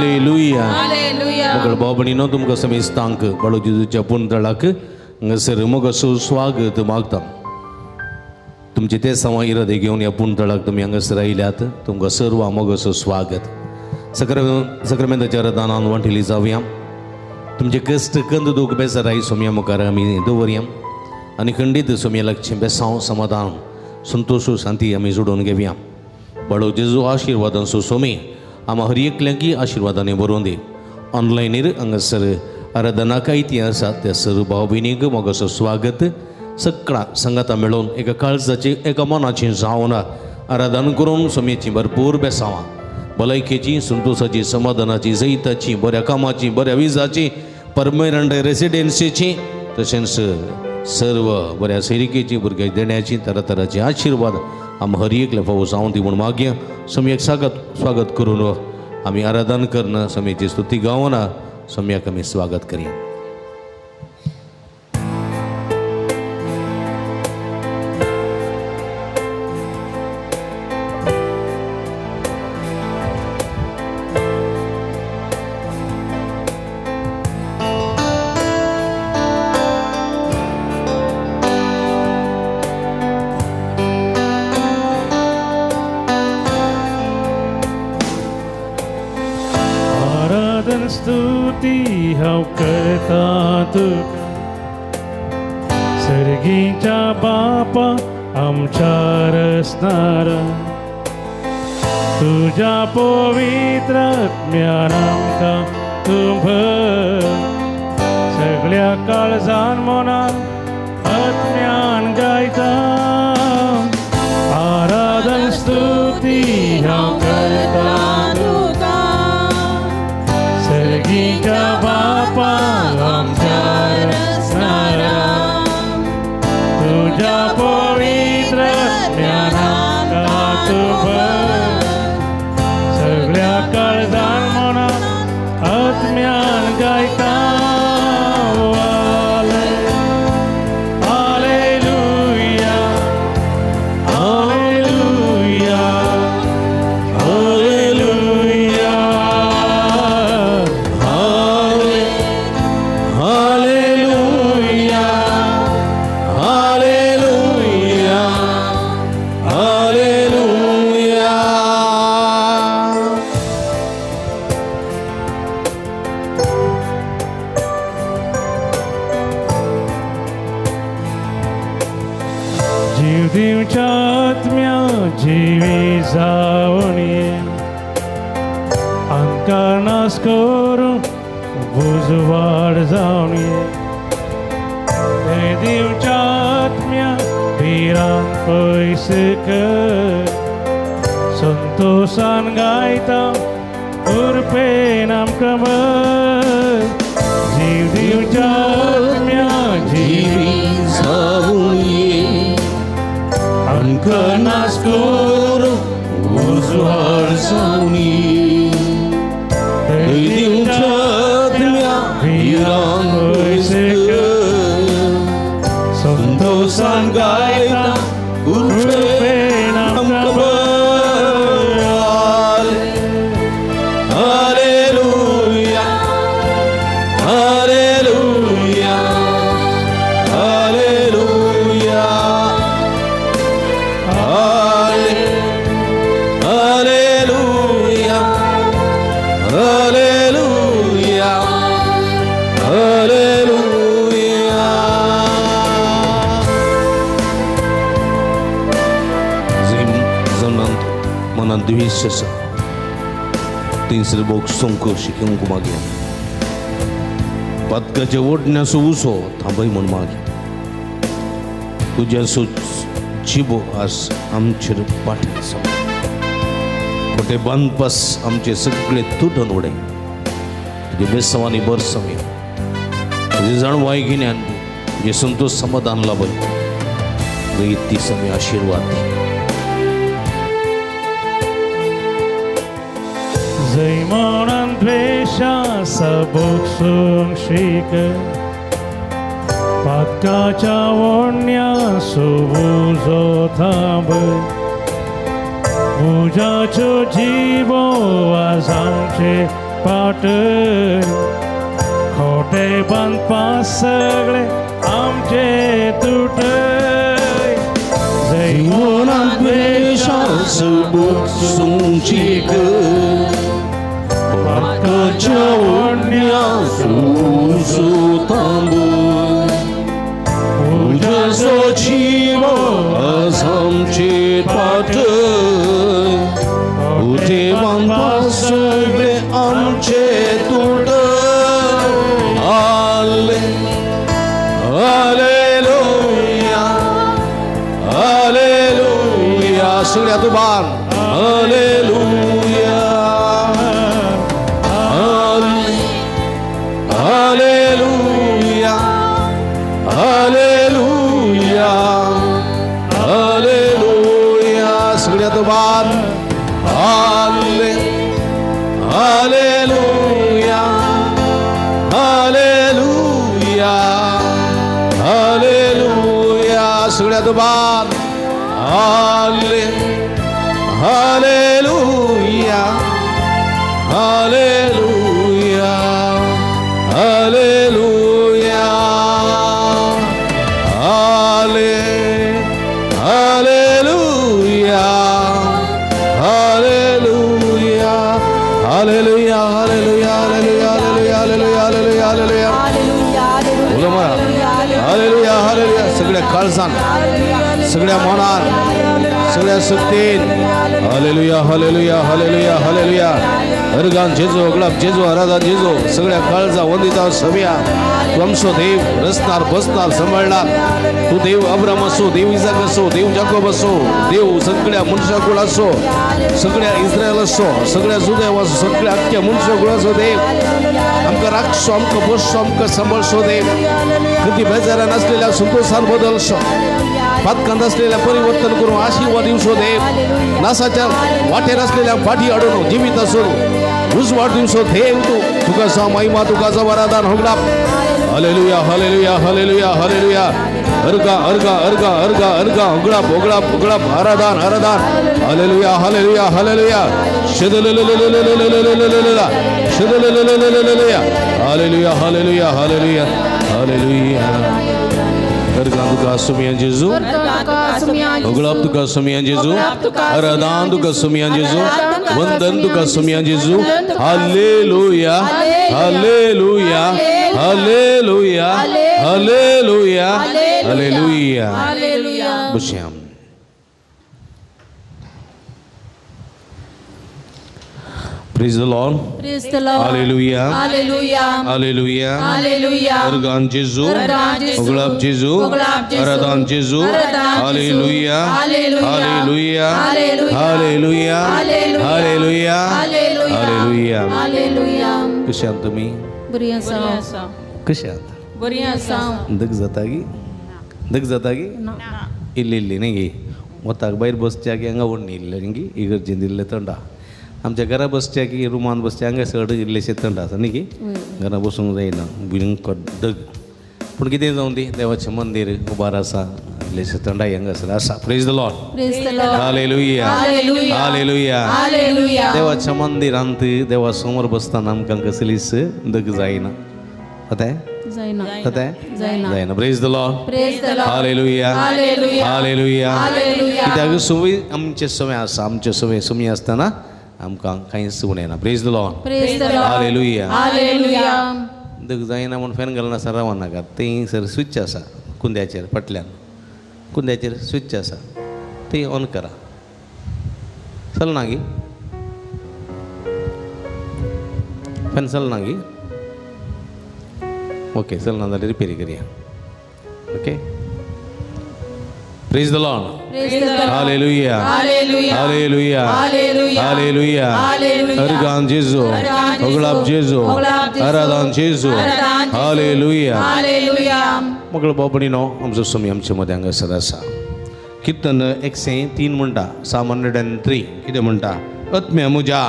Hallelujah मगळ बाबणीनो तुमकां समेस्तांक बाळू जेजूच्या पुंतळाक हांगासर मोगाचो स्वागत मागता. तुमचे ते सवा इरादे घेवन ह्या पुंतळाक तुमी हांगासर आयल्यात. तुमकां सर्व मोगाचो स्वागत. सक्रामेंताच्या रदानान वांटिली जावया. तुमचे कश्ट कंद दूख बेसाराई सोम्या मुखार आमी दवरया आनी खंडीत सोम्या लागचें बेसांव समाधान संतोष शांती आमी जोडून घेवया. बाळू जेजू आशिर्वादांचो सोमे आम्हा हर एकल्यांकी आशिर्वादाने बरोवन दी. ऑनलायनीर हांगासर आराधना कायती आसात त्या सर्व भाव भयणीक मोगाचो स्वागत. सगळा संगाता मेळोवन एका काळजाची एका मनाची जावन आराधना करून सोम्याची भरपूर बेसांवां भलायकेची संतोषाची समाधानाची जैताची बऱ्या कामाची बऱ्या विजाची परमनंट रेसिडेन्सीची तशेंच सर्व बऱ्या सैरिकेची भुरग्याक देण्याची तरातरांचे आशिर्वाद आम हर एकल्या फावो जावं दी म्हूण मागया. सम्यक स्वागत करून आमी आराधना करना सम्याची स्तुती गावना सम्याक आमी स्वागत करया. स्तुती हांव करता तुका सर्गीच्या बापा आमच्या रचणारा. तुझ्या पवित्र आत्म्यान आमकां तूं भर. सगळ्या काळजान मनान आत्म्यान गायता. आराधन स्तुती हांव करता सर्गीच्या बापा आमच्या रचणारा. तुझ्या पवित्र आत्म्यान तूं भर. सगळ्या काळजान मनान आत्म्यान गायता. जीवच्या आत्म्या जिवी जावणी आमकां नाश करून बुजवाड जावणी. देवच्या आत्म्या भिरान पयस कर. संतोषान गायता उरपेन आमकां भर. जीवच्या आत्म्या जिवी जावणी आमकां नाश करून बुजवाड जावणी. देवच्या आत्म्या भिरान पयस कर. संतोषान गायता उरपेन आमकां भर. Hallelujah hallelujah hallelujah hallelujah hallelujah hallelujah. मनान द्वेष आसा तीसरे बोक सोंको शिकूंक मागया. पातकाच्या ओडण्याचो उसो थांबय म्हूण मागया. तुज्याचो जिबो आज आमचेर पाठय. खोटे बांदपास आमचे सगळे तुटून उडय. तुझे बेसवानी बर समय तुझे जाणवाय गिन्यान तुझे संतोष समाधान लाभय. इतकी समय आशीर्वाद जय म्हणून द्वेषा सबूक शिक. पातकाच्या वोडण्या सुबुजो थांबय. उजाचो जिवो आज आमचे पाट खोटे बांधपा सगळे आमचे तुट जीवनात द्वेषास बुकसूंची ग वाकाच्या ओढण्या सुसू थांबू तुझ्यासो जीव आमचे पाठ उठे बांधपा सगळे आमचे तुट आले हालेलुया हालेलुया सगळ्यात बाण हालेलुया हालेलुया हालेलुया हालेलुया सगळ्यात बाण हाले हालेलुया हालेलुया हालेलुया सगळ्यात बाण हाले हालेलुया हालेलुया हालेलुया हाले hallelujah hallelujah hallelujah hallelujah hallelujah hallelujah hallelujah hallelujah hallelujah सगळ्या काळजान सगळ्या मनान सगळ्या शक्तीन हालेलुया हालेलुया हालेलुया हालेलुया अर्गान जेजो गुलाब जेजो आराधा जेजो सगळ्या काळजा वंदिता सभ्या तू आमचो देव रचणार बसणार सांभाळणार तू देव अब्राम असो देव इजाक असो देव जाकोब असो देव सगळ्या मनशाकुळ असो सगळ्या इस्रायल असो सगळ्या जुदेव असो सगळ्या अख्ख्या मनशाकुळाचो देव आमकां राखसो आमकां बससो आमकां सांभाळसो देव कधी बेजारान असलेल्या संतोषान बदलसो पातकांत असलेल्या परिवर्तन करून आशीर्वाद दिवसो देव नासाच्या वाटेर असलेल्या फाटी अडून जिवीत असून उजवाड दिवसो देव तू तुका सा महिमा तुका वरदान होगला हालेलुया हालेलुया हालेलुया हालेलुया अर्गा अर्गा अर्गा अर्गा अर्गा होगला होगला होगला आराधन आराधन हालेलुया हालेलुया हालेलुया शदलललललललललललला शदललललललललया हालेलुया हालेलुया हालेलुया हालेलुया अर्गा तुका सुमियान जेजू होगला तुका सुमियान जेजू आराधन तुका सुमियान जेजू वंदन तुका सुमियान जेजू hallelujah hallelujah hallelujah hallelujah hallelujah बश्याम Praise the Lord. Praise the Lord. Hallelujah. Hallelujah. Hallelujah. Hallelujah. Argan Jesu. Argan Jesu. Oglab Jesu. Oglab Jesu. Aradan Jesu. Aradan Jesu. Hallelujah. Hallelujah. Hallelujah. Hallelujah. Hallelujah. Hallelujah. Hallelujah. Hallelujah. Hallelujah. कशा आहात तुम्ही बरी आसा कशा आहात बरी आसा दग जाता गी इल्ली नाही वताक भायर बसच्या की हांगा व्हडणी इल्ली इगर्जेन दिल्ले थंडा आमच्या घरा बसच्या की रुमान बसच्या हांगा सगळं इल्लेशे थंड आसा न्ही की घरा बसूंक जायना भयंकर दग पूण कितें जावं दी देवाचें मंदीर उबार आसा इल्लेशे थंडाय हांगासर आसा praise the Lord Praise the Lord. Hallelujah Hallelujah. Hallelujah Hallelujah. देवाच्या मंदिरांत देवा समोर बसताना आमकां कसलीच दग जायना कताय जायना जायना praise the Lord Praise the Lord. Hallelujah Hallelujah. Hallelujah Hallelujah. कित्याक सुमी आमचे समय आसा आमचे सुमी आसतना आमकां कांयच उणेना praise the Lord Praise the Lord. Hallelujah Hallelujah. दग जायना म्हूण फॅन घालून आसा रावं नाका थंय सर स्विच आसा कुंद्याचेर फाटल्यान कुंद्याचेर स्विच आसा ती ऑन करा चलना गी फॅन चलना गी ओके चलना जाल्यार रिपेरी करया okay praise the Lord Praise the Lord. Hallelujah Hallelujah. Hallelujah Hallelujah. Hallelujah Hallelujah. Organ जेजू Argan Jesu. ओगलाब जेजू Oglab Jesu. आराधन जेजू Aradan Jesu. Hallelujah Hallelujah. मगळ बाबणीनो आमचो समय आमचे मदें हांगासर आसा कीर्तन 103 म्हणटा 103 कितें म्हणटा आत्म्या म्हज्या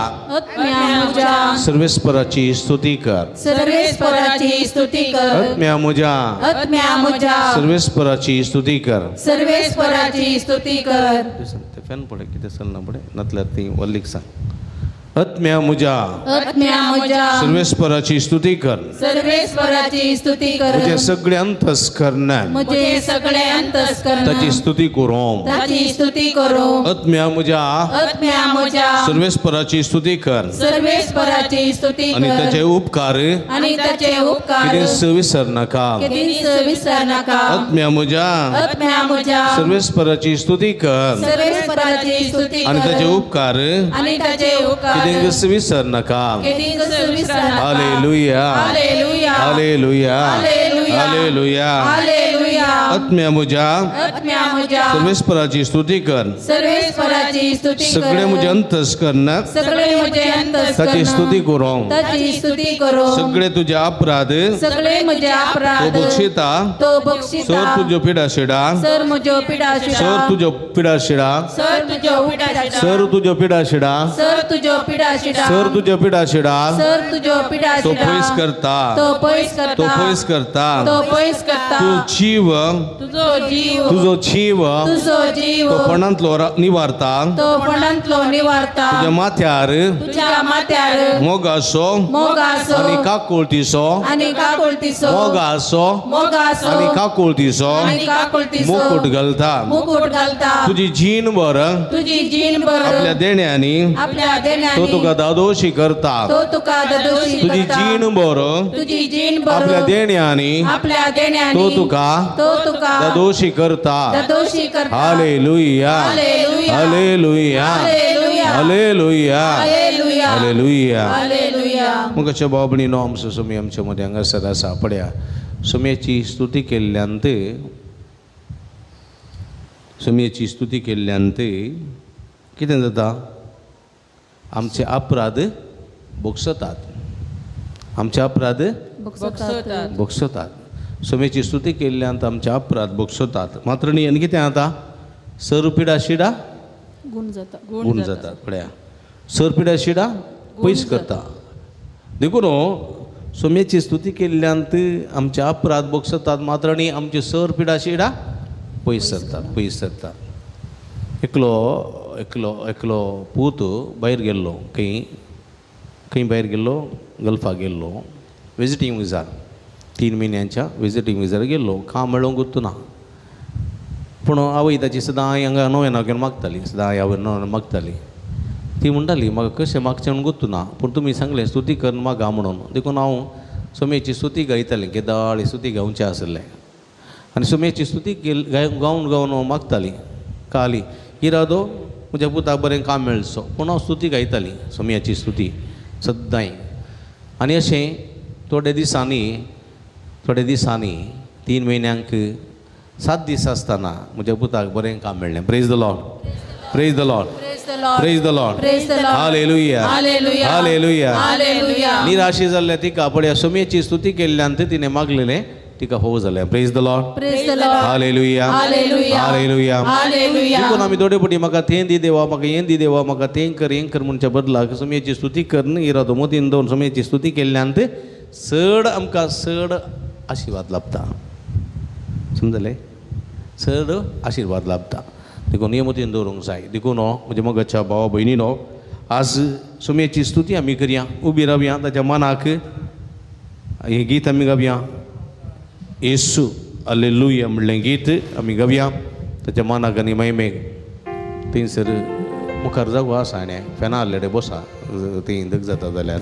सर्वेस्पराची स्तुती कर सर्वेस्पराची स्तुती कर आत्म्या म्हज्या सर्वेस्पराची स्तुती कर सर्वेस्पराची स्तुती कर ते फॅन पडे कितें चलना पडे नातल्यार ती वल्लीक सांग आत्म्या मुजा सर्वेस्पराची स्तुती कर. सर्वेश्वराची स्तुती कर. तुझे सगळे अंतस्करणान मुझे सगळे अंतस्करण ताची स्तुती करूं. ताची स्तुती करो. आत्म्या मुजा मुजा सर्वेस्पराची स्तुती कर सर्वेश्वराची स्तुती आणि कर. त्याचे उपकार आणि त्याचे उपकार किती विसर नका. कधीच विसरू नका. आत्म्या मुजा मुजा सर्वेस्पराची स्तुती कर सर्वेश्वराची स्तुती आणि कर. त्याचे उपकार आणि त्याचे उपकार किती विसर नका. कधीच विसरू नका. Hallelujah hallelujah. Hallelujah hallelujah. Hallelujah. Hallelujah. आत्म्या मुजा मुजा सर्वेस्पराची स्तुती कर. सर्वेश्वराची स्तुती कर. सगळे मुझे अंतस्करणात सगळे मुझे अंतस्करण ताची स्तुती करूं. ताची स्तुती करो. सगळे तुझे अपराध सगळे मुझे तो अपराध बक्षिता तो बक्षिता. सर तुझ्यो पिडा शिडा सर मुझो पिडा शिडा. सर तुझ्यो पिडा शिडा सर तुझो पिडा शिडा. सर तुझ्यो पिडा शिडा सर तुझो पिडा शिडा. सर तुझ्यो पिडा शिडा सर तुझो पिडा तो शिडा. पयस करता. तो पयस करता. तो पयस करता. तो पयस करता. तू जीव तुझो जीव तुझो जीव तुझो जीव तो पणांतलो निवारता. तो पणांतलो निवारता. तुझ्या माथ्यार तुझ्या माथ्यार मोगासो मोगासो आणि काकुळतीसो आणि काकुळतीसो मोगासो मोगासो आणि काकुळतीसो आणि काकुळतीसो मुकुट घालता. मुकुट घालता. तुझी जीन बर तुझी जीन बर आपल्या देण्यानी आपल्या तो देण्याने तुका दादोशी करता. तो तुका ददोशी तुझी करता. जीन बर तुझी जीन बर आपल्या देण्यानी आपल्या देण्याने तो तुका दादोशी करता. ददोशी करता. Hallelujah hallelujah. Hallelujah hallelujah. Hallelujah hallelujah. Hallelujah. Hallelujah. मग अशा बाबणीनो आमचो सुमी आमच्या मध्ये हांगासर आसा पड्या. सुमयेची स्तुती केल्ल्यानंत सुमयेची स्तुती केल्ल्यानंत कितें जाता आमचे अपराध बोगसतात. आमचे अपराध बोगसतात. सुमयेची स्तुती केल्ल्यानंतर आमचे अपराध बोगसतात. मात्र न्ही आनी कितें जाता सर पिडा शिडा गुण जाता. गुण जातात पळया. सर पिडा शिडा पयस करता. देखून सुमयेची स्तुती केल्ल्यानंतर आमचे अपराध बोगसतात. मात्र न्ही आमचे सर पिडा शिडा पयस सरतात. एकलो पूत भायर गेल्लो खंय भायर गेल्लो गल्फाक गेल्लो विजिटींग विजार 3 म्हयन्यांच्या विजिटींग विजार गेल्लो. काम मेळोंक गुत्तू ना. पूण आवय ताची सदां हांगा नवे नांव घेवन मागताली. सदां आवय नवें मागताली. ती म्हणटाली म्हाका कशें मागचें म्हूण गुत्तू ना पूण तुमी सांगलें स्तुती कर मागा म्हणून. देखून हांव सुमयेची स्तुती गायतालें. केदाळी स्तुती गावचें आसलें आनी सुमयेची स्तुती गावन मागताली. काली इरादो म्हज्या पुताक बरें काम मेळचो पूण हांव स्तुती गायताली सुमयाची स्तुती सदांय. आनी अशें थोडे दिसांनी 3 म्हयन्यांक 7 दीस आसतना म्हज्या पुताक बरें काम मेळ्ळें. Praise the lord. Praise the lord. Praise the lord. Hallelujah. Hallelujah. Hallelujah. Hallelujah. निराशी जाल्ल्या तिका पळया सुमयेची स्तुती केल्ल्यानंतर तिणें मागलेलें तिका हो जालें. Praise the lord. Praise the lord. Hallelujah. Hallelujah. Hallelujah. Hallelujah. देखून आमी थोडे पटी म्हाका तें दी देवा म्हाका हें दी देवा म्हाका तें कर म्हणच्या बदलाक सुमयेची स्तुती करन इरादो मोतीन दवरून सुमयेची स्तुती केल्ल्यानंतर चड आमकां चड आशिर्वाद लाभता. समजलें. चड आशिर्वाद लाभता. देखून हे मोतीन दवरूंक जाय. देखून म्हणजे मगाच्या भावा भयणीनो आज सुमयेची स्तुती आमी करया. उबी रावया. ताच्या मनाक हें गीत आमी गावया. येसू हालेलुया म्हणलें गीत आमी गावया. ताच्या मनाक आनी महिमेक थंयसर मुखार जागो आसा आनी फॅना आसले बसा. थंय दग जाता जाल्यार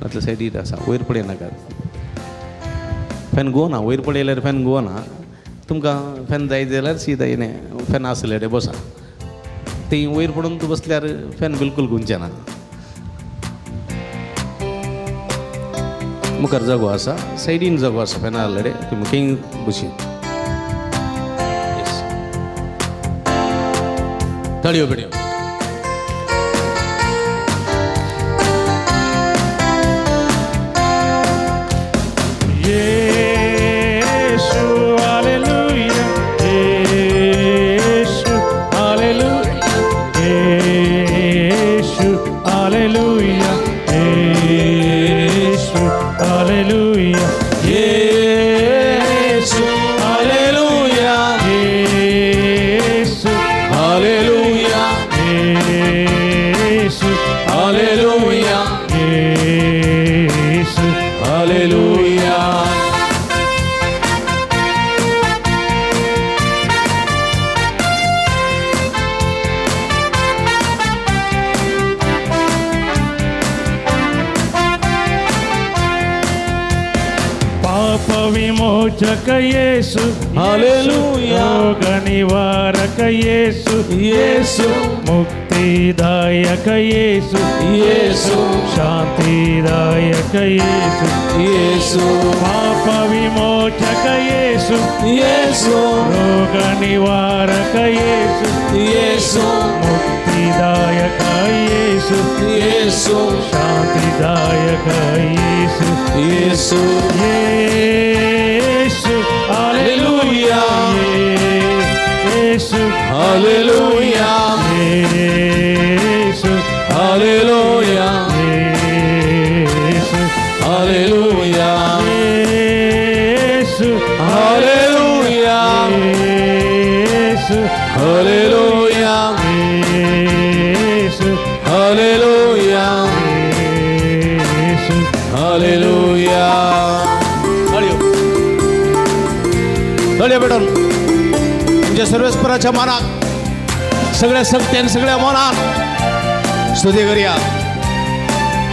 नातल्या सायडीक आसा. वयर पडय नाकात. फॅन घुवना. वयर पडयल्यार फॅन घुवना. तुमकां फॅन जाय जाल्यार सीदा येणें फॅन आसले बसा. थंय वयर पडून तूं बसल्यार फॅन बिलकूल घुंवचें ना. मुखार जागो आसा. सायडीन जागो आसा फॅना आसले तुमी खंय बशी. ताळयो बिडयो. Hallelujah. ಪಾಪ ವಿಮೋಚಕ ಯೇಸು Hallelujah. ರೋಗ ನಿವಾರಕ ಯೇಸು ಯೇಸು ಮುಕ್ತಿದಾಯಕ ಯೇಸು ಯೇಸು ಶಾಂತಿದಾಯಕ ಯೇಸು ಯೇಸು ಪಾಪ ವಿಮೋಚಕ ಯೇಸು ಯೇಸು ರೋಗ ನಿವಾರಕ ಯೇಸು ಯೇಸು ಮುಕ್ತಿದಾಯಕ ಯೇಸು ಯೇಸು ಶಾಂತಿದಾಯಕ ಯೇಸು ಯೇಸು ಯೇಸು Hallelujah. ಯೇಸು Hallelujah. ಯೇಸು Hallelujah. ಯೇಸು Hallelujah. ಯೇಸು Hallelujah. ಯೇಸು Hallelujah. ಯೇಸು Hallelujah. ಯೇಸು Hallelujah. तळ्या बेडून तुमच्या सर्वेस्पराच्या मनात सगळ्या सक्तीन सगळ्या मनात स्तुती करूया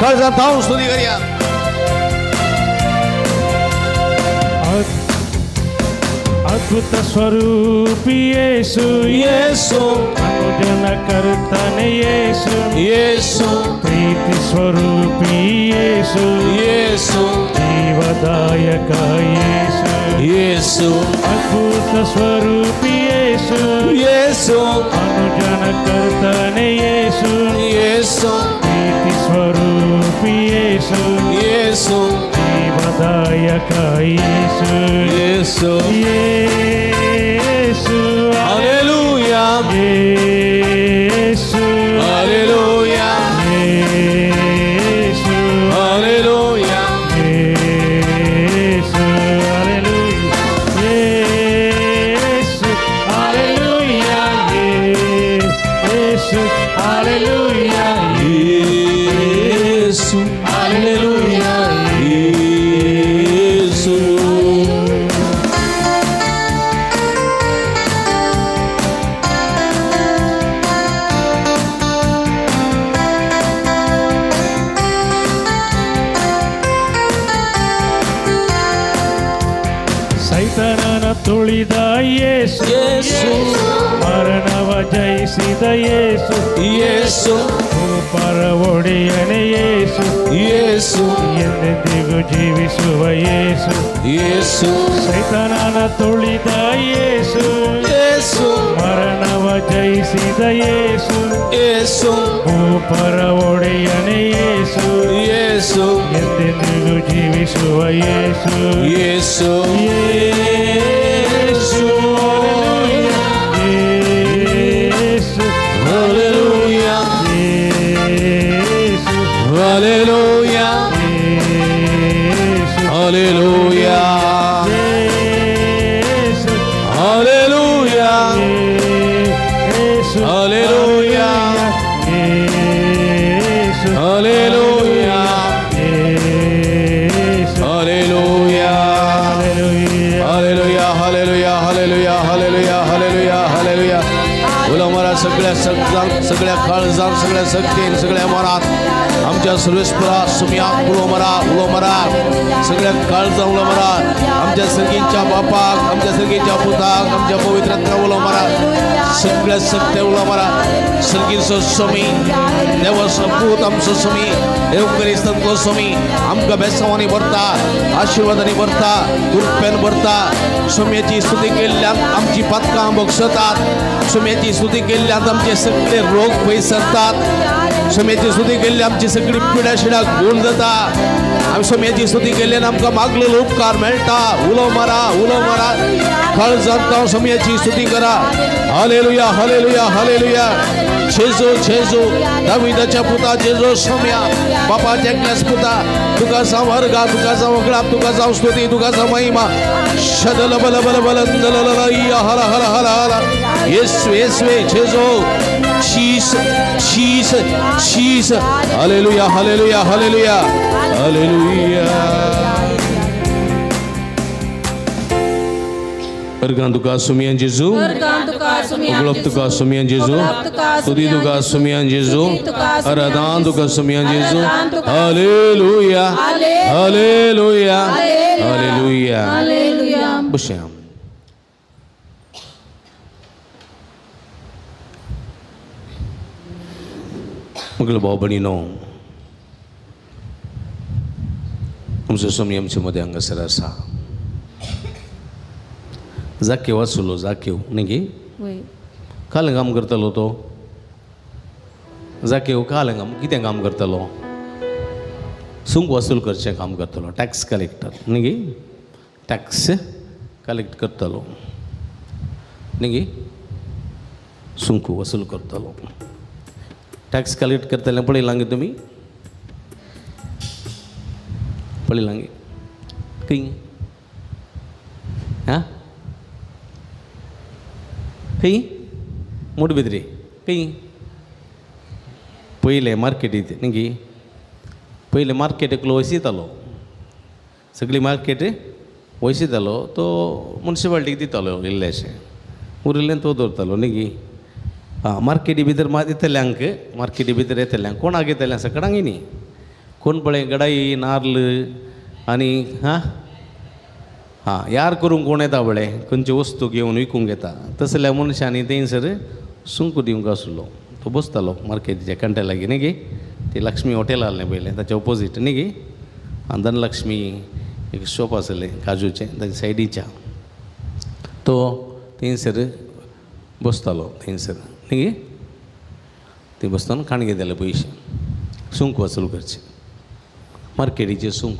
काळजात धावून स्तुती करूया ಅದ್ಭುತ ಸ್ವರೂಪಿ ಯೇಸು ಯೇಸು ಅನುಜನ ಕರ್ತನೆ ಯೇಸು ಯೇಸು ಪ್ರೀತಿ ಸ್ವರೂಪಿ ಯೇಸು ಯೇಸು ಜೀವದಾಯಕ ಯೇಸು ಯೇಸು ಅದ್ಭುತ ಸ್ವರೂಪಿ ಯೇಸು ಯೇಸು ಅನುಜನ ಕರ್ತನೆ ಯೇಸು ಯೇಸು ಪ್ರೀತಿ ಸ್ವರೂಪಿ ಯೇಸು ಯೇಸು ಜೀವದಾಯಕ ಯೇಸು ಯೇಸು ಯೇಸು Hallelujah. ಯೇಸು Hallelujah. ಯೇಸು Hallelujah. ಯೇಸು ಹಲ್ಲೆಲೂಯಾ ಯೇಸು ಹಲ್ಲೆಲೂಯಾ ಯೇಸು Hallelujah. ಯೇಸು ಸೈತನನ ತುಳಿದ ಯೇಸು ಯೇಸು ಮರಣವ ಜಯಿಸಿದ ಯೇಸು ಯೇಸು ಪರ ಒಡೆಯನೆ ಯೇಸು ಯೇಸು ಎಂದೆಂದಿಗೂ ಜೀವಿಸುವ ಯೇಸು ಯೇಸು ಸೈತನನ ತುಳಿದ ಯೇಸು ಯೇಸು ಮರಣವ ಜಯಿಸಿದ ಯೇಸು ಯೇಸು ಪರ ಒಡೆಯನೆ ಯೇಸು ಯೇಸು ಎಂದೆಂದಿಗೂ ಜೀವಿಸುವ ಯೇಸು ಯೇಸು ಯೇಸು ಯೇಸು Hallelujah. ಯೇಸು Hallelujah. ಯೇಸು Hallelujah. ಯೇಸು Hallelujah. ಯೇಸು Hallelujah. ಯೇಸು Hallelujah. ಯೇಸು Hallelujah. Hallelujah. Hallelujah. Hallelujah. Hallelujah. Hallelujah. Hallelujah. उलमरा सगळ्या सगळ्या काळजात सगळ्या सक्तीन सगळ्या मनात आमच्या सर्वेस्परा सुमिया उलमरा सगळ्या काळजात उलमरा आमच्या सर्गींच्या बापाक आमच्या सर्गींच्या पुताक आमच्या पवित्रात्मा उलमरा सगळ्या सक्त्या उलमरा सर्गींचो स्वामी देवाचो पूत आमचो स्वामी देव क्रिस्तांचो स्वामी आमकां बेसांवांनी भरता आशिर्वादांनी भरता कृपेन भरता स्वाम्याची स्तुती केल्ल्यान आमची पातकां बक्षतात स्वाम्याची स्तुती केल्ल्यान आमचे सगळे रोग पयसतात स्वाम्याची स्तुती केल्ली आमची सगळी पिड्या शिड्या गुण जाता आमी स्वाम्याची स्तुती केल्ल्यान आमकां मागलेलो उपकार मेळटा उलो मारा काळजांत स्वाम्याची स्तुती करा हालेलुया हालेलुया हालेलुया जेजू दाविदाच्या पुता जेजू स्वाम्या बापाच्या एकल्याच पुता तुका जावं वर्गा तुका जावं वगळा तुका जावं स्तुती तुका जावं महिमा शदल बल बल बल दलललया हला हला हला हला येशुवे जेजू शीस हालेलुया हालेलुया हालेलुया हालेलुया अर्गां तुका सुमियान जेजू उगळप तुका सुमियान जेजू स्तुती तुका सुमियान जेजू आराधना तुका सुमियान जेजू हालेलुया हालेलुया हालेलुया कशें म्हगेलो भाव भयणीनो, तुमचो स्वामी आमचे मदें हांगासर आसा. जाकेव आसलो, जाकेव न्ही गे, वय काल काम करतालो तो. जाकेव काल कितें काम करतालो? सुंक वसूल करचें काम करतालो. टॅक्स कलेक्टर न्ही गे, टॅक्स कलेक्ट करतालो न्ही गे, सुंक वसूल करतालो. टॅक्स कलेक्ट करताले पळयलां गे तुमी? पळयलां गे खंय? हां खंय? मूडबिद्री खंय? पयले मार्केटींत न्ही गे, पयले मार्केट वयस येतालो, सगळी मार्केट वयस येतालो. तो मुन्सिपाल्टीक दितालो इल्लेशें, उरिल्लें तो दवरतालो न्ही गे. हां, मार्केटी भितर येतल्यांक, मार्केटी भितर येतल्यांक कोणाक येतलें सकाळांक न्ही, कोण पळय गडाई नाल्ल आनी हां यार करूंक कोण येता पळय, खंयच्यो वस्तू घेवन विकूंक येता, तसल्या मनशांनी थंयसर सुंक दिवंक आसलो. तो बसतालो मार्केटीच्या कंट्या लागीं न्ही गे. ते लक्ष्मी हॉटेल आहलें पयलें, ताच्या ऑपोजीट न्ही गे. धनलक्ष्मी एक शॉप आसलें काजूचें, ताच्या सायडीच्या. तो थंयसर बसतालो थंयसर न्ही गे. थंय बसतना खाण घेताले पयशे, सुंक वसूल करचें, मार्केटीचें सुंक.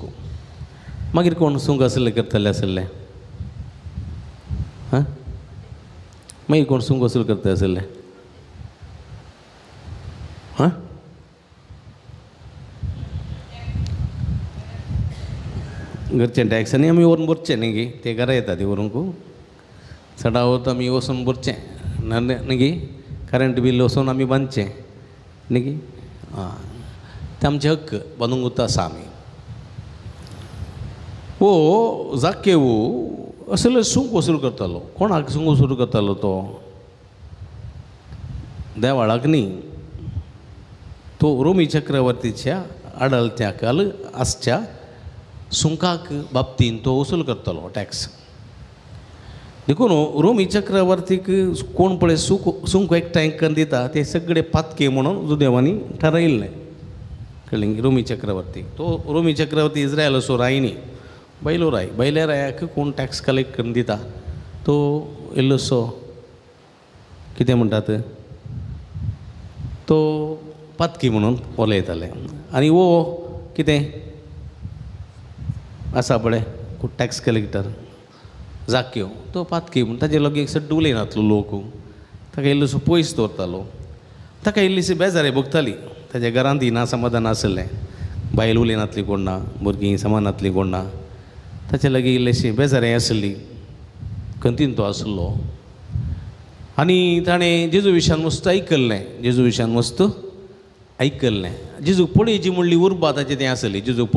मागीर कोण सुंक आसलें करताले आसले? हां, मागीर कोण सुंक वसूल करता आसले? हां, घरचें टॅक्स आनी आमी व्हरून भरचें न्ही गे. ते घरा येता ते व्हरूंक, सडावत आमी वचून भरचें न्ही गे. करंट बील वचून आमी बांदचें न्ही गे. हां, ते आमचे हक्क बांदूंक उरता आसा आमी. हो जाकेव असले सुंक वसूल करतालो. कोणाक सुंक वसूल करतालो तो? देवाळाक न्ही, तो रोमी चक्रवर्तीच्या आडलत्याकाल आसच्या सुंकाक बाबतीन तो वसूल करतालो टॅक्स. देखून रोमी चक्रवर्तीक कोण पळय सुंक एकठांय करून दिता ते सगळे पातके म्हणून जुदेवांनी थारायिल्लें, कळ्ळें? रोमी चक्रवर्तीक. तो रोमी चक्रवर्ती इज्रायल असो राय न्ही, बैलो राय. बैल्या रायाक कोण टॅक्स कलेक्ट करून दिता तो इल्लोसो कितें म्हणटात तो पातकी म्हणून उलयताले. आनी वो कितें आसा पळय टॅक्स कलेक्टर जाकेव, तो पातकी म्हूण ताजे लोक एक सड्ड उलयनातलो लोक. ताका इल्लोसो पयस दवरतालो. ताका इल्लीशी बेजारी भोगताली. ताज्या घरांत ना समाधान आसलें, बायल उलयनातली कोण ना, भुरगीं समानातली कोण ना. ताचे लागीं इल्लेशी बेजारी आसली, खंतीन तो आसलो. आनी ताणें जेजू विशयान मस्त आयकल्लें, जेजू विशयान मस्त आयकल्लें. जेजूक पळयची म्हणली उर्बा ताचें तें आसली. जेजूक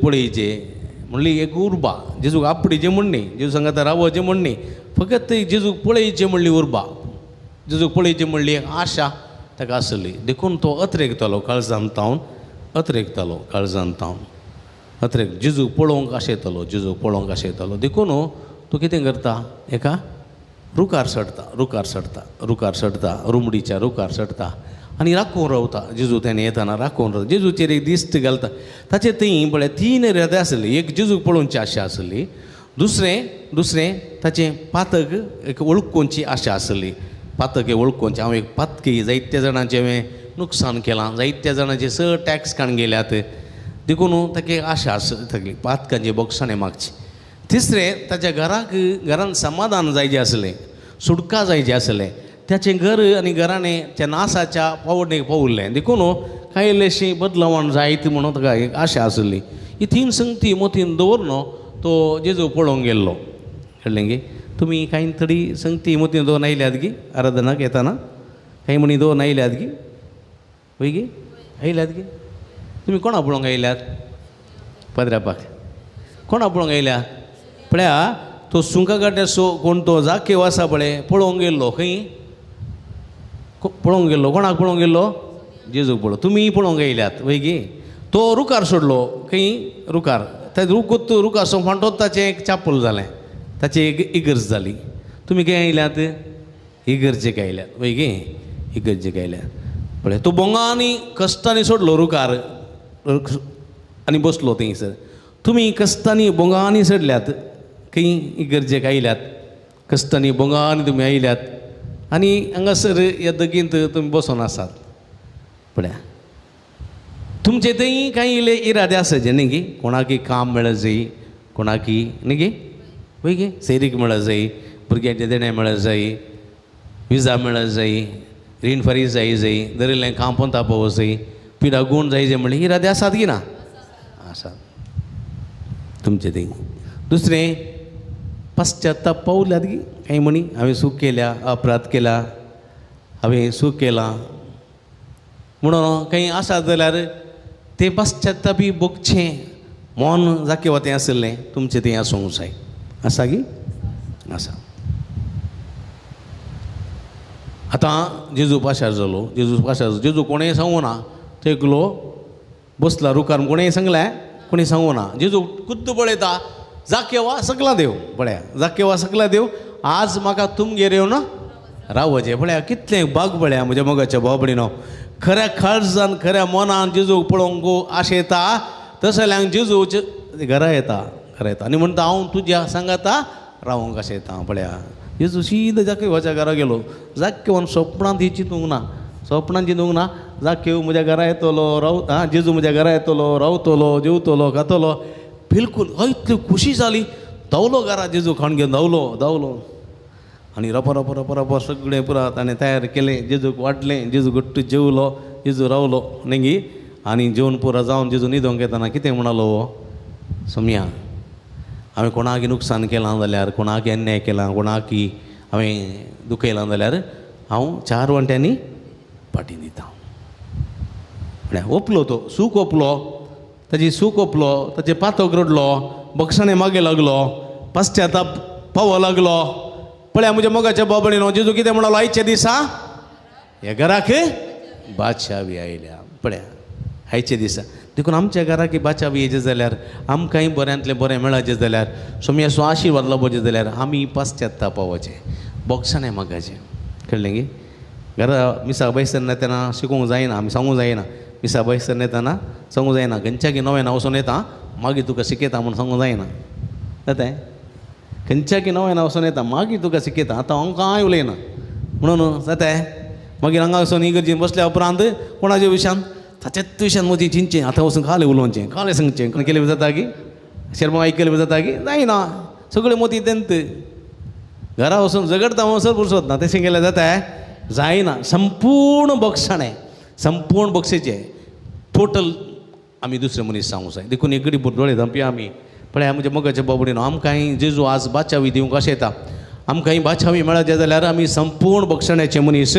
पळयचें म्हणली एक उर्बा. जेजूक आपडीचें म्हण न्ही, जेजू सांगाता रावचें म्हण न्ही, फकत जेजूक पळयचें म्हणली उर्बा. जेजूक पळयचें म्हणली एक आशा ताका आसली. देखून तो अत्रेकतालो काळजांतावन, अत्रेकतालो काळजांतावन, अत्रेक जेजूक पळोवंक आशेतालो, जेजूक पळोवंक आशेतालो. देखून तो कितें करता, एका रुखार सडटा, रुमडीच्या रुखार सडटा आनी राखून रावता. जेजू तेणें येताना राखून रावता. जेजूचेर एक दिश्ट घालता. ताचे थंय पळय 3 हृदय आसली. एक जेजूक पळोवची आशा आसली, दुसरें ताचें पातक एक वळखुची आशा आसली. पातक हे वळखुचें. हांव एक पातकी जायत्या जाणांचें हांवें नुकसान केलां, जायत्या जाणांचे सगळे टॅक्स काडून गेल्यात. देखून ताका एक आशा आसली पातकांचे बोक्षाणें मागची. तिसरें ताच्या घरान समाधान जाय जें आसलें, सुटका जाय जें आसलें, त्याचें घर आनी घराणें त्या नासाच्या पावडेक पावुल्लें. देखून कांय इल्लेशीं बदलावण जायत म्हणून ताका एक आशा आसली. ही 3 संगती मतीन दवरून तो जेजू पळोवंक गेल्लो, कळ्ळें गे. तुमी कांय तरी संगती मतीन दवरून आयल्यात गे आराधनाक येताना? कांय मणी दवरून आयल्यात गे? वय गे आयल्यात गे. तुमी कोणा पळोवंक आयल्यात? पदरापाक कोणा पळोवंक आयल्यात? पळया तो सुंका गाड्याचो कोण तो जाकेव आसा पळय, पळोवंक गेल्लो. खंय पळोवंक गेल्लो? कोणाक पळोवंक गेल्लो? जेजूक पळोवंक. तुमी पळोवंक आयल्यात वय गे. तो रुखार सोडलो. खंय रुखार? ते रूक असो म्हणतो ताचें एक चापोल जालें ताची एक इगर्ज जाली तुमी खंय आयल्यात इगर्जेक आयल्यात वय गे इगर्जेक आयल्यात पळय तो बोंगांनी कश्टांनी सोडलो रुकार आनी बसलो थंयसर तुमी कश्टांनी बोंगांनी सोडल्यात खंय इगर्जेक आयल्यात कश्टांनी बोंगांनी तुमी आयल्यात आनी हांगासर येतकींत तुमी बसून आसात पळया तुमचे थंय कांय इल्ले इरादे आसाचे न्ही गे कोणाकी काम मेळत जायी कोणाकी न्ही गे वय गे सैरीक मेळत जायी भुरग्याचे देणे मेळत जायी विजा मेळत जायी रीण फारीक जायी दरिल्लें काम पोंता पळोवंक जायी पिडा गूण जायचे म्हणले इरादे आसात की ना आसात तुमचे थंय दुसरें पश्चात्ताप पावल्यात गी कांय म्हणी हांवें सूख केल्या अपराध केला हांवें सूख केलां म्हणून काही आसात जाल्यार ते पश्चात्तापी भोगचें मन जाके वतें आसलें तुमचें तें आसूंक जाय आसा गी आसा आतां जेजू पाशार जालो जेजू कोणेंय सांगूं ना तो एकलो बसला रुकार कोणेंय सांगलें कोणी सांगूं ना जेजू खुद्द पळयता जाके वा सकला देव पळया जाके वा सकला देव आज म्हाका तुमगेर येवन रावचें पळया कितलें बाग पळया म्हज्या मोगाच्या भावभयणीनो खऱ्या काळजान खऱ्या मनान जेजूक पळोवंक आशेता तसल्यांक जेजूचे घरा येता आनी म्हणटा हांव तुज्या सांगाता रावंक आशेता पळया जेजू सीद जाकेवाच्या घरा गेलो जाकेवान स्वप्नांत ही चिंतूंक ना स्वप्नांत चिंतूंक ना जाकेव म्हज्या घरा येतलो जेजू म्हज्या घरा येतलो रावतलो जेवतलो खातलो बिलकूल इतली खुशी जाली धांवलो घरा जेजू खाण घेवन धांवलो आनी रप सगळें पुरा ताणें तयार केलें जेजूक वाडलें जेजू घट्ट जेवलो जेजू रावलो न्ही आनी जेवन पुरा जावन जेजू न्हिदोंक येताना कितें म्हणलो सोम्या हांवें कोणाक नुकसान केलां जाल्यार कोणाक अन्याय केला कोणाकी हांवें दुखयलां जाल्यार हांव 4 वंट्यांनी पाटी दिता म्हळ्यार ओपलो तो सूख ओपलो ताची सूख ओपलो ताचे पातक रडलो बक्षणे मागे लागलो पश्चाताप पावो लागलो पळया म्हज्या मोगाच्या बाबडीनो जेजू कितें म्हणलो आयच्या दिसा ह्या घराक बादशावी आयल्या पळया आयचे दिसा देखून आमच्या घराक बादशावी येयचे जाल्यार आमकांय बऱ्यांतलें बरें मेळचें जाल्यार सोमी असो आशिर्वाद लाभोवचे जाल्यार आमी पश्चाताप पावोवचें बक्षणे मागचें कळ्ळें गे घरा मिसा बैसर येतना शिकूंक जायना आमी सांगूंक जायना मिसा बैसर येताना सांगूंक जायना खंयच्याकी नवें वचून येता मागीर तुका शिकयता म्हूण सांगूंक जायना जाता खंयच्याकी नवें वचून येता मागीर तुका शिकयता आतां हांव कांय उलयना म्हणून जाता मागीर हांगा वचून इगर्जेन बसल्या उपरांत कोणाच्या विशयान ताच्याच विशयान मदीं चिंतचें आतां वचून खालें उलोवचें खालें सांगचें कोण केलें जाता की शर्मा आयकलें जाता की जायना सगळें मदीं तेंत घरा वचून झगडटा वचून पुरसत ना तशें केलें जाता जायना संपूर्ण बक्षेचें टोटल आमी दुसरे मनीस सांगूंक जाय देखून एक घडी दोळे धांपया आमी पळय म्हज्या मोगाच्या बाबडीनो आमकांय जेजू आज बादशावी दिवंक आशेता आमकांय बादशावी मेळचें जाल्यार आमी संपूर्ण बक्षण्याचे मनीस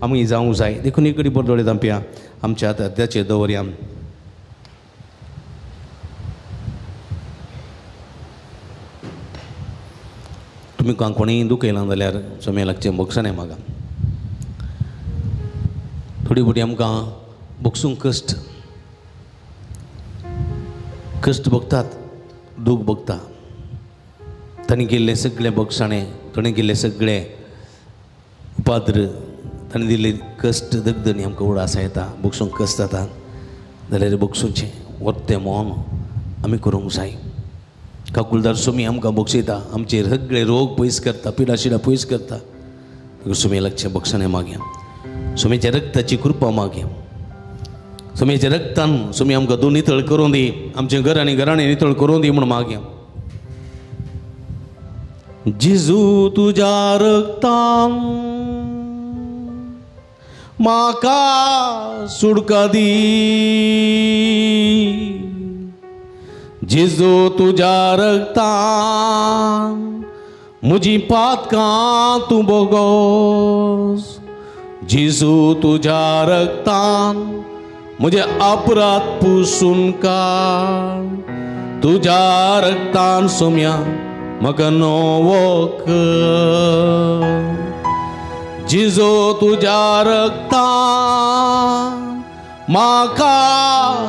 आमी जावंक जाय देखून एक घडी दोळे धांपया आमच्या हाताचेर दवरया तुमी कोणीय दुखयलां जाल्यार सोम्या लागचें बक्षणें मागा थोडी फावटी आमकां बक्षूंक कश्ट भोगतात दूख भोगता ताणें केल्लें सगळें बक्षणें ताणें केल्लें सगळें उपाद्र ताणें दिल्ले कश्ट दगदणी आमकां उडास येता बक्षूंक कश्ट जाता जाल्यार बक्षुचें वरतें मौन आमी करूंक जाय काकुलदार सोमी आमकां बक्षयता आमचे सगळे रोग पयस करता पिडा शिडा पयस करता सोमी लागचें बक्षणें मागया सोमेच्या रक्ताची कृपा मागया सोमेच्या रक्तान सोमी आमकां दोन नितळ करूं दी आमचें घर आनी घराणें नितळ करूं दी म्हूण मागया जेजू तुज्या रक्तान म्हाका सुडका दी जेजू तुज्या रक्तान म्हजीं पातकां तूं बोगोस जेजू तुज्या रक्तान म्हजे अपराध पुसून काड तुज्या रक्तान सोम्या म्हाका नवो कर जेजू तुज्या रक्तान म्हाका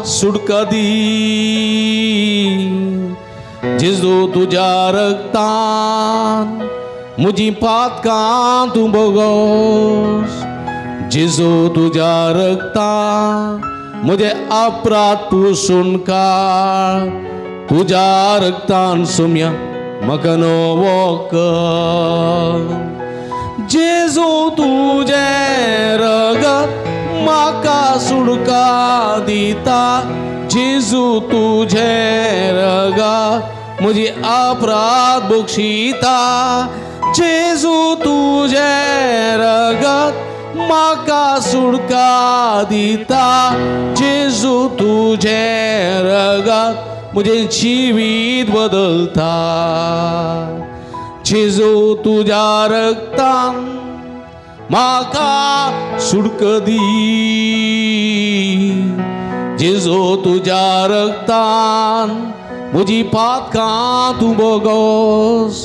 सुडका दी जेजू तुझ्या रक्तान म्हजी पातकां तूं भोगोस. जेजू तुझ्या रक्तान म्हजे अपराध पुसून काड. तुझ्या रक्तान सुम्या म्हाका नवो कर. जेजू तुझे रगत म्हाका सुडका दिता. जेजू तुझे रगत म्हजी अपराध बक्षिता. जेजू तुझे रगत म्हाका सुडका दिता. जेजू तुझे रगत म्हजें जिवीत बदलता. जेजू तुझ्या रक्तान म्हाका सुडक दी. जेजू तुझ्या रक्तान म्हजी पातकां तूं भोगोस.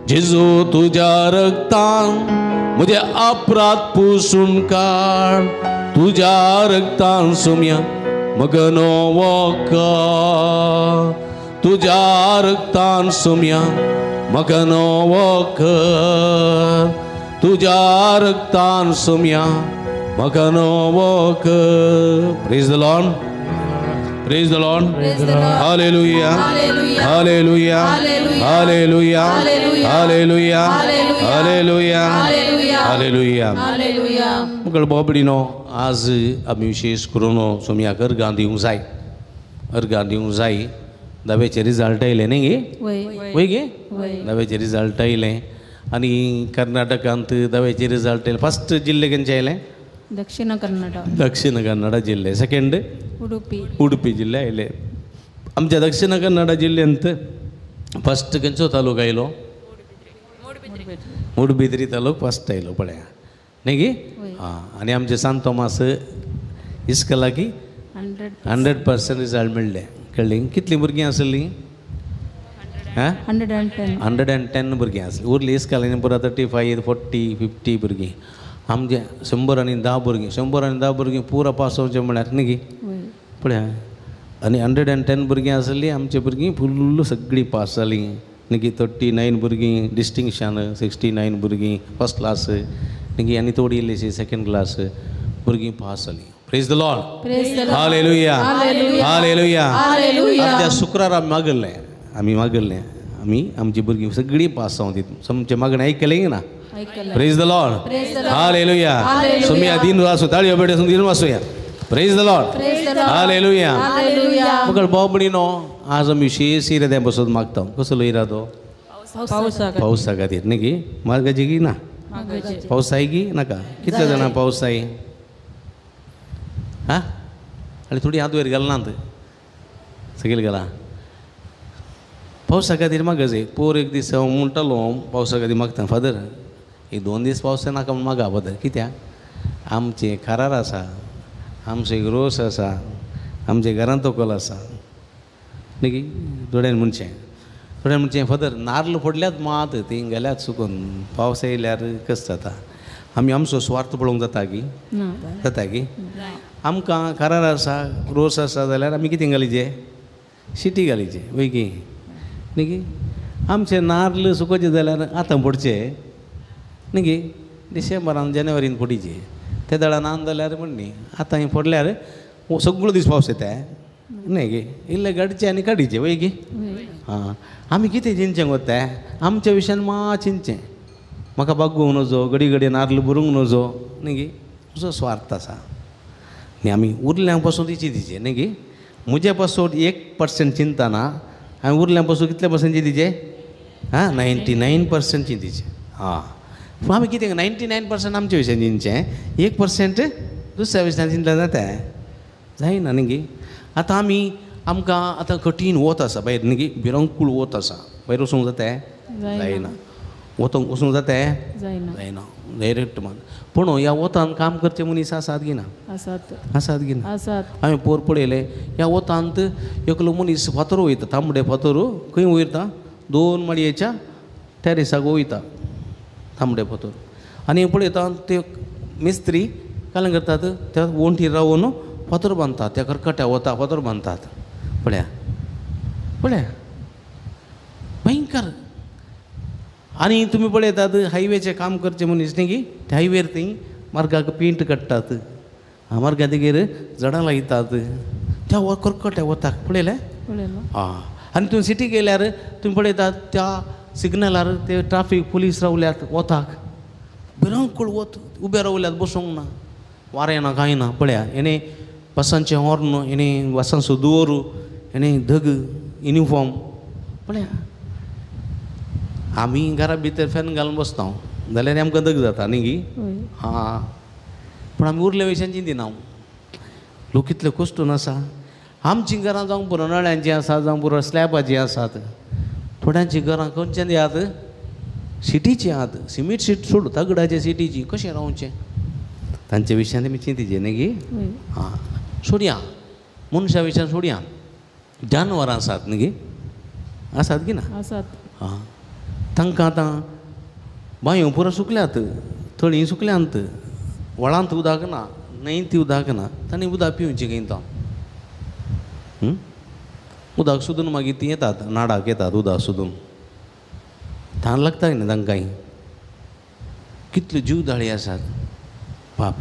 जेजू तुझ्या रक्तान म्हजे अपराध पुसून काड. तुझ्या रक्तान सुम्या म्हाका नवो कर. तुझ्या रक्तान सुम्या म्हाका नवो कर. तुझ्या रक्तान सुम्या म्हाका नवो कर. Praise the lord, praise the lord. Hallelujah, hallelujah, hallelujah, hallelujah, hallelujah, hallelujah. मुगळ बोबडीनो आज आमी विशेश करून सोम्याक अर्गां दिवंक जाय. अर्गां दिवंक जाय. दाव्याचे रिजल्ट आयले न्ही गे. वय गे, दाव्याचे रिजल्ट आयले. आनी कर्नाटकांत दाव्याचे रिजल्ट आयले. फर्स्ट जिल्ले खंयचे आयले? दक्षिण कन्नड. दक्षिण कन्नड जिल्हे. सेकंड उडुपी. उडुपी जिल्हे आयले. आमच्या दक्षिण कन्नड जिल्ह्यांत फर्स्ट खंयचो तालुको आयलो? मूडबिद्री तालुको फर्स्ट आयलो पळया न्ही गे. हां. आनी आमचे सांत थॉमास इस्कला की 100% रिजल्ट मेळ्ळे. कळ्ळी? कितलीं भुरगीं आसलीं? 110 भुरगीं आसलीं. उरलीं इस्कलांनी पुरा 35, 40, 50 भुरगीं. आमचे 110 भुरगीं. 110 भुरगीं पुरा पास जावचें म्हळ्यार न्ही गे. पळया. आनी 110 भुरगीं आसलीं. आमची भुरगीं फुल्ल सगळीं पास जालीं न्ही गे. 39 भुरगीं डिस्टिंक्शन, 69 भुरगीं फर्स्ट क्लास न्ही गे. आनी थोडीं इल्लीशीं सेकंड क्लास भुरगीं पास जालीं. Praise the lord. Hallelujah, hallelujah. आदल्या शुक्रार आमी मागल्लें आमी आमची भुरगीं सगळीं पास जावं दी. आमचें मागणें आयकलें ना. Praise the lord. हालेलुया. सोम्या दिन वासू ताळयो बेडसून दिन वासूया. Praise the lord. हालेलुया. मुगळ बोबडीनो आज आमी विशेष इराद्या बसून मागता. कसलो इरादो? पावसा खातीर न्ही गे. मागाची गी ना. पावस जाय गी नाका. कितले जाणां पावस जाय? हां. आनी थोडी हात वयर घालनात. सगळे घाला. पावसा खातीर मागा जाय. पोर एक दीस हांव म्हणटालो पावसा खातीर मागता. फादर एक 2 दीस पावस नाका म्हूण मागा. फादर कित्याक? आमचें खारार आसा, आमचें रोस आसा, आमच्या घरांत तोकल आसा न्ही गे. थोड्यान म्हणचें फादर नाल्ल फोडल्यात मात ती गेल्यात सुकून. पावस येयल्यार कस जाता? आमी आमचो स्वार्थ पळोवंक जाता गी. जाता गी. आमकां खारार आसा, रोस आसा जाल्यार आमी कितें घालीचें? शिटी घालीचें. वय गी न्ही गे. आमचे नाल्ल सुकोवचे जाल्यार आतां फोडचे न्ही गे. डिसेंबरान जानेवारीन फोडीचे. ते दळान आन जाल्यार म्हण न्ही. आतां फोडल्यार सगळो दीस पावस येता न्ही गे. इल्ले गाडचे आनी काडीचे. वय गे. हां. आमी कितें चिंतचें वता? आमच्या विशयान मात चिंतचें. म्हाका बागूंक नजो, घडी घडी नाल्ल भरूंक नजो न्ही गे. असो स्वार्थ आसा न्ही. आमी उरल्यांक पासून दिचे न्ही गे. म्हजे पासून 1% चिंता ना. हांवें उरल्यांक पासून कितले पर्सेंट चिंतीचे? 99% चिंतीचे. हां. पूण आमी कितें 99% आमच्या विशयान चिंतचें. 1% दुसऱ्या विशयान चिंतल्यार जाता? जायना न्ही गे. आतां आमकां आतां कठीण वत आसा भायर न्ही गे. भिरांकूळ वत आसा. भायर वचूंक जाता? जायना. वतूंक वचूंक जाता? जायना. डायरेक्ट मान. पूण ह्या वतान काम करचे मनीस आसात गी ना? आसात गी ना? हांवें पोर पळयलें. ह्या वतांत एकलो मनीस फातर वयता. तांबडे फातर खंय वयता? 2 माळयेच्या टॅरिसाक वयता तांबडे फातर. आनी पळयता ते मिस्त्री काय करतात? त्या वणटीर रावन फातर बांदतात. त्या कर्कट्या वता फातर बांदतात. पळया भयंकर. आणि तुम्ही पळयतात हायवेचें काम करचें मनीस न्ही की ते हायवेर थंय मार्गाक पेंट काडटात, मार्गा देगेर झाडां लायतात, त्या कर्कट्या वताक पळयलें. पळयलो. आनी तुमी सिटी गेल्यार तुमी पळयतात त्या सिग्नलार ते ट्राफीक पुलीस रावल्यात वताक, भिरांकूळ वत उबे रावल्यात, बसूंक ना, वारें ना कांय ना. पळया हेणे बसांचें हॉर्न, हेणे बसांचो दोर, हेणे धग युनिफॉर्म. पळया आमी घरा भितर फॅन घालून बसता जाल्यार आमकां धग जाता न्ही की. वय. पूण आमी उरल्या वयशांची दिना. लोक कितले कश्टून आसा. आमचीं घरां जावं पुरो नळ्यांचीं आसा, जावं पुरो स्लॅबाचीं आसात. थोड्यांचीं घरां खंयच्यान आहात, सिटीचीं आहात. सिमीट सीट सोड, तगडाचे सिटीची, कशें रावचें. तांचे विशयान आमी चिंतिचें न्ही की. वय. सोडया, मनशा विशयान सोडया. जानवरां आसात न्ही की, आसात की ना. आसात. तांकां आतां बांयो पुरो सुकल्यात, थळी सुकल्यांत, व्हाळांत उदक ना, न्हंयेंत उदक ना, तांणी उदक पिवचें खंय तो. उदक सोदून मागीर ती येतात, नाडाक येतात उदक सोदून. तहान लागता न्ही तांकांय. कितल्यो जीवदाळी आसात पाप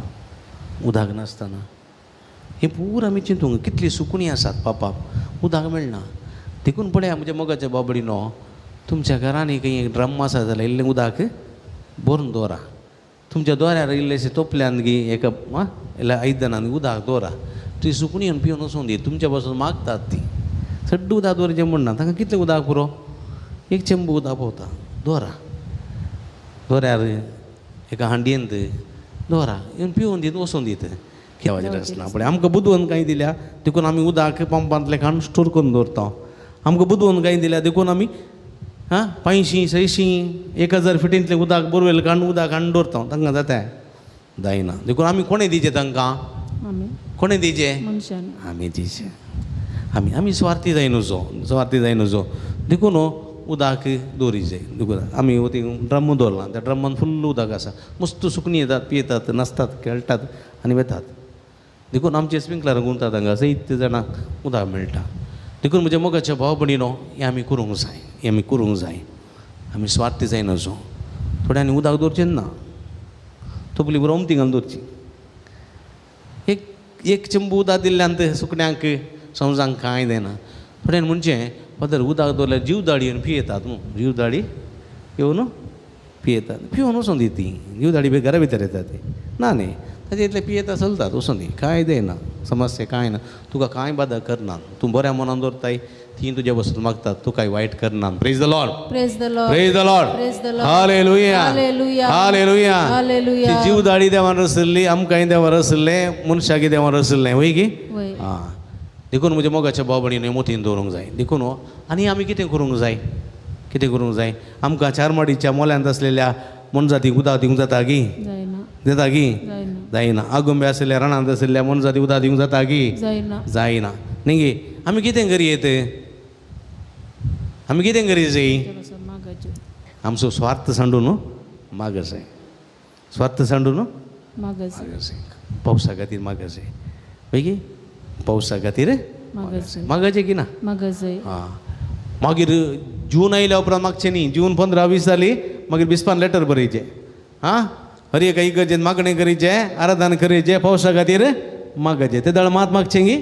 उदक नासतना. हें पूर आमी चिंतूंक. कितली सुकणीं आसात पापाप, उदक मेळना. देखून पळया म्हणजे मोगाच्या बाबडीनो, तुमच्या घरांनी खंय एक ड्रम आसा जाल्यार इल्लें उदक भरून दवरा. तुमच्या दोऱ्यार इल्लेशें तोपल्यान गी एका आयदनान उदक दवरा. ती सुकणी येवन पिवन वचून दी. तुमच्या पासून मागतात ती. सड्ड उदक दवरचें म्हणना. तांकां कितलें उदक पुरो, एक चेंबू उदक पावता. दवरा दोऱ्यार एका हांडयेंत दवरा, येवन पिवन दीत वचून दीत. खेवाचें आसना. पण आमकां बुदवून कांय दिल्या देखून आमी उदक पंपांतलें काडून स्टोर करून दवरता. आमकां बुदवून कांय दिल्या देखून आमी 500, 600, 1000 फिटींतलें उदक बोरवेल काडून उदक हाडून दवरता. तांकां जाता जायना. देखून आमी कोणें दिचें तांकां, आमी कोणें दिचें, मनशान. आमी दिचें. आमी स्वार्थी जाय नजो, स्वार्थी जाय नजो. देखून उदक दवरिचें. देखून आमी ती ड्रम दवरला, त्या ड्रमान फुल्ल उदक आसा. मस्त सुकणीं येतात, पियेतात, नाचतात, खेळटात आनी वेतात. देखून आमचे स्प्रिंकलर गुंतात हांगा जायते जाणांक उदक मेळटा. देखून म्हज्या मोगाच्या भाव भयणीनो, हें आमी करूंक जाय, हें आमी करूंक जाय. आमी स्वार्थी जाय नजो. थोड्यांनी उदक दवरचें ना, तकली बरोबर उमती घालून दवरची. एक चेंबू उदक दिल्ल्यान सुकण्यांक समजांक कांय जायना. थोड्यान म्हणचें पदर उदक दवरल्यार जीवदाळी येवन पियेतात न्हू. जीवदाळी येवन पियेतात, पिवन वचून दी ती. जीवदाळी घरा भितर येतात ती ना न्ही. ताजे इतले पियेता चलतात वचून दी, कांय जायना. समस्या कांय ना. तुका कांय बाधा करना. तूं बऱ्या मनान दवरताय, ती तुज्या बसून मागतात, तूं कांय वायट करना. Praise the lord, praise the lord, praise the lord, praise the lord. Hallelujah, hallelujah, hallelujah. Hallelujah. ती जीवदाळी देवान रचल्ली, आमकांय देवान रचल्लें, मनशाक देवान रचल्लें. वय गी. वय. देखून म्हज्या मोगाच्या भाव भयणीनो मोतीन दवरूंक जाय. देखून आनी आमी कितें करूंक जाय, कितें करूंक जाय. आमकां 4 माडीच्या मोल्यांत आसलेल्या मनजातीक उदक दिवंक जाता गी, जायना, जाता गी, जायना, जायना. आगोंबे आसलेल्या रानांत आसलेल्या मनजातीक उदक दिवंक जाता गी, जायना, जायना न्ही गे. आमी कितें करीत, आमी कितें करीत जाय. मागाचे, आमचो स्वार्थ सांडून माग जाय. स्वार्थ सांडून मागाचे, माग जाय. पावसा खातीर माग जाय. पळय गे, पावसा खातीर मागाचे, मागचें की ना. मागाचे. मागीर जून आयल्या उपरांत मागचें न्ही. जून 15-20 जाली मागीर बिस्पान लेटर बरयचें. हर एका इगर्जेन मागणें करीचें, आराधन करीचें, पावसा खातीर मागचें. ते दळ मात मागचें गी.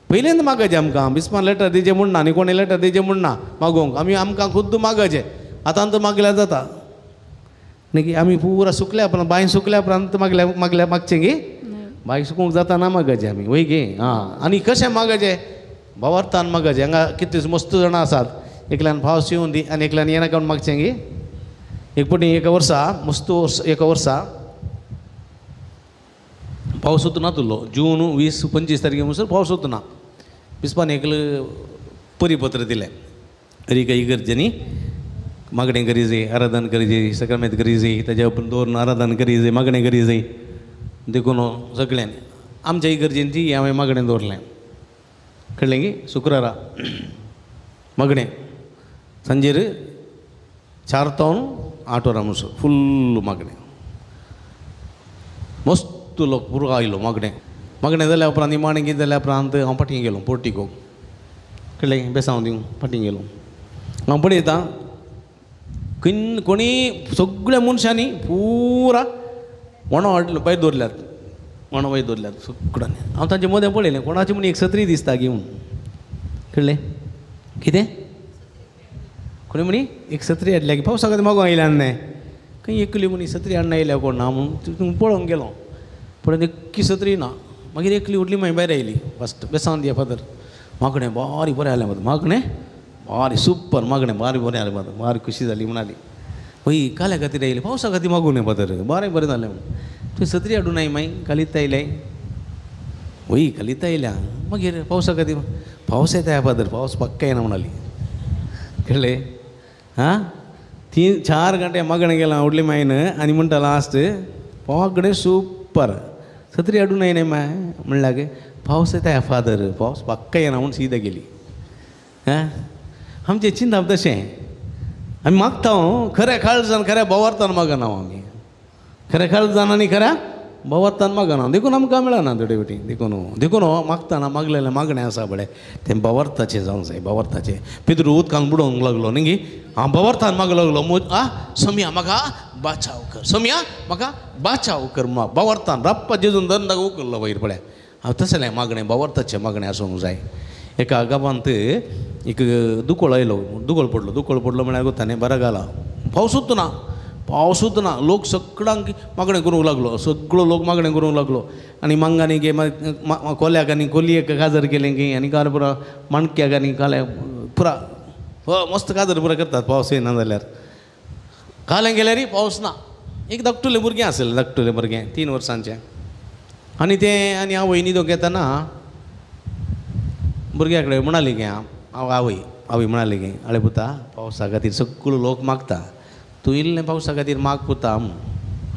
पयलेंत मागचें आमकां. बिस्पान लेटर दिचें म्हणना आनी कोणें लेटर दिचें म्हणना मागोवंक. आमकां खुद्द मागचें. आतां मागल्यार जाता न्ही की. आमी पुरा सुकल्या उपरांत, बांय सुकल्या उपरांत मागचें गी. बांय सुकूंक जाता ना मागचें आमी. वय गे. आनी कशें मागचें, भावार्थान मागचें. हांगा कितले मस्त जाणां आसात. एकल्यान फावस येवन दी आनी एकल्यान येना काडून मागचें गी. एक पटी एका वर्सा मस्त एका वर्सा पावस वचना तुलो. जून 20-25 तारखे म्हणसर पावस वचना. बिस्पान एक परिपत्र दिलें. हर एका इगर्जेनी मागणें करी जाय, आराधन करी जाय, सक्रामेंत करी जाय, ताज्या उपरांत दवरून आराधन करी जाय, मागणें करी जाय. देखून सगळ्यांनी आमच्या इगर्जेन ती हांवें मागणें दवरलें. कळ्ळें गी. शुक्रारा मागणें सांजेर 4 to 8 वरां म्हणसर फुल्ल मागणें. मस्त लोक पुरो आयलो मागणें. मागणें जाल्या उपरांत निमाणें कितें जाल्या उपरांत हांव फाटीं गेलो पोर्टिकोक. कळ्ळें. बेसांव दिवंक फाटीं गेलो. हांव पळयतां कोणी सगळ्या मनशांनी पुरा वणो हाडलो पयर दवरल्यात वणो वयर दवरल्यात सगळ्यांनी हांव तांचे मदें पळयलें कोणाची म्हण एक सत्री दिसता घेवन कळ्ळें कितें कोणी म्हणी एक सत्री हाडल्या की पावसा खातीर मागोवंक आयल्यान न्हय खंय एकली म्हणी सत्री हाडून आयल्या कोण ना म्हणून पळोवंक गेलो पळय एक्की सत्री ना मागीर एकली उठली मागीर भायर आयली फस्ट बेसांवन दिया फादर मागणें बारी बरें जालें मागीर मागणें बारी सुपर मागणें बारी बरें जालें मागीर बारी खुशी जाली म्हणाली हय काल्या खातीर आयली पावसा खातीर मागूं न्हय फादर बरें बरें जालें तुवें सत्री हाडून आय मागीर कालीत आयलें हय कालीत आयल्या मागीर पावसा खातीर पावस येता फादर पावस पक्का येना म्हणाली कळ्ळें हां 3-4 घंटे मागणें गेलां उडली मागीर आनी म्हणटा लास्ट पावकडें सुपर सत्री हाडून आय न्हय माय म्हणल्यार पावस येता फादर पावस पक्का येना म्हूण सीद गेली हां आमचें चिंतप तशें आमी मागता खऱ्या काळजान खऱ्या बोवार्थान मागना आमी खऱ्या काळजान आनी खऱ्या बोवार्थान मागना देखून आमकां मेळना थोडे फावटी देखून मागतना मागलेलें मागणें आसा बडें तें बोवार्थाचें जावंक जाय बोवार्थाचें पितूर उदकांत बुडोवंक लागलो न्ही हांव बोवार्थान मागूंक लागलो सोम्या म्हाका बाचाव कर सोम्या म्हाका बाचाव कर बोवार्थान राप्पा जेजून दंडाक उखल्लो वयर पळय हांव तसलें मागणें बोवार्थाचें मागणें आसूंक जाय एका गांवांत एक दुकोळ आयलो दुकोळ पडलो म्हळ्यार कोत्ता न्ही बरो घाला पावसूच ना लोक सगळ्यांक मागणें करूंक लागलो सगळो लोक मागणें करूंक लागलो आनी मंगांनी गे कोल्याक आनी कोलयेक काजर केलें की आनी काल पुरो माणक्याक आनी काले पुरा मस्त काजर पुरा करतात पावस येना जाल्यार कालें गेल्यार पावस ना एक धाकटुलें भुरगें आसलें धाकटुलें भुरगें 3 वर्सांचें आनी तें आनी हांव वयनी दोग येताना भुरग्या कडेन म्हणाली गे हांव आवय म्हणाली गे आळे पुता पावसा खातीर सगळो लोक मागता तूं इल्लें पावसा खातीर माग पुता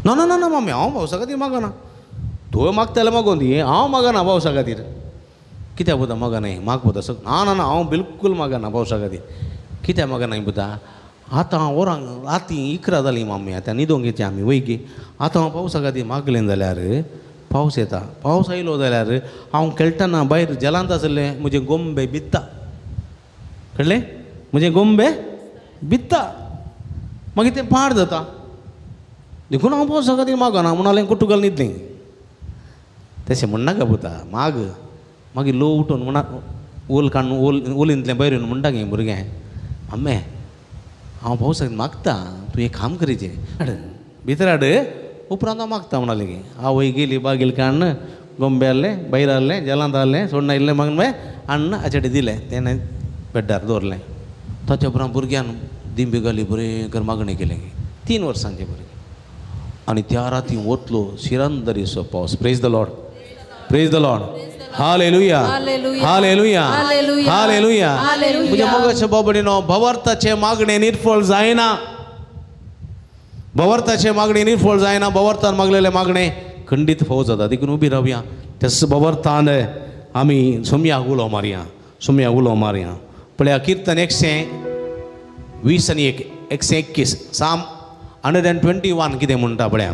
ना ना ना ना मम्मी हांव पावसा खातीर मागना तुवें मागता जाल्यार मागोवन दी हांव मागना पावसा खातीर कित्याक पुता मागना माग पुता ना ना ना हांव बिलकूल मागना पावसा खातीर कित्याक मागना पुता आतां वरांक रातीं 11 जालीं मम्मी आतां न्हिदोंक येता आमी वय गे आतां हांव पावसा खातीर मागलें जाल्यार पावस येता पावस आयलो जाल्यार हांव खेळटना भायर जलांत आसलें म्हजे गोंबे भित्ता कळ्ळें म्हजे गोंबे भित्ता मागीर तें पाड जाता देखून हांव पावसा खातीर मागना म्हूण हांवें कुट्टू घाल न्हिदलें तशें म्हणनाका पुता माग मागीर लो उठून म्हणा ओल काडून ओलींतलें भायर येवन म्हणटा गे भुरगें मम्मे हांव पावसा खातीर मागता तूं एक काम करीचें हाड भितर हाड उपरांत हांव मागता म्हणालें गे आवय गेली बागेल काडून गोंबे हाडलें भायर हाडलें जलांत हाडलें सोडून आयिल्लें मागून हाडून आचेडे दिलें तेणें बेड्डार दवरलें ताच्या उपरांत भुरग्यान दिंबी घाली बरें कर मागणें केलें गे 3 वर्सांचें भुरगें आनी त्या राती वतलो शिरांदरीचो पावस praise the lord hallelujah hallelujah hallelujah म्हज्या मोगाच्या बाबडीनो भवार्थाचें मागणें निर्फळ जायना भवार्थाचें मागणें निर्फळ जायना भवार्थान मागलेलें मागणें खंडीत फावो जाता देखून उबी रावया त्याच भवार्थान आमी सोम्याक उलो मारया पळया किर्तन 120 आनी 121 साम 121 कितें म्हणटा पळया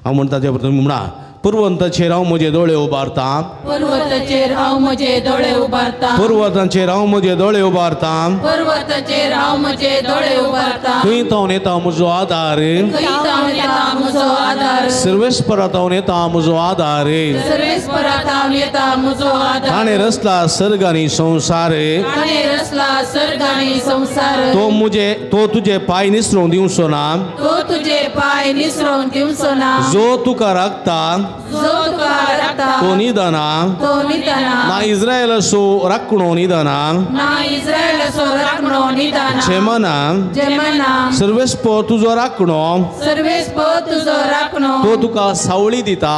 हांव म्हणटा तें तुमी म्हणा पुर्वंताचेर हांव म्हजे दोळे उबारतां पर्वताचेर हांव म्हजे दोळे उबारतां पर्वताचेर हांव म्हजे दोळे उबारतां पर्वताचेर हांव म्हजे दोळे उबारतां थंय तावन येता म्हजो आदार खंय तावन येता म्हजो आदार सर्वेस्परा तावन येता म्हजो आदार सर्वेस्परा तावन येता म्हजो आदार ताणें रचला सर्ग आनी संवसार ताणें रचला सर्ग आनी संवसार तो तुजे पांय निसरूंक दिवचो ना तो तुजे पांय निसरूंक दिवचो ना जो तुका राखता जो तुका राखता तो निदाना ना इस्रायल असो राखणो निदाना ना इस्रायल असो राखणो निदाना जेमना सर्वेस्प तुजो राखणो सर्वेस्प तुजो राखणो तो तुका सावळी दिता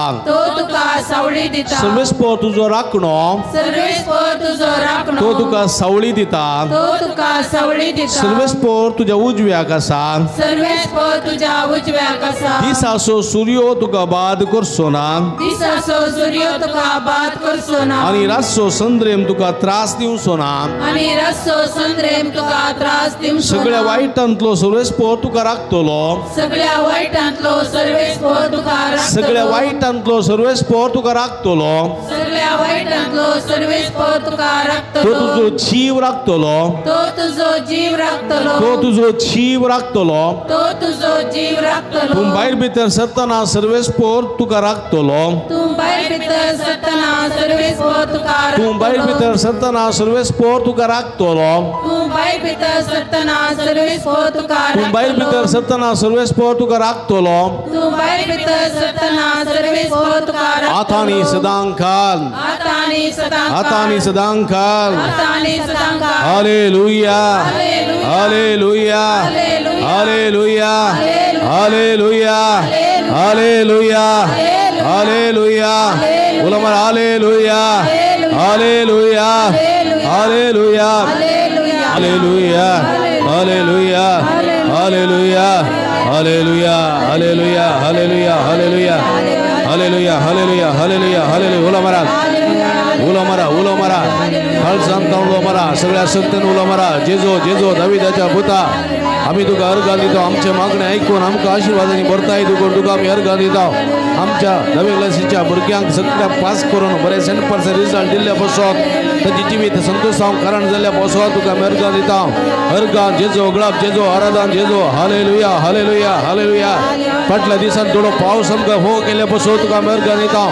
सर्वेस्प तुजो राखणो सर्वेस्प तुजो राखणो तो तुका सावळी दिता सर्वेस्प तुज्या उजव्याक आसा सर्वेस्प तुज्या उजव्याक आसा दिसाचो सूर्यो तुका बाद करचो ना दिसाचो सूर्य तुका बाद करचो ना आनी रातचो संद्रेम तुका त्रास दिवचो ना आनी रातचो संद्रेम तुका त्रास दिवंक सगळ्या वाईटांतलो सर्वेस्पोर तुका राखतलो सगळ्या वाईटांतलो सर्वेस्पोर तुका राखतलो सगळ्या वाईटांतलो सर्वेस्पोर तुका राखतलो सगळ्या वाईटांतलो सर्वेस्पोर तुका तो राखतलो तुजो जीव राखतलो तो तुझो जीव राखतलो तो तुजो जीव राखतलो तो तुझो जीव राखतलो तूं भायर भितर सरतना सर्वेस्पोर तुका राखतलो तूं भायर भितर सरतना सर्वेस्पोर तुका तूं भायर भितर सरतना सर्वेस्पोर तुका राखतलो तूं भायर भितर सरतना सर्वेस्पोर तुका तूं भायर भितर सरतना सर्वेस्पोर तुका राखतलो तूं भायर भितर सरतना सर्वेस्पोर तुका आतांनी सदांकाल आतांनी सदांकाल आतांनी सदांकाल आतांनी सदांकाल hallelujah hallelujah hallelujah hallelujah hallelujah hallelujah उलमर hallelujah hallelujah hallelujah hallelujah hallelujah hallelujah hallelujah hallelujah hallelujah hallelujah hallelujah hallelujah hallelujah hallelujah उलो मारा हळ सांगता उलो मारा सगळ्या सत्तेन उलो मारा जेजो जेजो दाविदाच्या पुता आम्ही तुका अर्घां दिता आमचे मागणे ऐकून आमकां आशिर्वादांनी भरताय तुका आमी अर्घां दिता आमच्या नवे क्लासीच्या भुरग्यांक सगळ्या पास करून बरे 100% रिजल्ट दिल्ल्या बसोत ताची जिवीत संतोषांव कारण जाल्ल्या बसोत तुका आमी अर्घां दिता अर्घां जेजो गळप जेजो आराधन जेजो हालेलुया हालेलुया हालेलुया फाटल्या दिसांत थोडो पावस आमकां हो केल्ल्या बसोत तुका आमी अर्घां दिता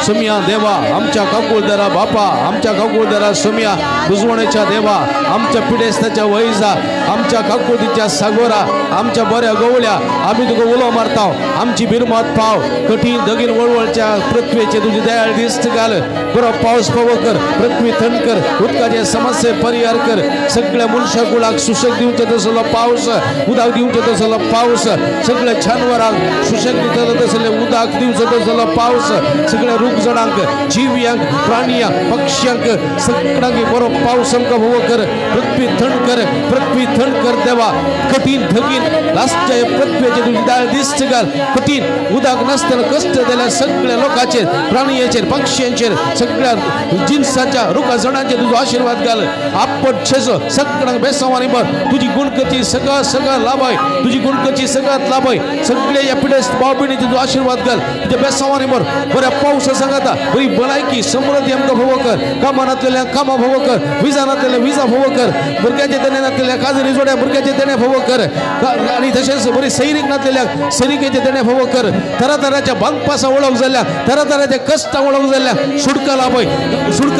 सुमिया देवा आमच्या काकुळदारा बापा आमच्या काकुळदारा सुमिया बुजवणेच्या देवा आमच्या पिडेस्ताच्या वैजा आमच्या काकुळीच्या सागोरा आमच्या बऱ्या गवळ्या आम्ही तुका उलो मारता आमची बिरमत पाव कठीण दगीन वळवळच्या पृथ्वीचे तुझी दयाळ दिसत घाल बरो पावस पवो कर पृथ्वी थंड कर उदकाचे समस्ये परिहार कर सगळ्या मनशा कुळाक सुशेग दिवचे तसलो पावस उदक दिवचे तसलो पावस सगळ्या जानवरांक सुशेग दितलो तसले उदक दिवचो तसलो पावस सगळ्या रूख जणांक जिव्यांक प्राणियांक पक्ष्यांक सगळ्यांक बरो पावस आमकां पवो कर पृथ्वी थंड कर देवा कठीण धगीन लास्टच्या पृथ्वीचे तुझी दाळ दिसत घाल कठीण उदक नसतना कष्ट जाल्या सगळ्या लोकांचेर प्राणियांचेर पक्ष्यांचेर सगळ्या जिन्साच्या रुखा जणांचेर तुजो आशीर्वाद घाल आपट शेजो सगळ्यांक बेसांवानी भर तुझी गुणकची सगळं लाभय तुझी गुणकची सगळ्यात लाभय सगळे या पिढेस भाव भयणीचे तुजो आशीर्वाद घाल तुझ्या बेसांवानी भर बऱ्या पावसा सांगाता बरी भलायकी समृद्धी आमकां फोव कर कामानातल्या कामां फोव कर विजानातल्या विजा फोव कर भुरग्याचे देण्यानातल्या काजरी जोड्या भुरग्याचे देणे फोव कर आणि तशेंच बरी सैरीक नातलेल्या सैनिकेचे देणे फोव कर तरातराच्या बांधपासा ओळख जाल्ल्या तरातराच्या कष्टा ओळख जाल्ल्या सुडका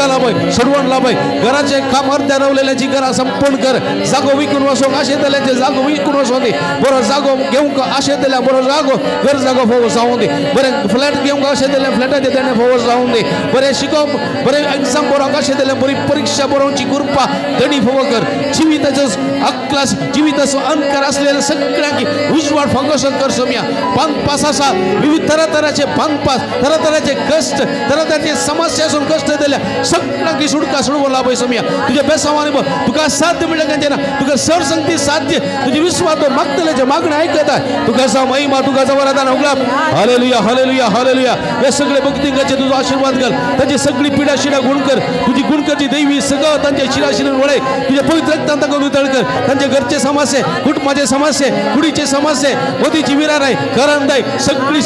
लाभय सडवण लाभय घराचे काम अर्ध्या रावलेल्याची घरां संपूर्ण कर जागो विकून वसोंक आशे जाल्याचे जागो विकून वसों दी बरो जागो घेवंक आशे जाल्या बरो जागो घर जागो फोव जावं दी बरे फ्लॅट घेवंक आशे जाल्या फ्लॅटाचे देणे फोव जावं दी बरे शिकोवप बरे एग्जाम बरोवंक आशे जाल्यार बरी परीक्षा बरोवची कृपा धणी फोव कर जिविताचो अक्लास जिविताचो अंकार असलेल्या सगळ्यांक उजवाड फंगोशन कर सोम्या बांधपास आसा विविध तरातराचे बांधपास तरातराचे कष्ट तरातराचे समस्या असून कष्ट दिल्या सगळ्यांक सुडका सोडवून लाभय सोम्या तुझ्या बेसावानी तुका साध्य मिळेल ना तुका सरसंगती साध्य तुझी विश्वास मागतल्याचे मागणे ऐकत आहे तुका सा महिमा तुका सा वरदान उगलाप हालेलुया हालेलुया हालेलुया या सगळे भक्तिंगाचे तुझा आशीर्वाद घाल त्यांची सगळी पिढा शिडा गुण कर तुझी गुणकरची दैवी सगळं त्यांच्या शिराशिरून वळे तुझ्या पवित्र रक्तांत वितळ कर त्यांच्या घरचे समस्ये कुटुंबाचे समस्ये कुडीचे समस्ये मोदीची विरार आहे करण दाय सगळी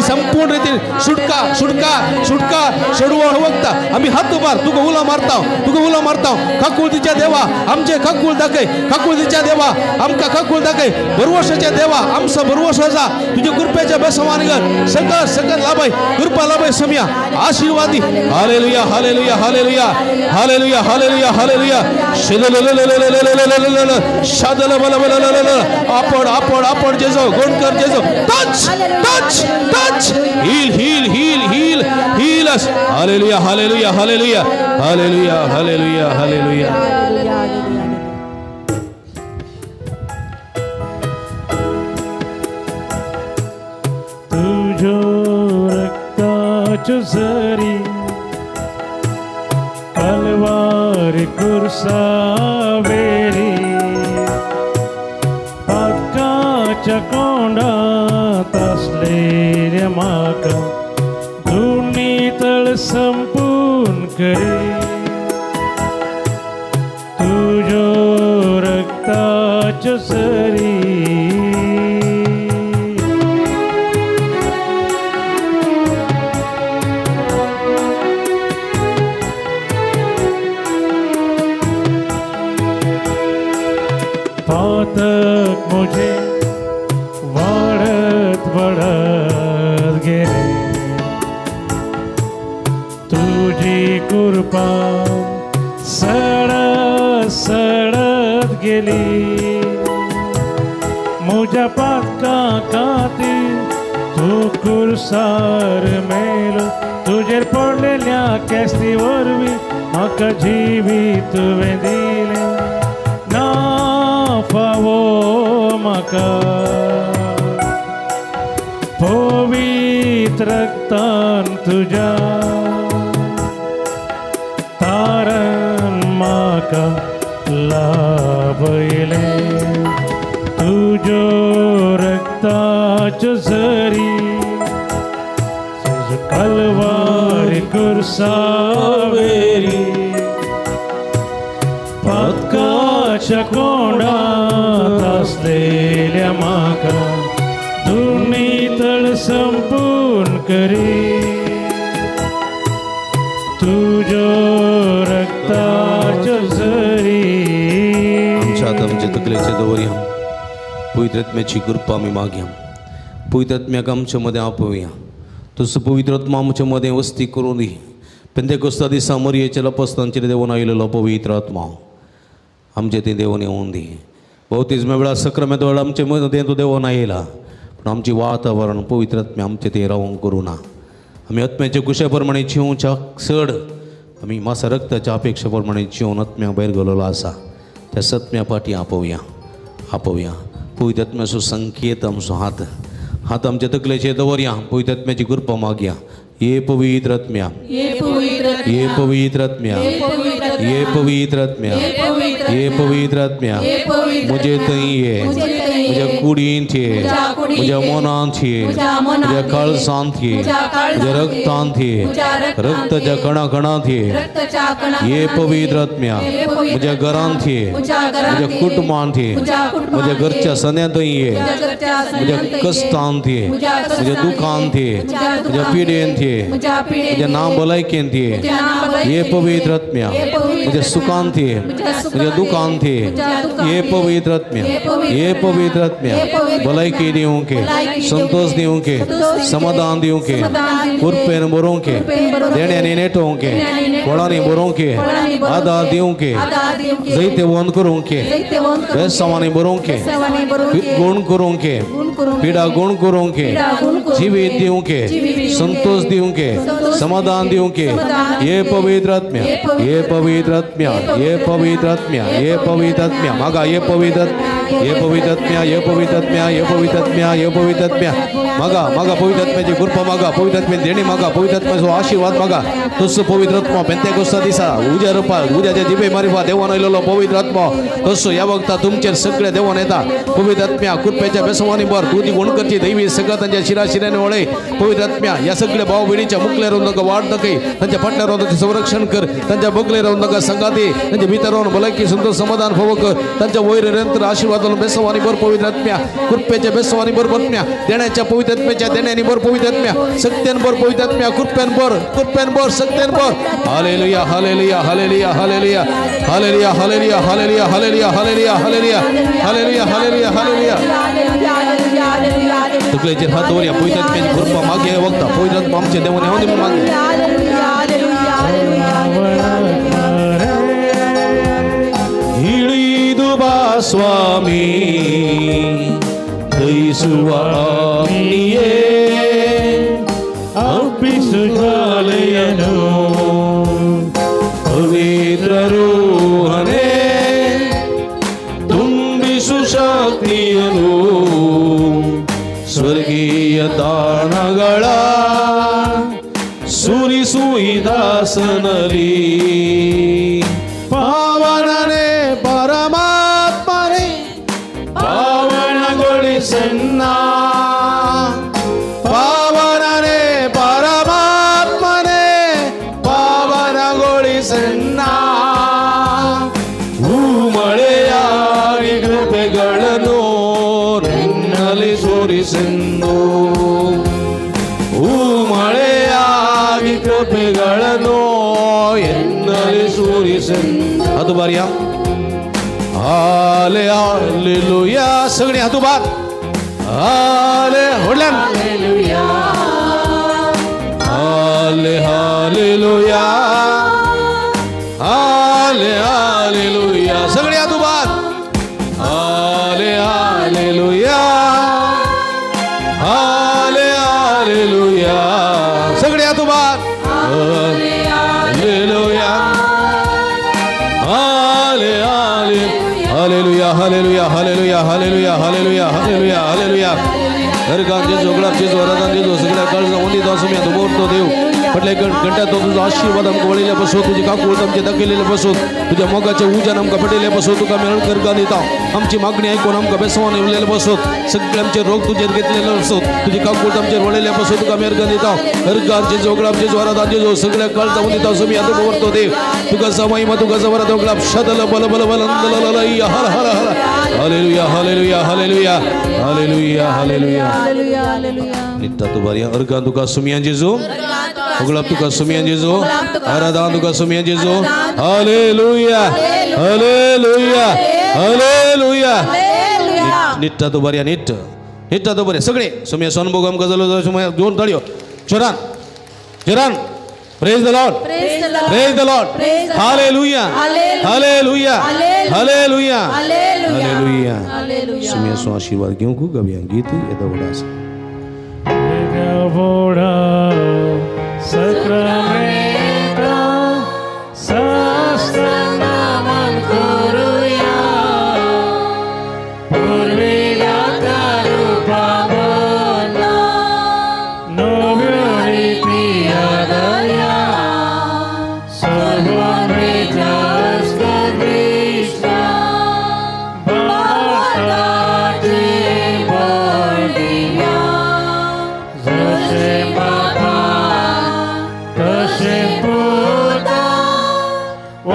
संपूर्ण रीतीने सुटका सोडवण वक्ता आम्ही हात उभार तुका उला मारता काकुळतीच्या देवा आमचे काकुळ दाखय काकुळतीच्या देवा आमका काकुळ दाखय भरवशाच्या देवा आमचा भरवशा जा तुझ्या कृपेच्या बेसमान कर सगळं लाभय कृपा लाभय सम्या आशीर्वादी hallelujah hallelujah hallelujah hallelujah hallelujah hallelujah शादल बल आपण जेजो गोणकर जेजो touch heal hallelujah hallelujah hallelujah hallelujah hallelujah hallelujah तुझो रक्ताच्यो झरी कलवारी कुर्सावेरी पातकाच्या कोंडात असलेल्या म्हाका दोन्ही तळ संपूर्ण करी तुझो रक्ताच्या सरी पातक मुझे वाढत वाढत गेले तुझी कृपा सडत सडत गेली मुझ्या पातका काती तू कुरसार मेल तुझेर पडलेल्या कॅस्तीवर मी म्हाका जिवीत तुवें दिलें ना फावो म्हाका पवित्र रक्तान तुझ्या तारण म्हाका लाभयले तुज्यो रक्ताच्यो झरी कलवारी कुरसावेरी पातकाच्या कोंडात असलेल्या म्हाका तूं नितळ संपूर्ण करी तुज्यो रक्ताच्यो झरी आमच्या आमचे तकलेचे दवरया पवित्र आत्म्याची कृपा आमी मागया पवित्र आत्म्याक आमच्या मदें आपवया तसो पवित्र आत्मा आमच्या मदें वस्ती करूं दी पेंतेकोस्ता दिसा मरियेच्या लपस्तांचेर देवून आयिल्लो पवित्र आत्मा आमचे ते देवून येवून दी बौतिस्मा वेळा सक्रामेंत वेळा आमचे मदें तूं देवून आयला पूण आमचें वातावरण पवित्र आत्म्या आमचें तें रावूंक करूं ना आमी आत्म्याचे कुशा प्रमाणे जिवच्या चड आमी मासा रक्ताच्या अपेक्षा प्रमाणे जिवन आत्म्या भायर गेलेलो आसा त्या सत्म्या फाटी आपवया पवित्र आत्म्याचो संकेत आमचो हात आमच्या तकलेचेर दवरया पवित्र आत्म्याची कृपा मागया ये पवित्र आत्म्या ये पवित्र आत्म्या ये पवित्र आत्म्या ये पवित्र आत्म्या मुझे थंय ये म्हज्या कुडींत ये म्हज्या मनांत ये म्हज्या काळजांत ये म्हज्या रक्तांत ये रक्ताच्या कणा कणांत ये पवित्र आत्म्या म्हज्या घरांत ये म्हज्या कुटुंबांत ये म्हज्या घरच्या सन्यांत ये म्हज्या कश्टांत ये म्हज्या दुखांत ये म्हज्या पिडेंत ये म्हज्या नाभलायकेंत ये पवित्र आत्म्या म्हज्या सुखांत ये म्हज्या दुखांत ये पवित्र आत्म्या ये पवित्र आत्म्या भलायकी दिवंक संतोष दिवंक समाधान दिवंक कृपेन बरोवंक देण्यानी नेटोवंक कोणानी बरोवंक आदार दिवंक जैते वंद करूंक बेसावांनी बरोवंक गुण करूंक पिडा गुण करूंक जिवीत दिवंक संतोष दिवंक समाधान दिवंक ये पवित्र आत्म्या ये पवित्र आत्म्या ये पवित्र आत्म्या ये पवित्र आत्म्या मागा ये पवित्र ये पवित्र आत्म्या ये पवित्र आत्म्या ये पवित्र आत्म्या ये पवित्र आत्म्या मागा मागा पवित्र आत्म्याची कृपा मागा पवित्र आत्म्याची देणी मागा पवित्र आत्म्याचो आशीर्वाद मागा तसो पवित्र आत्मा पेंतेकोस्ता दिसा उज्या रुपार उज्याच्या जिबे मारिफा देवान आयिल्लो पवित्र आत्मा तसो ह्या वक्ता तुमचेर सगळे देवान येता पवित्र आत्म्या कृपेच्या बेसवानी भर तुझी गुण करची दैवी सगळं त्यांच्या शिराशिऱ्याने वळे पवित्र आत्म्या या सगळ्या भाव भयणीच्या मुखले राहून नका वाढ नका त्यांच्या फाटल्या राहून त्यांचे संरक्षण कर त्यांच्या बगले राहून नका संगाती त्यांच्या भितर राहून भलायकी सुंदर समाधान फोव कर त्यांच्या वैर निरंतर आशीर्वाद बेसवानी भर पवित्र आत्म्या कृपेच्या बेसवानी भर आत्म्या देण्याच्या पवित्र आत्म्याच्या देण्यानी भर पवित्र आत्म्या सत्यान भर पवित्र आत्म्या कृपेन भर सत्यान भर hallelujah hallelujah hallelujah hallelujah hallelujah hallelujah hallelujah hallelujah hallelujah hallelujah hallelujah hallelujah hallelujah तुकलेचेर हात दवरया पवित्र आत्म्याची कृपा मागे वक्ता पवित्र आत्मा आमचे देवान येवं दी मागे हिळीदुबा स्वामी दैसुवामिये अप्पिसुजालयनो पवित्र रूहने ತುಂಬಿಸು ಶಕ್ತಿಯನು ಸ್ವರ್ಗೀಯ ತಾಣಗಳ ಸುರಿಸು ಈ ದಾಸನಲ್ಲಿ ಪಾವನನೇ ಪರಮಾತ್ಮನೇ ಪಾವನಗೊಳಿಸನ್ನ ಪಾವನನೇ ಪರಮಾತ್ಮನೇ ಪಾವನಗೊಳಿಸನ್ನ ಮಳೆಯಾಗಿ ಕೃಪೆಗ ಸುರಿಸೆಂದು ಮಳೆಯಾಗಿ ಕೃಪೆಗಳನ್ನು ಎನ್ನಲಿ ಸುರಿಸೆಂದು ಅದು ಬಾರಿಯಾ हाले हालेलुया सगळे हातू बाग हाले होडल्यान हाले हालेलुया हाले हालेलुया सगळे हातू बाग हाले हालेलुया हाले हालेलुया सगळे हातू बाग हालेलुया हाले हाले hallelujah hallelujah hallelujah hallelujah hallelujah hallelujah hallelujah हरकान जेजू गुलाब जेजू आराधन जेजू सगळ्या काळजा वंदित असो मी मोरतो देव म्हटले घंटा तो तुझा आशीर्वाद आमकां वळिल्ले बसो तुजी काकूळ आमचे दाखयलेले बसो तुझ्या मोगाच्या उजान आमकां पडलेले बसो तुका मेळ करगा दिता आमची मागणी आयकून आमकां बेसवान येवलेले बसो सगळे आमचे रोग तुजेर घेतलेले बसो तुजी काकूळ आमचेर वळिल्ले बसो तुका मेळगा दिता हरकान जेजू गुलाब जेजू आराधन जेजू सगळ्या काळजा वंदित असो मी मोरतो देव तुका समाईमा तुका जवरा तो गुलाब शदल बल बल बल हर हर हर hallelujah hallelujah hallelujah hallelujah hallelujah नित्ता तू बरिया अर्गा तुका सुमिया जेजू गुलाब तुका सुमिया जेजू आराधना तुका सुमिया जेजू हालेलुया हालेलुया हालेलुया नित्ता तू बरिया नित्ता तू बरिया सगळे सुमिया सोनभोग आमकां जालो सुमिया दोन ताळयो चोरान चोरान Praise the Lord. Praise the Lord. Praise the Lord. Praise the Lord. Hallelujah. Hallelujah. Hallelujah. Hallelujah. Hallelujah. Hallelujah. सुमिया सो आशीर्वाद घेऊ को गव्या गीत येता वडास Devora Sacramento Sastanaman Kuruya Purvila Karupamana Novyariti Adaya Sarvamrita Krishna Bhavati Bodhiya Jose Baba Jose Buddha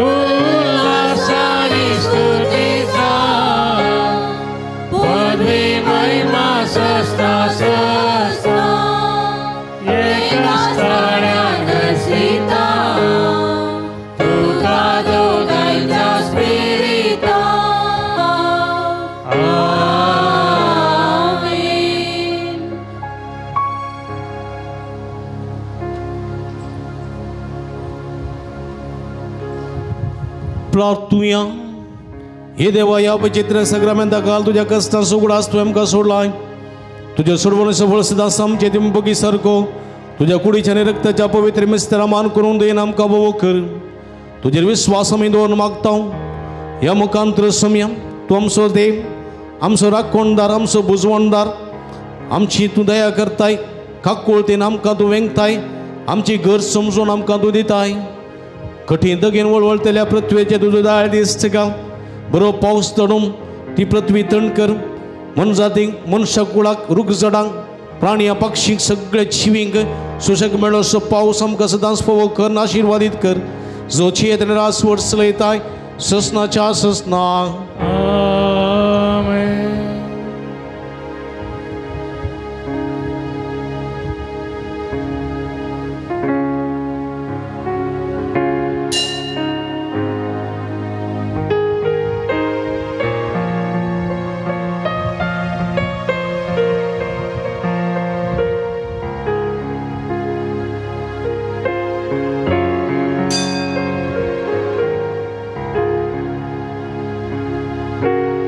Ullasani Stutita Padvi Mahima Sasta Sasta Ekastarana Sita Tukado Gaita Spirita Amen. प्रार्थूया हे देवा या पवित्र सग्रामेंता काल तुझ्या कष्टा सुगडास तू आमकां सोडलाय तुझ्या सोडवणीचो फळ सदांच आमचे दिंबगी सारको तुझ्या कुडीच्या आनी रक्ताच्या पवित्र मिस्त्रा मान करून देन आमकां बोवो कर तुजेर विश्वास आमी दवरून मागता ह्या मुखांतर समया तूं आमचो देव आमचो राखणदार आमचो बुजवणदार आमची तूं दया करताय काकूळतेन आमकां तूं वेंगताय आमची घर समजून आमकां तूं दिताय कठीण दगेन वळवळतल्या पृथ्वेचे तुजो दाळ दिसत घाल बरो पावस चडून ती पृथ्वी थंड कर मनजातीक मनशा कुळाक रूख जडांक प्राणी पक्षीक सगळे जिवींक सुशेग मेळो असो पावस आमकां सदांच फोवो कर आशिर्वादीत कर जो चेत रास वडसलयताय ससनाच्या ससना Amen.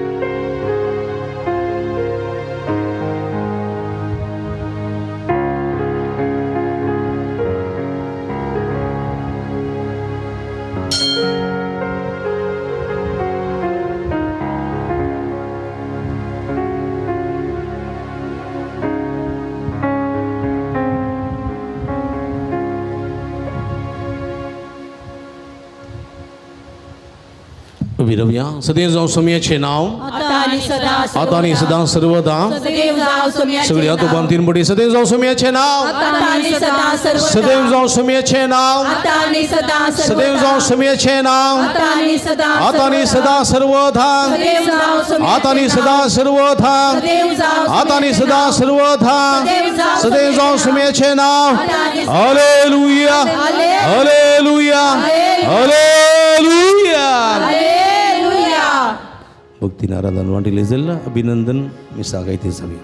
विरवया सदैव जावं सोम्याचें नांव आता आणि सदा आता आणि सदां सर्वदा सदैव जाव सोम्याचे सगळ्या नाव. तुपान तीन पटी सदैव जावं सोम्याचें नाव आता आणि सदा सर्वदा. सदैव जावं सोम्याचें नाव आता आणि सदा सर्वदा. सदैव जावं सोम्याचें नाव आता आणि सदा आता आणि सदा सर्वदा सदैव जाव सोम्याचे आता आणि नाव. सदा सर्वदा सदैव जाव आता आणि सदा सर्वदा सदैव जावं सोम्याचें नाव हालेलुया हालेलुया हालेलुया. हालेलुया. भक्तीन आराधन वाटिले जाल्लं अभिनंदन मी सांगायचे सगळे.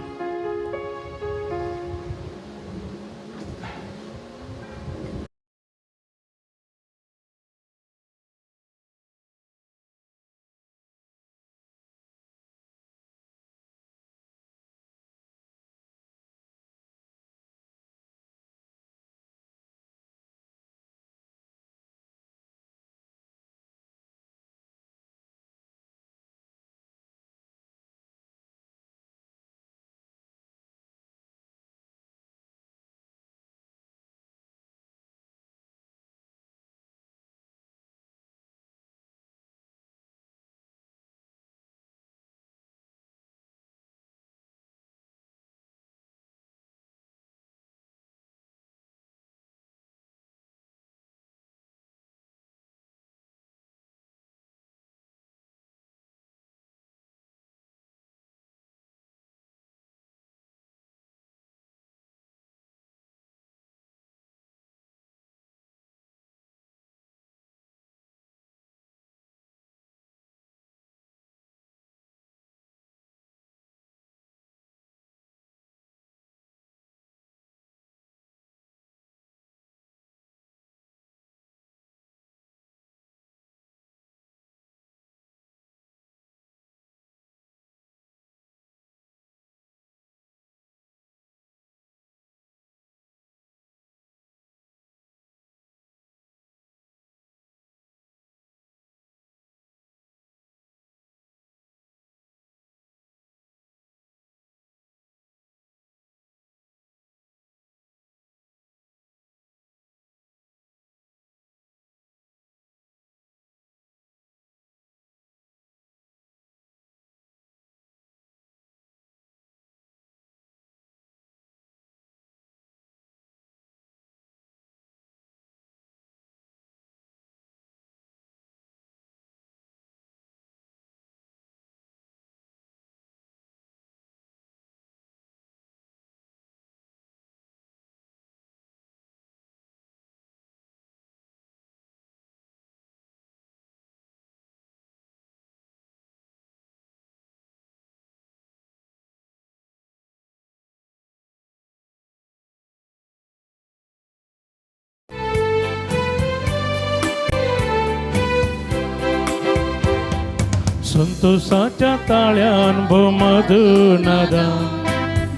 संतोषाच्या ताळ्यान भोमधुनादा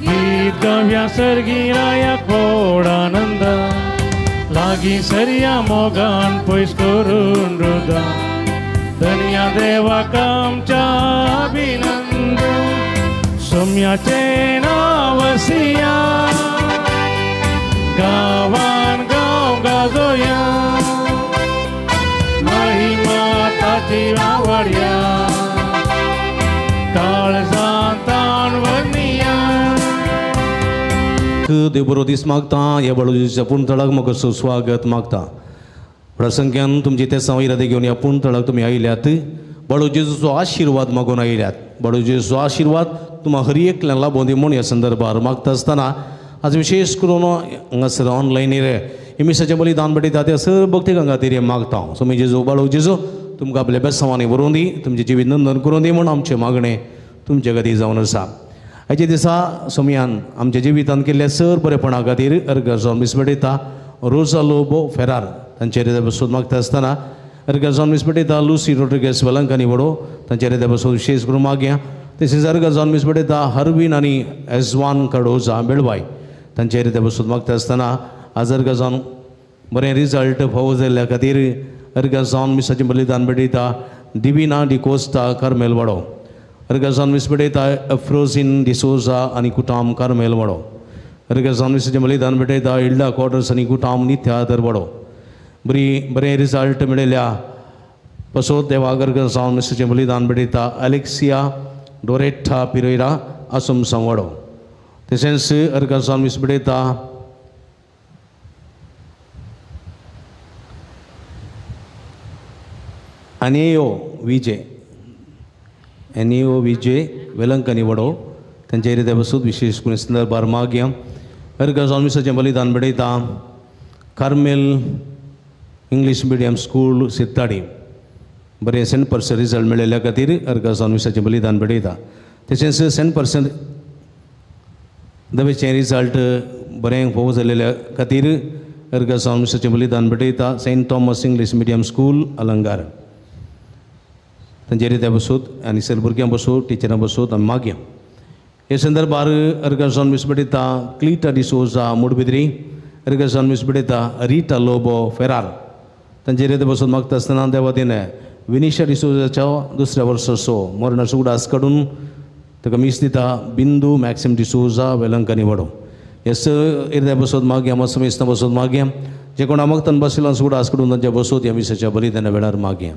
गीत गाव्या सर्गीराया खोड आनंद लागी सरिया मोगान पयस करून हृदा धन्या देवाक आमच्या अभिनंदन सोम्याचे नाव सिया गावान गाव गाजोया महिमा ताची आवडया देव बरो दीस मागता ह्या बाळूजीच्या पुणतळाक म्हाका सुस्वागत मागता. प्रसंख्यान तुमचे ते संविरादे घेवन ह्या पुणतळाक तुमी आयल्यात. बाळूजीचो आशिर्वाद मागून आयल्यात. बाळूजीचो आशिर्वाद तुम्हा हर एकल्याक लाभूं दी म्हूण ह्या संदर्भार मागता आसतना आज विशेष करून हांगासर ऑनलायन इमिसाचें बलिदान पडयता त्या सर्व भक्तीक हांगा खातीर मागता. स्वामी जेजू बाळूजीचो तुमकां आपल्या बेसांवांनी व्हरून दी तुमचें जिवीत नंदन करून दी म्हूण आमचें मागणें तुमचे खातीर जावन आसा. हेचे दिसा सोमयान आमच्या जिवितान केल्ल्या सर बरेपणा खातीर अर्गाजोन मिसपडयता रोजालोबो फेरार तांचेर बसून मागता आसतना अर्गाजोन मिसपडयता लुसी रोड्रिगेस वलंकानी वडो तांचेर बसून विशेष करून मागया. तशेंच अर्गाजोन मिसपडयता हरवीन आनी एजवान कडोजा बेळवाय तांचेर बसून मागता आसतना आज अर्गाजोन बरें रिजल्ट फावो जाल्ल्या खातीर अर्गाजोन मिसाचें बलिदान पडयता दिविना डिकोस्ता कार्मेल वाडो. अर्गाजोन मिसपडयता अफ्रोजिन डिसोजा आनी कुटाम कार्मेल वाडो. अर्गाजोन मिसाचें बलिदान पडयता इल्डा क्वॉर्टर्स आनी कुटाम नित्या दर वाडो. बरें result मेळयल्या Pasod Devagar Gonzalez Mr. Balidan Bedita Alexia Doretta Pereira Asum Sangwado. Tesense Gonzalez Bedita Aneo Vijay Velankani Vado Tanjari Devasud Vishesh Kunisandar Barmagiam Gonzalez Mr. Balidan Bedita Carmel English Medium School Sittadi बरे 100% result मिळाल्या खातीर अर्गासान विशाचें बलिदान बडयता तशेंच 100% दवेचें result बरें फोव जालेल्या खातीर अर्गासान विशाचें बलिदान बडयता saint Thomas English medium school अलंगार तांचेर त्या बसूत आनी सर भुरग्यां बसूत टिचरां बसूत आमी मागया हे संदर्भार अर्गासान मिस बडयता क्लिटा डिसोजा मुडबिद्री अर्गासान मिस बडयता रिटा लोबो फेरार तांचेर त्या बसूत मागता आसतना देवा तिणें विनिशा डिसोजाच्या दुसऱ्या वर्साचो मरणाचो उडास काडून ताका मीस दिता बिंदू मॅक्सिम डिसोजा वेलंकानी वाडो हेस इर्द्या बसोत मागया मातसो मेस्तां बसोत मागया जे कोण मागतान बशिल्लो उडास काडून तांच्या बसोत ह्या मिसाच्या बलिदाना वेळार मागया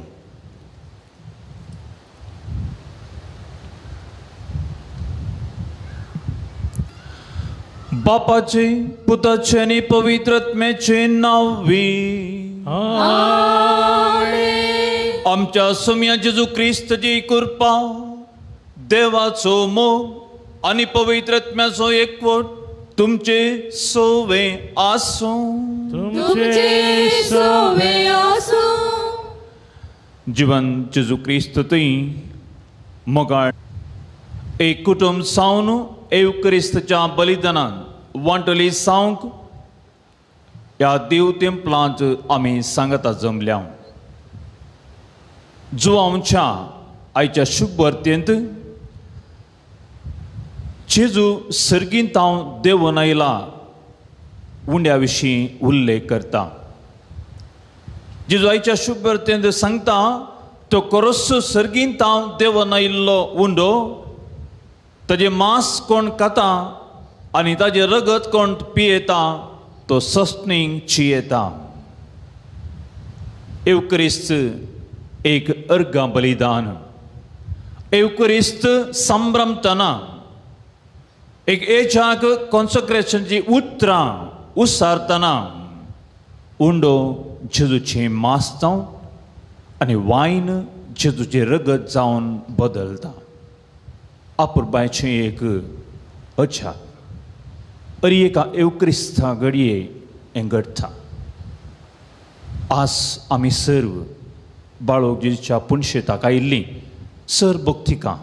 बापाचे पुताचे आणि पवित्र आत्म्याचे नावी आमच्या सोम्या जेजू क्रिस्ताची कृपा देवाचो मोग आणि पवित्र आत्म्याचो एकवट तुमचे सोवे आसो तुमचे सोवे आसो जीवन जेजू क्रिस्त थंय मोगाळ एक कुटुंब सावन एवक्रिस्ताच्या बलिदानान वांटली सांग ह्या देव तेंपलांत आमी सांगता जमल्या जो आमच्या आयच्या शुभ वर्तेंत जेजू सर्गींत हांव देवून आयला उंड्या विशीं उल्लेख करता जेजू आयच्या शुभ वर्तेंत सांगता तो कोरोस सर्गींत हांव देवून आयिल्लो उंडो ताजे मांस कोण खाता आनी ताजे रगत कोण पियेता तो सस्तीक जियेता एवक्रिस्त एक अर्गा बलिदान एवक्रिस्त संभ्रमतना एक एजाक कॉन्सक्रेशनची उतरां उसारतना उंडो जेजूचें मांस जावन आनी वायन जेजूचें रगत जावन बदलता अपुरबायचें एक अजाप अरी एका एवक्रिस्ता घडये हें घडटा आज आमी सर्व बाळोक जेजूच्या पुणशेताक आयिल्लीं सर भक्तिकां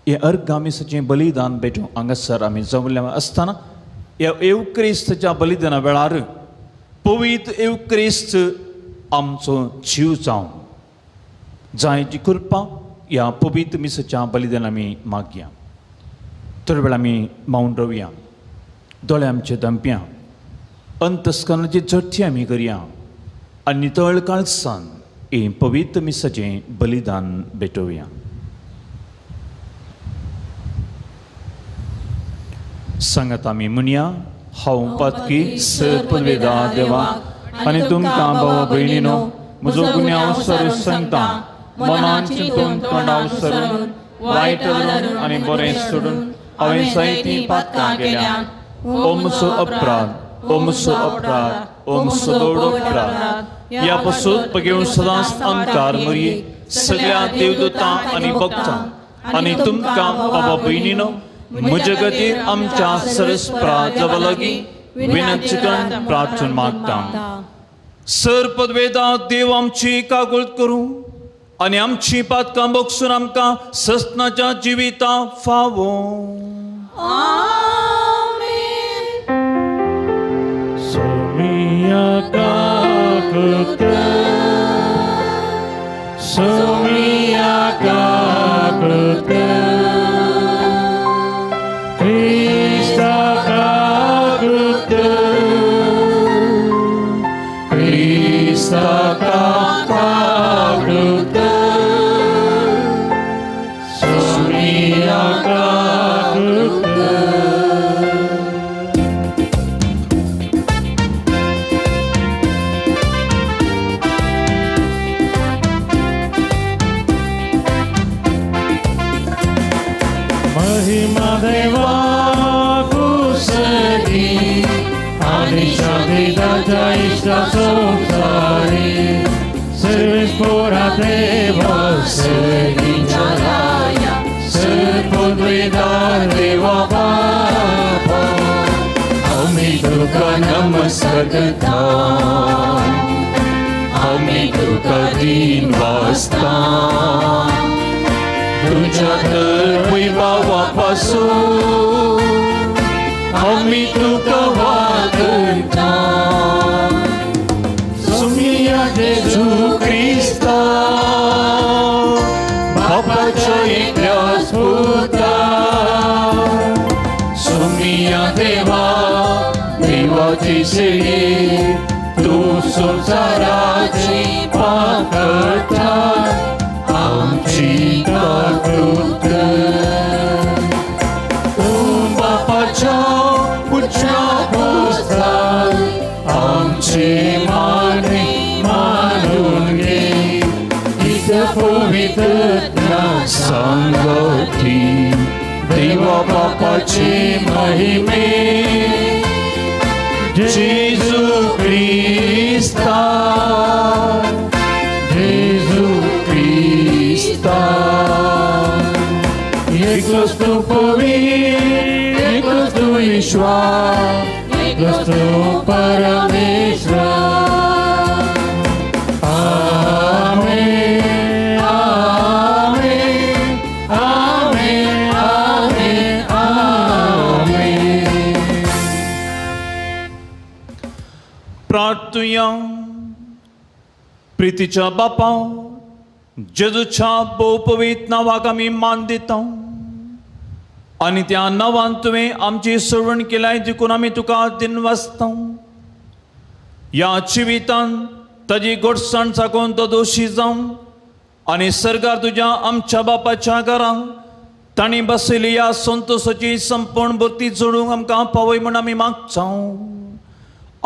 हे अर्गामिसाचें बलिदान भेटून हांगासर आमी जमल्या आसतना ह्या एवक्रिस्ताच्या बलिदाना वेळार पवित्र एवक्रिस्त आमचो जीव जावन जायची कृपा ह्या पवित्र मिसाच्या बलिदान आमी मागया थोडे वेळ आमी मावन रावया दोळे आमचे दंप्या अंतस्करणाची झटची आमी करया आनी नितळ काळजान हे पवित्र मिसाचें बलिदान भेटोवया सांगात आमी म्हणया हांव पातकी सर पदवेदा देवाक आनी तुमकां भावा भयणीनो म्हजो गुन्यांव सर सांगता मनान चिंतून तोंडाव सरून वायट धरून आनी बरें सोडून हांवें जायतीं पातकां केल्यात ओ म्हजो अपराध ओ म्हजो अपराध ओ म्हजो दोडो अपराध ह्या पासून पगेवन सदांच अंकार मरये सगळ्या देवदूतां आनी भक्तां आनी तुमकां बाबा भयणीनो म्हजे खातीर आमच्या सरस प्रार्थना लागीं विनंती करून प्रार्थना मागता सर पदवेदा देव आमची कागोळट करूं आनी आमची पातकां बगसून आमकां सस्नाच्या जिविता फावो सोमिया काकुत सोमिया काकुत Krista kagut Krista kagut Somiya kagut महिमा देवा कुसरी आणि शांतीच्या इष्टा संसारी सर्वेस पोरा देवा सर्वींच्या राया सर्वोद्वेदार देवा बापा आम्ही तुका नमस्कार करता आम्ही तुका दिन वाजता तुझ्या वैभवापासून आम्ही तुका वागता सुमिया जेजू ख्रिस्ता बापाच्या एकल्या स्फुता सुमिया देवा देवाची सेवे तू संसाराची पाकता आमची काकृत तू बापाच्या उच्चा पुस्तात आमची मागणी मानून घे इथं पवित्र सांगती देवा बापाची महिमे जेजू ख्रिस्ता जेजू ख्रिस्ता एकच तू पवित्र एकच तू ईश्वर एकच तू परमेश्वर आमेन आमेन आमेन आमेन आमेन. प्रार्थूया. प्रीतीच्या बापा जेजूच्या बहुपवित्र नावाक आमी मान दिता आणि त्या नावान तुवें आमची सोडवण केल्याय देखून आमी तुका दिनवासता. या जिवितान ताजी गोडसाण साकून तो दोशी जावन आनी सरकार तुज्या आमच्या बापाच्या घरांत तांणी बसयली या संतोशाची संपूर्ण भक्ती जोडूंक आमकां पावय म्हूण आमी मागता.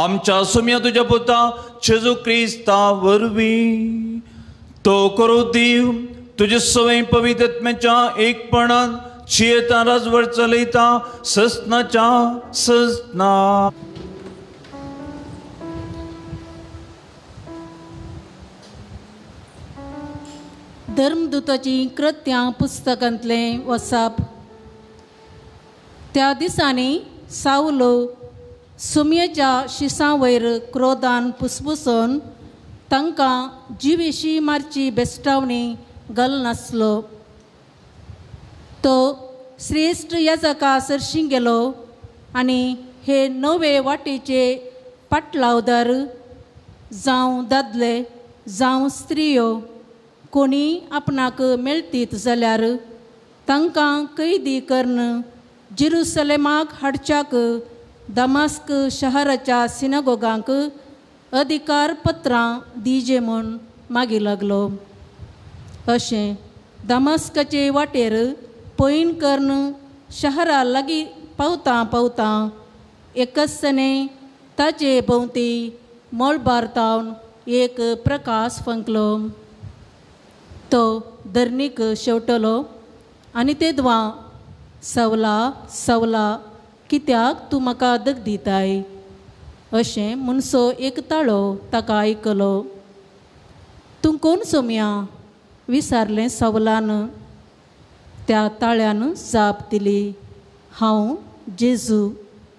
आमच्या सुम्या तुज्या पुता जेजू क्रिस्ता वरवीं तो करू दीव तुजे सवय पवित्र आत्म्याच्या एकपणान जियेता राजवट चलयता ससनाच्या ससना. धर्मदूताची कृत्यां पुस्तकांतलें वचप. त्या दिसांनी सावलो सुमयेच्या शिसां वयर क्रोधान पुसपुसून तांकां जिवेशी मारची बेस्टावणी घालनासलो. तो श्रेश्ठ याजका सरशी गेलो आनी हे नवे वाटेचे पाटलावदार जावं दादले जावं स्त्रियो कोणी आपणाक मेळटीत जाल्यार तांकां कैदी करून जेरुसलेमाक हाडच्याक दमास्क शहराच्या सिनगोगांक अधिकार पत्रां दिजे म्हूण मागी लागलो. अशें दमास्काचे वाटेर पयन करून शहरा लागीं पावता पावता एकसने ताचे भोंवती मळबारतावन एक प्रकाश फंकलो. तो धरणीक शेवटलो आनी तेदवां सवला सवला कित्याक तूं म्हाका दग दिताय अशें म्हणसो एक ताळो ताका आयकलो. तूं कोण सोम्या विचारलें सवलान. त्या ताळ्यान जाप दिली हांव जेजू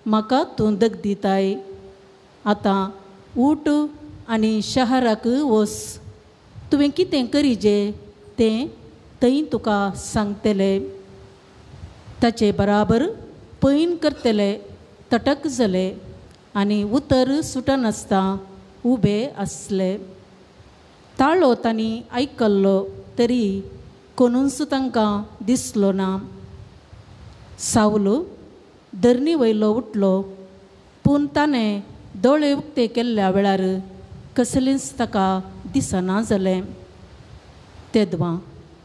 म्हाका तूं दग दिताय. आतां उठ आनी शहराक वच. तुवें कितें करीजे तें थंय तुका सांगतले. ताचे बराबर पयन करतले तटक जाले आनी उतर सुटनासता उबे आसले. ताळो तांणी आयकल्लो तरी कोणूच तांकां दिसलो ना. सावलो धरणी वयलो उठलो पूण ताणें दोळे उक्ते केल्ल्या वेळार कसलेंच ताका दिसना जालें. तेदवां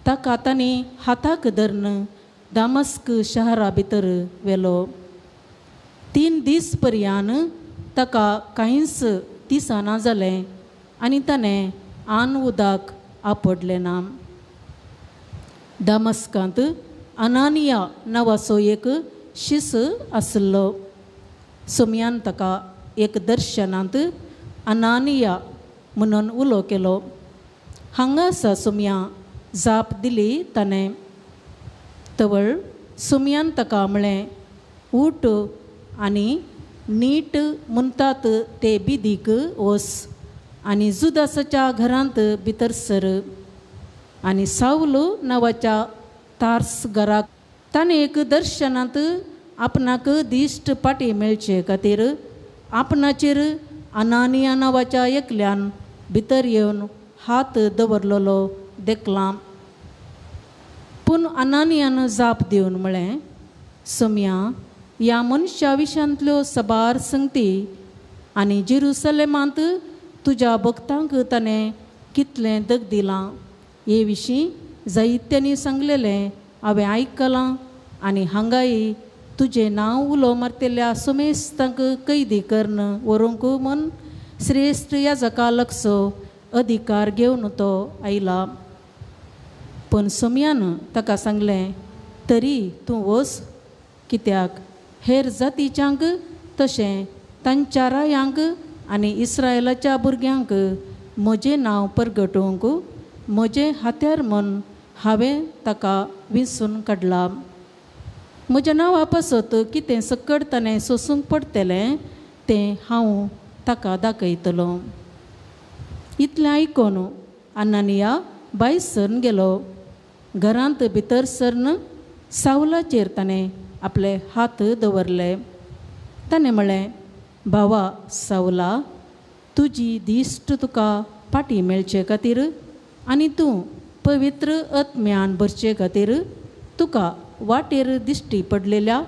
ताका तांणी हाताक धरून दामस्क शहरा भितर व्हेलो. 3 दीस पर्यान ताका कांयच दिसना जालें आनी ताणें आन उदक आपडलें ना. दामस्कांत अनानिया नांवाचो एक शिस आसलो. सुमयान ताका एक दर्शनांत अनानिया म्हणून उलो केलो. हांगा सा सुमया जाप दिली ताणें. तवळ सुमयान ताका म्हळें, उठ आनी नीट म्हणटात ते बिदीक वस आनी जुदासाच्या घरांत भितर सर. आनी साऊल नांवाच्या तार्स घराक ताणें एक दर्शनांत आपणाक दिश्ट पाटी मेळचे खातीर आपणाचेर अनानिया नांवाच्या एकल्यान भितर येवन हात दवरलेलो देखलां. पूण अनानियान जाप दिवन म्हळें, सुमया, ह्या मनशा विशयांतल्यो सबार संगती आनी जेरुसलेमांत तुज्या भक्तांक ताणें कितलें दग दिलां हे विशीं जायत्यांनी सांगलेलें हांवें आयकलां. आनी हांगाय तुजें नांव उलो मारतेल्या सुमेस्तांक कैदी करून व्हरूंक म्हूण श्रेश्ठ याजका लागचो अधिकार घेवन तो आयला. पूण सुमयान ताका सांगलें, तरी तूं वच, कित्याक हेर जातीच्यांक तशें तांच्या रायांक आनी इस्रायलाच्या भुरग्यांक म्हजें नांव परगटोवंक म्हजें हात्यार म्हूण हांवें ताका विंचून काडलां. म्हज्या नांवा पासत कितें सकट ताणें सोसूंक पडटलें तें हांव ताका दाखयतलो. इतलें आयकून अनानिया भायर सरून गेलो. घरांत भितर सरन सावलाचेर ताणें आपले हात दवरले. ताणें म्हळें, भावा सावला, तुजी दिश्ट तुका पाटी मेळचे खातीर आनी तूं पवित्र आत्म्यान भरचे खातीर तुका वाटेर दिश्टी पडलेल्या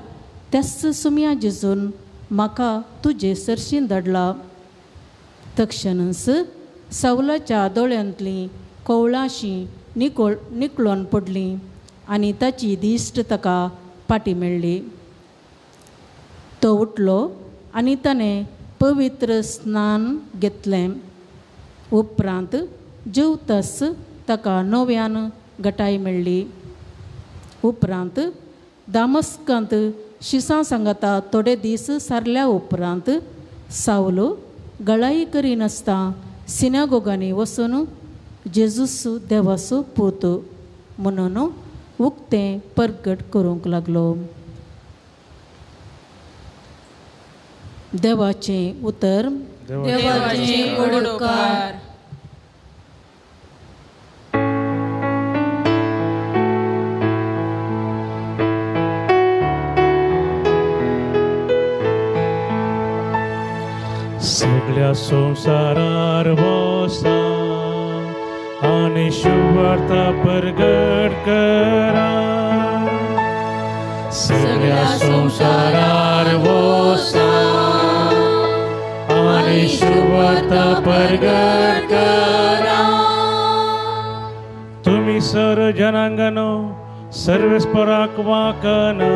त्याच सुमया जेजून म्हाका तुजे सरशीं धाडला. तक्षणच सावलाच्या दोळ्यांतलीं कवळाशीं निकळोन पडलीं आनी ताची दिश्ट ताका पाटी मेळ्ळी. तो उठलो आनी ताणें पवित्र स्नान घेतलें. उपरांत जेवताच ताका नव्यान घटाय मेळ्ळी. उपरांत दामस्कांत शिसां सांगाता थोडे दीस सारल्या उपरांत सावल गळाई करिनासता सिनागोगांनी वचून जेजूस देवाचो पूत म्हणून उक्तें परगट करूंक लागलो. देवाचें उतर. देवाचे उडकार. सगळ्या संसारार वसा आनी शुभार्था परगट करा. सगळ्या संसारार वसा आनी शुभार्था परगट करा. तुमी सर जनांगनो सर्वेस्पराक वाकना.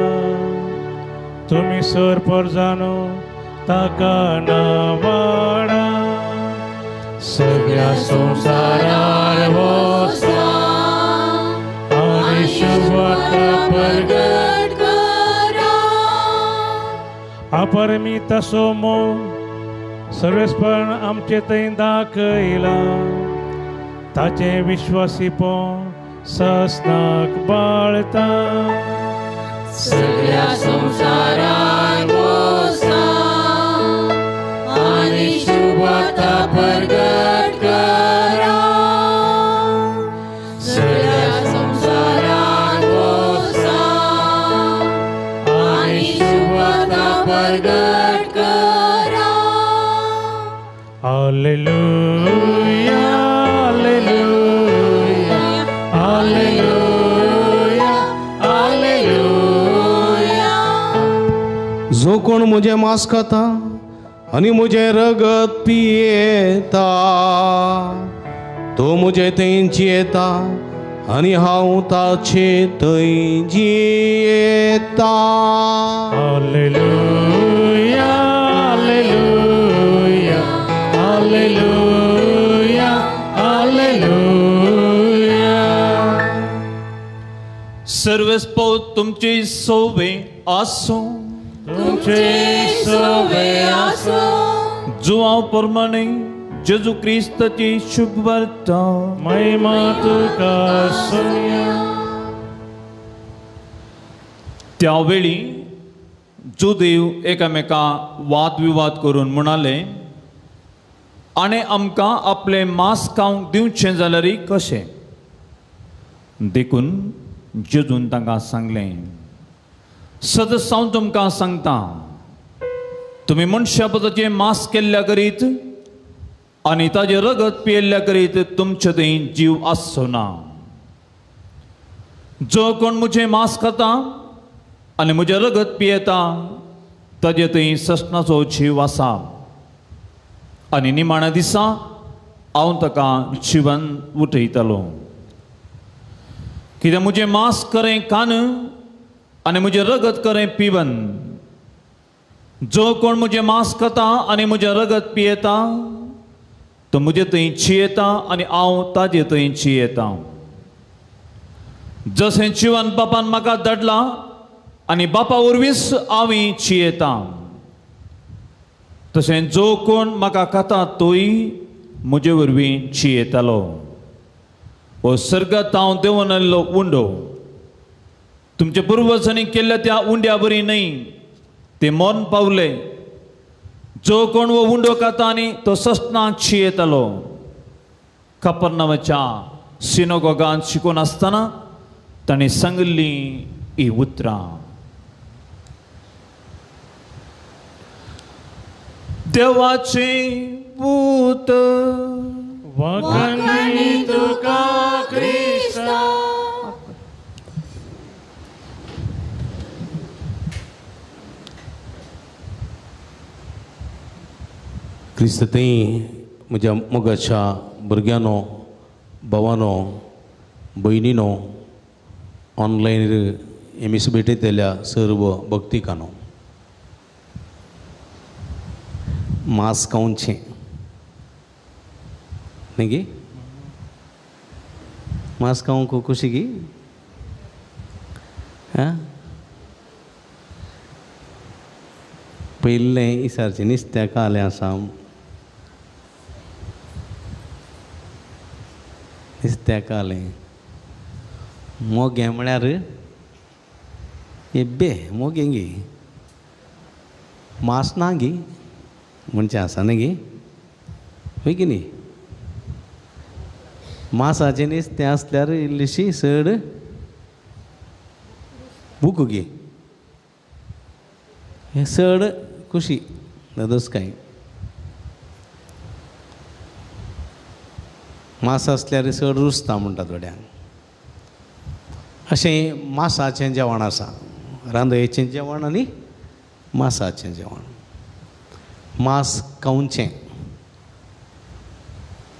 तुमी सर परजानो ताका नावाडा. सगळ्या संसारार वसा आनी शुभार्था परगट करा. अपरमित सोमो सर्वेस्पण आमचे थंय दाखयला. ताचे विश्वासीपण सस्नाक बाळता. सगळ्या संसारार वसा आनी शुभार्था परगट करा. सगळ्या संसारार वसा आनी शुभार्था परगट करा. Hallelujah hallelujah hallelujah hallelujah. जो कोण म्हजें मांस खाता आनी म्हजें रगत पियेता तो म्हजे थंय जियेता आनी हांव ताचे थंय जियेता. Hallelujah hallelujah hallelujah hallelujah. सर्वस्पो तुमचे सोवे आसो. तुमचे सोवे आसो. जुआव प्रमाणे जेजू क्रिस्ताची शुभ वार्ता. महिमा तुका सोया. त्यावेळी जुदेव एकामेका वाद विवाद करून म्हणाले, आनी आमकां आपले मांस खावंक दिवचें जाल्यार कशें. देखून जेजून तांकां सांगलें, सदस हांव तुमकां सांगता, तुमी मनशापदाचें मांस केल्ल्या करीत आनी ताजें रगत पियेल्ल्या करीत तुमचे थंय जीव आसचो ना. जो कोण म्हजें मांस खाता आनी म्हजें रगत पियेता ताजे थंय ससनाचो जीव आसा. आनी निमाण्या दिसा हांव ताका जिवन उठयतलो. कित्याक म्हजें मांस खरें खान आनी म्हजें रगत खरें पिवन. जो कोण म्हजें मांस खाता आनी म्हजें रगत पियेता तो म्हजे थंय जियेता आनी हांव ताजे थंय जियेता. जशें जिवन बापान म्हाका धाडलां आनी बापा वरवींच हांवें जियेता, तशें जो कोण म्हाका खाता तोय म्हजे वरवीं जियेतालो. हो सर्गांत हांव देंवन आयिल्लो उंडो. तुमच्या पुर्वजांनी केल्ल्या त्या उंड्या बरी न्हय, ते मरण पावले. जो कोण हो उंडो खाता आनी तो ससनाक जियेतालो. कफरनाहूमाच्या सिनोगोगांत शिकून आसतना ताणें सांगिल्लीं ही उतरां. देवाचे पूत वखणी तुका क्रिस्ता. क्रिस्त थंय म्हज्या मोगाच्या भुरग्यांनो, भावांनो, भयणीनो, ऑनलायन एमिस भेटयतल्या सर्व भक्तिकांनो, मांस खावचें न्ही गे. मांस खावंक कशी गे. पयलें इसारचें नुस्तें खालें आसा. नुस्तें खालें. मोगे म्हळ्यार एब्बे मोगे गे. मांस ना गे म्हणचें आसा न्ही गे. हय की न्ही. मांसाचें नुस्तें आसल्यार इल्लीशी चड भूक गे. हें चड खुशी दोस कांय. मांस आसल्यार चड रुचता म्हणटा थोड्यांक. अशें मांसाचें जेवण आसा. रांदयेचें जेवण आनी मांसाचें जेवण. मांस खावचें.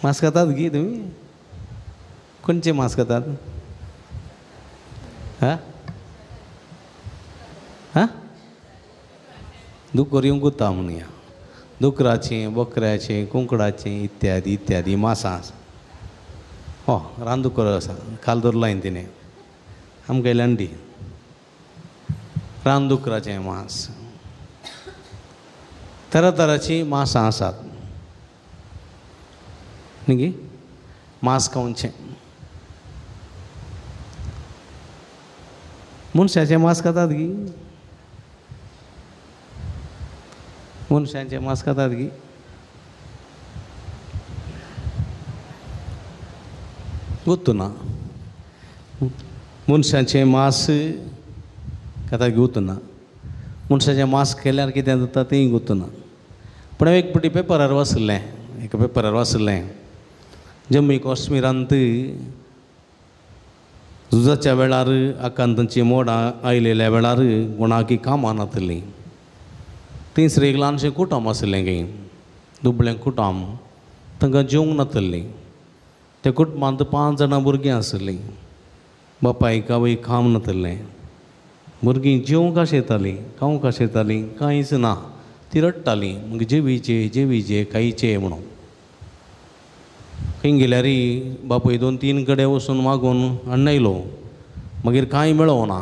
मांस खातात गे तुमी. खंयचें मांस खातात. दुकोरयो गुता म्हणया. दुकराचें, बकऱ्याचें, कुंकडाचें इत्यादी इत्यादी मांसां आसा. हो रानदुकर आसा. काल दवरलां तिणें आमकां येयल्यान दी. रानदुकराचें मांस. तरातरांचीं मांसां आसात न्ही गे. मांस खावचें. मनशाचें मांस खातात गे. मनशाचें मांस खातात गे. ಗೊತ್ತು ನಾ मनशाचें मांस खाता घेवूं ना. मनशाचें मांस केल्यार कितें जाता तेंय गोतू ना. पूण हांवें एक फावटी पेपरार वाचलें. एका पेपरार वाचलें जम्मू काश्मीरांत झुजाच्या वेळार आकांतांची मोडां आयलेल्या वेळार कोणाकी कामां नासलीं. थंयसर एक ल्हानशें कुटूंब आसलें गे. दुबळें कुटूंब. तांकां जेवंक नासलीं. त्या कुटुंबांत 5 जाणां भुरगीं आसलीं. बापायक आवयक काम नासलें. भुरगीं जेवंक कशें येतालीं, खावंक कशें येतालीं कांयच ना. तीं रडटालीं मग जेवीचे जेवीचे खायचे म्हणून. खंय गेल्यार बापूय 2-3 कडेन वचून मागून हाडून आयलो. मागीर कांय मेळो ना.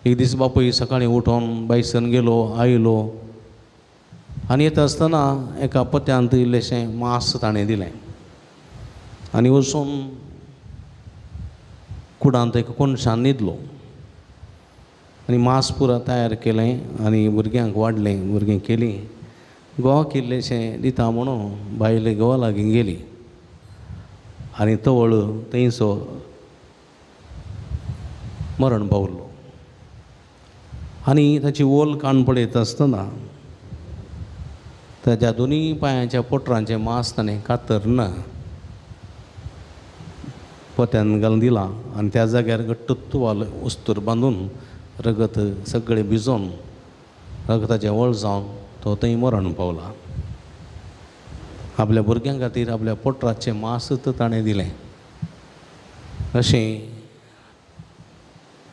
एक दीस बापूय सकाळीं उठोन बायसन गेलो आयलो आनी येता आसतना एका पत्यांत इल्लेशें मांस ताणें दिलें आनी वचून कुडांत एक कोणशान न्हिदलो आनी मांस पुरो तयार केलें आनी भुरग्यांक वाडलें. भुरगीं केलीं. घोवाक इल्लेशें दिता म्हणून बायल घोवा लागीं गेली आनी तवळ थंयसो मरण पावलो. आनी ताची ओल काण पळयता आसतना ताच्या दोनी पांयाच्या पोटरांचें मांस ताणें कातरना पोत्यान घालून दिलां आनी त्या जाग्यार घट्ट तुवाल उस्तूर बांदून रगत सगळें भिजोवन रगताचें वळ जावन तो थंय मरण पावला. आपल्या भुरग्यां खातीर आपल्या पोटराचें मांस ताणें दिलें. अशें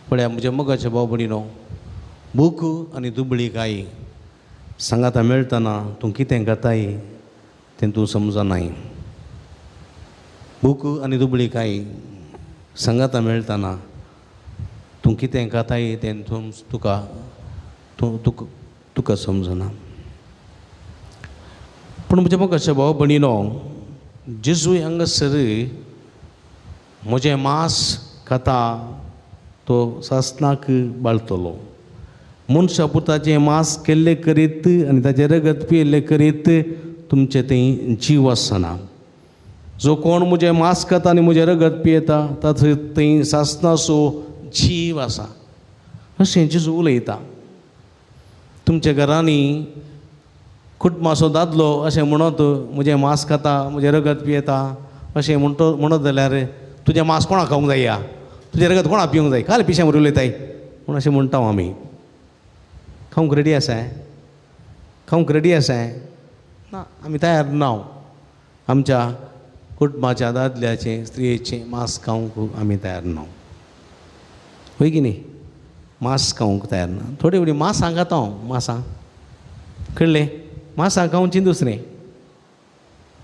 पळया म्हज्या मोगाचे भाव भयणीनो, भूक आनी दुबळीकाय सांगाता मेळटना तूं कितें घेताय तें तूं समजनाय. भूक आनी दुबळीकाय सांगाता मेळटना तूं कितें घेताय तें तुका समजना. पूण म्हज्या मोगाचे भाव भयणीनो, जेजूय हांगासर म्हजें मांस खाता तो सासणाक बाळतलो. मनशा पुताचें मांस केल्लें करीत आनी ताचें रगत पियेल्लें करीत तुमचें थंय जीव आसना. जो कोण म्हजें मांस खाता आनी म्हजें रगत पियेता ताचो थंय सासणाचो जीव आसा. अशें जेजू उलयता. तुमच्या घरांनी कुटुंबाचो दादलो अशें म्हणत म्हजें मांस खाता म्हजें रगत पियेता अशें म्हणत जाल्यार तुजें मांस कोणाक खावंक जाय, तुजें रगत कोणाक पिवंक जाय, काल पिश्यांवर उलयताय म्हूण अशें म्हणटा आमी. खावंक रेडी आसाय? खावंक रेडी आसाय? ना, आमी तयार ना. आमच्या कुटुंबाच्या दादल्याचें स्त्रियेचें मांस खावंक आमी तयार ना. होय की न्ही? मांस खावंक तयार ना. थोडी थोडी मांसां खाता हांव. मांसां कळ्ळें? मांसां खावची दुसरें.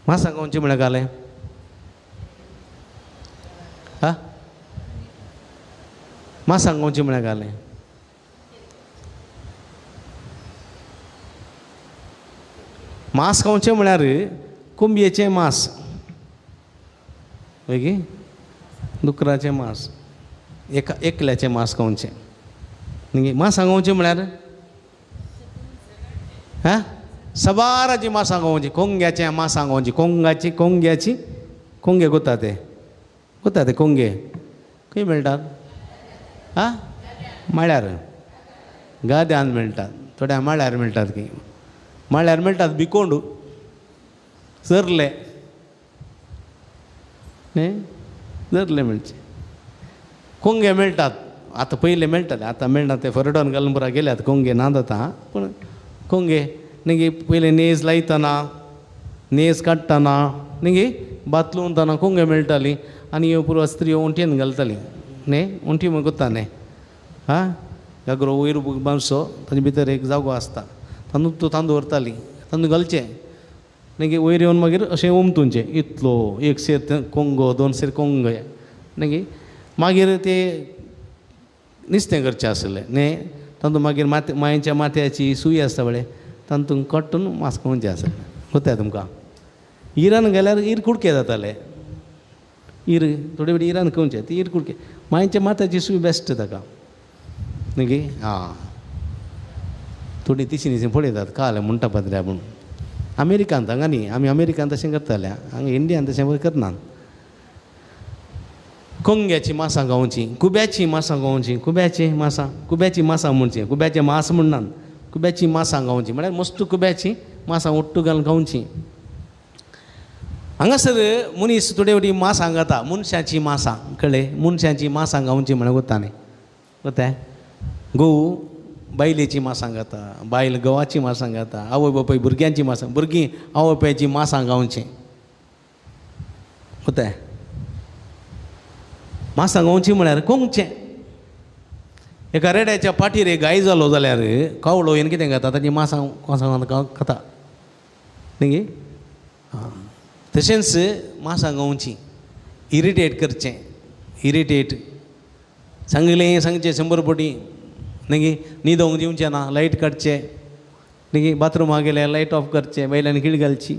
मांसां खावची म्हळ्यार घालें हा मांसां खावची म्हळ्यार घालें. मांस खावचें म्हळ्यार कोंबयेचें मांस, ओके, दुकराचें मांस, एकल्याचें मांस खावचें न्ही. मांसां खावचें म्हळ्यार हां सबाराची मांसां खावची. कोंग्याचें मांसां खावची. कोंग्याची कोंगे कोता ते कोंगे खंय मेळटात? हां माळ्यार गाद्यान मेळटात. थोड्या माळ्यार मेळटात की माळ्यार मेळटात. भिकोंड सरले न्ही, जरले मेळचे. कोंगे मेळटात. आतां पयले मेळटाले, आतां मेळना. ते फरडोन घालून पुरा गेल्यात कोंगे नांदता. पूण कोंगे न्ही पयले नेज लायतना नेज काडटना न्ही बातलूनतना कोंगे मेळटाली आनी ह्यो पुरो स्त्रियो उंटयेन घालताली न्ही. उंटी म्हण कोत्ता न्ही. हां गागरो वयर बांदचो ताचे भितर एक जागो आसता. तांदूळ तांदूळ व्हरताली. तांदूळ घालचें न्ही वयर येवन मागीर अशें उमतुंचें. इतलो एक सेर कोंगो, दोन सेर कोंगे न्ही. मागीर ते नुस्तें करचें आसलें न्ही. तांदूळ मागीर मायेच्या माथ्याची सुय आसता पळय तातूंत कट्टून मांस खावचें आसलें. कोताय तुमकां? इरान गेल्यार इर कुडके जाताले. इर थोडे वेळ इरान खंयचे ती इर कुडके. मायेच्या माथ्याची सुय बेस्ट ताका न्ही. हां थोडी तिशीं पळयतात काल म्हणटा पाद्र्या म्हणून. अमेरिकांत हांगा न्ही, आमी अमेरिकांत तशें करताले. हांगा इंडियान तशें करनात. कोंग्याची मांसां खावचीं, कुब्याची मांसां खावचीं. कुब्याची मांसां म्हणचें. कुब्याचें मांस म्हणनात. कुब्याची मांसां खावचीं म्हळ्यार मस्त कुब्याची मांसां ओट्टू घालून खावचीं. हांगासर मनीस थोडे वटी मांसां खाता. मनशाची मांसां कळ्ळें? मनशाची मांसां खावचीं म्हळ्यार कोता न्ही. कोताय? घोव बायलेची मांसां खाता. बायल गंवाची मांसां खाता. आवय बापूय भुरग्यांची मांसां. भुरगीं आवय बापायची मांसां खावचीं. कोताय? मांसां खावचीं म्हळ्यार कोंगचें. एका रेड्याच्या पाठीर एक गाय जालो जाल्यार कावळो येवन कितें खाता? ताची मांसां खाता न्ही. हां तशेंच मांसां खावचीं. इरिटेट करचें. इरिटेट सांगलें सांगचें 100 पटी न्ही न्हिदोंक दिवचें ना लायट काडचें न्ही बाथरुमाक गेल्यार लायट ऑफ करचें बैलांनी किड घालची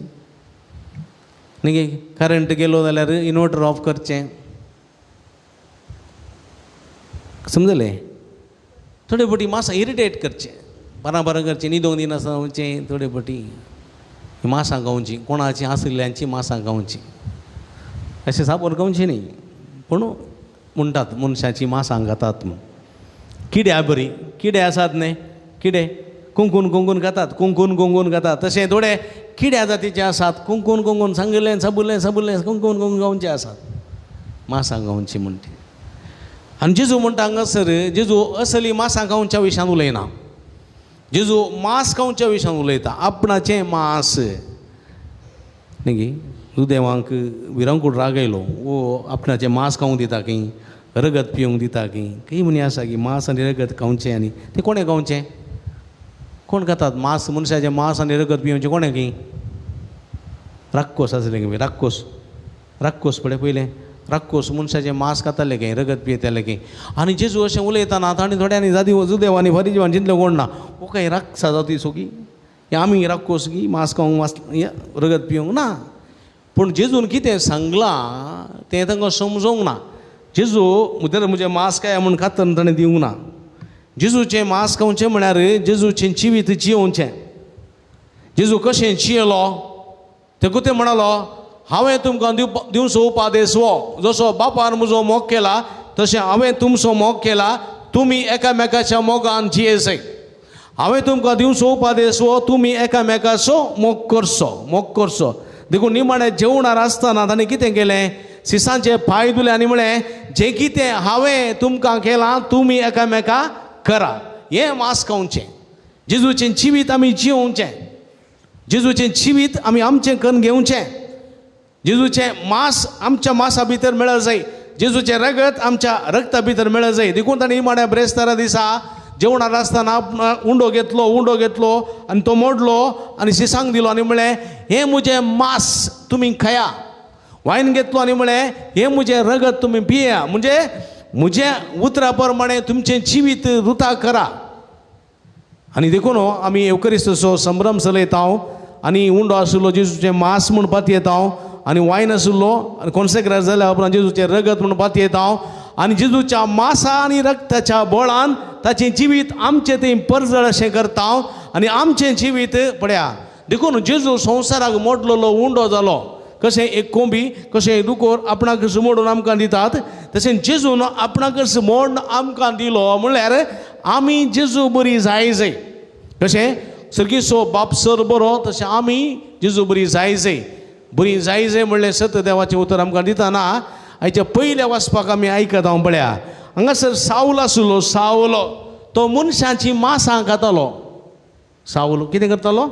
न्ही करंट गेलो जाल्यार इनवर्टर ऑफ करचें समजलें थोडे पटी मातसो इरिटेट करचें बारां करचें न्हिदोंक दिनासचें थोडे पटी मांसां गावची कोणाची आसल्ल्यांची मांसां गावची अशें सापोर गावचें न्ही पूण म्हणटात मनशाची मांसां घातात म्हूण किड्या बरी किडे आसात न्ही किडे कुंकून घातात घातात तशें थोडे किड्या जातीचे आसात कुंकून सांगलें सबुल्लें कुंकून गावचे आसात मांसां गावची म्हणटी आनी जेजू म्हणटा हांगासर जेजू असली मांसां गावच्या विशयान उलयना जेजू मांस गावच्या विशयान उलयता आपणाचें मांस न्ही सुदैवांक विरंकूट राग येयलो वो आपणाचें मांस खावंक दिता की रगत पिवंक दिता की काही म्हणी आसा की मांस आनी रगत खावचें आनी तें कोणें गावचें कोण खातात मांस मनशाचें मांस आनी रगत पिवचें कोणें की राक्षस आसले की राक्षस पळय राक्षस मनशाचें मांस खाताले की रगत पियताले की आनी जेजू अशें उलयतना तांणी थोड्यांनी जादी जुदेवांनी फरिजीवान चिंतलें कोण ना वो काही राक्षसा जाती सोगी आमी राक्षस की मांस खावंक रगत पिवंक ना पूण जेजून कितें सांगलां तें तांकां समजोंक ना जेजू म्हजें मांस काय म्हूण खातना ताणें दिवंक ना जेजूचें मांस खावचें म्हळ्यार जेजूचें जिवीत जियोवचें जेजू कशें जियेलो तें कितें म्हणलो हांवें तुमकां दिवचो उपादेश हो जसो बापान म्हजो मोग केला तशें हांवें तुमचो मोग केला तुमी एकामेकाच्या मोगान जियेसय हांवें तुमकां दिवचो उपादेश हो तुमी एकामेकाचो मोग करचो देखून निमाणें जेवणार आसतना ताणें कितें केलें सिसांचे पांय धुले आनी म्हळें जें कितें हांवें तुमकां केलां तुमी एकामेका करा हें मांस खावचें जेजूचें जिवीत आमी जियोवचें जेजूचें जिवीत आमी आमचें करून घेवचें जेजूचें मांस आमच्या मांसा भितर मेळत जाय जेजूचें रगत आमच्या रगता भितर मेळत जाय देखून ताणें निमाण्या ब्रेस्तारा दिसा जेवणार आसतना उंडो घेतलो आनी तो मोडलो आनी सिसांक दिलो आनी म्हळें हें म्हजें मांस तुमी खाया वायन घेतलो आनी म्हळें हें म्हजें रगत तुमी पिया म्हणजे म्हज्या उतरा प्रमाणे तुमचें जिवीत रुता करा आनी देखून आमी एवकरिस्ताचो संभ्रम चलयता आनी उंडो आशिल्लो जेजूचें मांस म्हूण पातयेता आनी वायन आशिल्लो आनी कॉन्सेक्रेट जाल्या उपरांत जेजूचें रगत म्हूण पातयेता आनी जेजूच्या मांसा आनी रगताच्या बळान ताचें जिवीत आमचें थंय परजळ अशें करता आनी आमचें जिवीत पळया देखून जेजू संवसाराक मोडलेलो उंडो जालो कशें एक कोंबी कशें एक दुकोर आपणाक मोडून आमकां दितात तशें जेजून आपणाक मोडून आमकां दिलो म्हणल्यार आमी जेजू बरी जाय कशें सर्गीचो बाप सर बरो तशें आमी जेजू बरी जाय म्हणलें सत्य देवाचें उतर आमकां दितना आयच्या पयल्या वाचपाक आमी आयकत पळया हांगासर साऊल आशिल्लो साऊल तो मनशांची मांसां खातालो साऊल कितें करतालो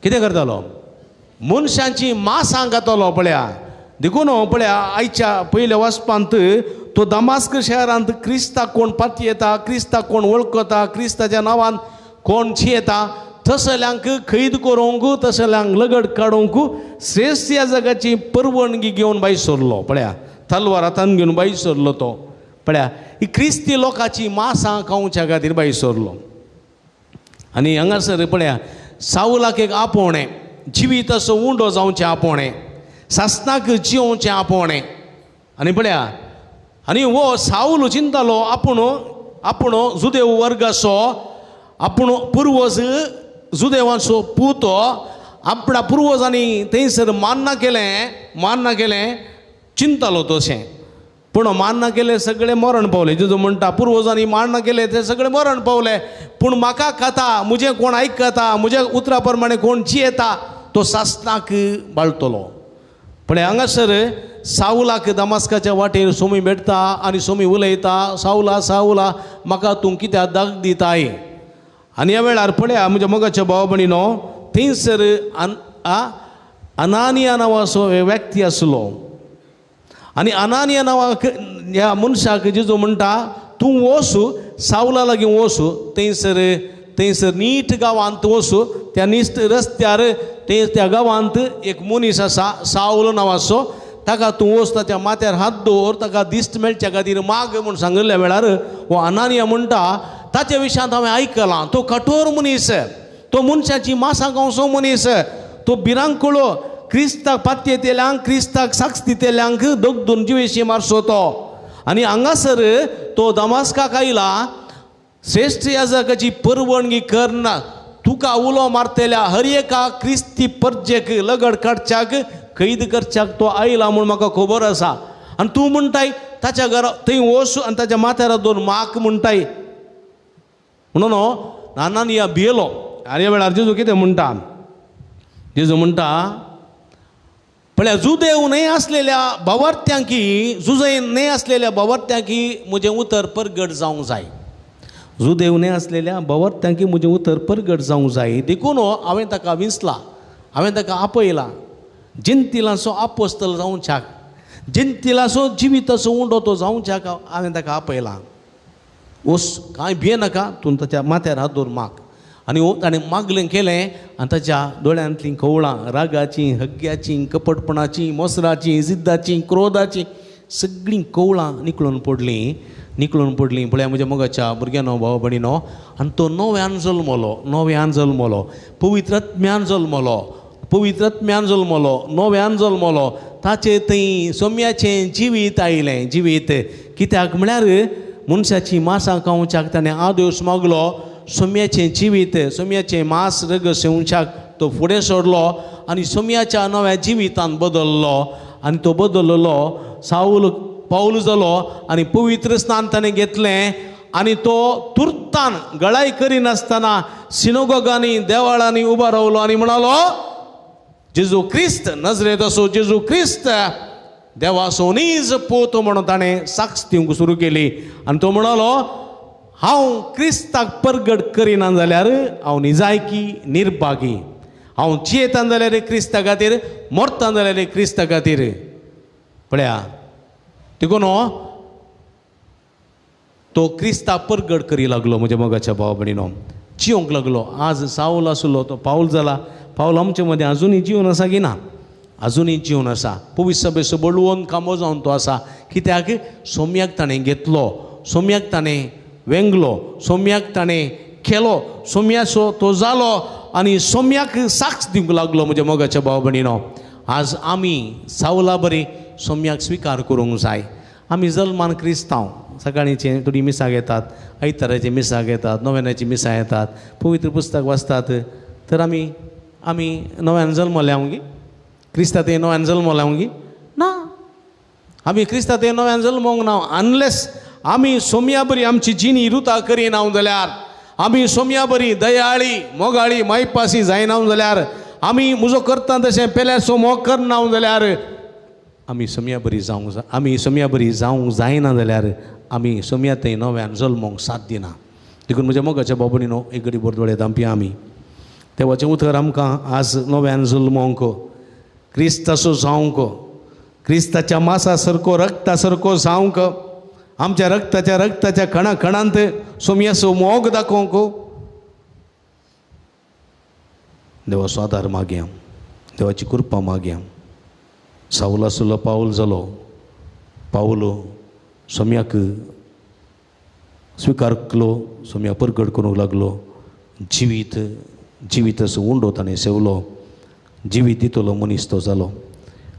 कितें करतालो मनशांची मांसां खातालो पळया देखून पळया आयच्या पयल्या वाचपांत तो दमास्क शहरांत क्रिस्ताक कोण पातयेता क्रिस्ताक कोण वळखता क्रिस्ताच्या नांवान कोण जियेता तसल्यांक खैद करूंक तसल्यांक लगड काडूंक श्रेष्ठ ह्या जगाची परवणगी घेवन भायर सरलो पळया तलवार हातान घेवन भायर सरलो तो पळया ही क्रिस्ती लोकांची मांसां खावच्या खातीर भायर सरलो आनी हांगासर पळया साऊलाक एक आपोवणें जिवीत असो उंडो जावचें आपोवणें सासनाक जियोवचें आपोवणें आनी पळया आनी हो साऊल चिंतालो आपूण जुदेव वर्गाचो आपूण पुर्वज जुदेवाचो पूत आपणा पुर्वजांनी थंयसर मान्ना केलें चिंतालो तशें पूण मान्ना केलें सगळें मरण पावलें जेजू म्हणटा पुर्वजांनी मान्ना केलें तें सगळें मरण पावलें पूण म्हाका खाता म्हजें कोण आयकता म्हज्या उतरा प्रमाणे कोण जियेता तो सासनाक बाळटलो पण हांगासर साऊलाक दमास्काच्या वाटेर सोमी भेटता आनी सोमी उलयता साऊला साऊला म्हाका तूं कित्याक दाग दिताय आनी ह्या वेळार पळया म्हज्या मोगाच्या भावा भयणीनो थंयसर अनानिया नांवाचो व्यक्ती आसलो आनी अनानिया नांवाक ह्या मनशाक जेजू म्हणटा तूं वचू साऊला लागीं वचू थंयसर नीट गांवांत वचू त्या नीट रस्त्यार त्या गांवांत एक मनीस आसा साऊल नांवाचो ताका तूं वच ताच्या माथ्यार हात दवर ताका दिश्ट मेळच्या खातीर माग म्हूण सांगिल्ल्या वेळार हो अनानिया म्हणटा ताच्या विशयांत हांवें आयकलां तो कठोर मनीस, तो मनशाची मासां गावचो मनीस, तो भिरांकुळो क्रिस्ताक पातये येतेल्यांक क्रिस्ताक साक्ष दितेल्यांक दोगदून जिवेशी मारसो तो. आनी हांगासर तो दमास्काक आयला, श्रेष्ठ याजकाची परवणगी करना, तुका उलो मारतेल्या हर एका क्रिस्ती परजेक लगड काडच्याक कैद करच्याक तो आयला म्हूण म्हाका खबर आसा. आनी तूं म्हणटाय ताच्या घरा थंय वच आनी ताच्या माथ्यार दोन माक म्हणटाय म्हणून अनानिया भियेलो. आनी ह्या वेळार जेजू कितें म्हणटा, जेजू म्हणटा पळया जुदेव न्हय आसलेल्या भावार्थ्यांकी, जुजय न्हय आसलेल्या भावार्थ्यांकी म्हजें उतर परगट जावंक जाय. जुदेव न्हय आसलेल्या भावार्थ्यांकी म्हजें उतर परगट जावंक जाय. देखून हांवें ताका विंचला, हांवें ताका आपयला जेंतिलांचो आपोस्तल जावच्याक, जेंतिलांचो जिविताचो उंडो तो जावच्याक हांवें ताका आपयला. वस कांय भियेनाका, तूं ताच्या माथ्यार हात दवर माग. आनी ताणें मागलें केलें आनी ताच्या दोळ्यांतलीं कवळां रागाचीं, हग्ग्याचीं, कपटपणाचीं, मोसराचीं, जिद्दाचीं, क्रोधाचीं सगळीं कवळां निकळून पडलीं. पळया म्हज्या मोगाच्या भुरग्यानो, भाव भयणीनो, आनी तो नव्यान जल्मलो, पवित्रात्म्यान जल्मलो, नव्यान जल्मलो. ताचे थंय सोम्याचें जिवीत आयलें. जिवीत कित्याक म्हळ्यार मनशाची मासां खावच्याक ताणें आदेश मागलो. सोम्याचें जिवीत, सोम्याचें मास रग सेवच्याक तो फुडें सोडलो आनी सोम्याच्या नव्या जिवितान बदललो. आनी तो बदललो, साऊल पावल जालो आनी पवित्र स्नान ताणें घेतलें. आनी तो तुर्तान गळाय करिनासतना सिनोगोगांनी देवाळांनी उबो रावलो आनी म्हणालो, जेजू क्रिस्त नजरेत असो, जेजू क्रिस्त देवाचो नीज पोत म्हणून ताणें साक्ष दिवंक सुरू केली. आनी तो म्हणालो, हांव क्रिस्ताक परगट करिना जाल्यार हांव निजायकी निर्भागी. हांव जियेता जाल्यार क्रिस्ता खातीर, मरता जाल्यार क्रिस्ता खातीर. पळया देखून तो क्रिस्ताक परगट करी लागलो. म्हज्या मोगाच्या भाव भयणीनो, जियोंक लागलो. आज साऊल आसलो तो पावल जाला. पावल आमचे मदें आजुनूय जिवन आसा की ना? आजुनूय जिवन आसा. पवित्र सभेचो बळवंत कामो जावन तो आसा. कित्याक सोम्याक ताणें घेतलो, सोम्याक ताणें वेंगलो, सोम्याक ताणें केलो, सोम्याचो तो जालो आनी सोम्याक साक्ष दिवंक लागलो. म्हज्या मोगाच्या भाव भयणीनो, आज आमी सावला बरी सोम्याक स्विकार करूंक जाय. आमी जल्मान क्रिस्तांव, सकाळींचे थोडी मिसां घेतात, आयताराची मिसां घेतात, नव्यानाची मिसां येतात, पवित्र पुस्तक वाचतात. तर आमी नव्यान जल्मल्यांगी क्रिस्तांत नव्यान जल्मल्यांगी ना. आमी क्रिस्तांत नव्यान जल्मोंक ना अनलेस आमी सोम्या बरी आमची जिणी रुतां करिना जाल्यार, आमी सोम्या बरी दयाळी, मोगाळी, मायपासी जायना जाल्यार, आमी म्हजो करता तशें पेल्याचो मोग करना जाल्यार आमी सोम्या बरी जावंक जाय. आमी सोम्या बरी जावंक जायना जाल्यार आमी सोम्या थंय नव्यान जल्मोंक साथ दिना. देखून म्हज्या मोगाच्या भाव भयणीनो, एक घडी बरो दोळे धांपया आमी. देवाचें उतर आमकां आज नव्यान जल्मोंक, क्रिस्ताचो जावंक, क्रिस्ताच्या मासा सारको रक्ता सारको जावंक, आमच्या रक्ताच्या कणा कणांत सोम्याचो मोग दाखोवंक देवाचो आदार मागया, देवाची कृपा मागया. साऊल आसलो पावल जालो. पावल सोम्याक स्विकार केलो, सोम्या परगट करूंक लागलो. जिवीताचो उंडो ताणें सेवलो, जिवीत दितलो मनीस तो जालो.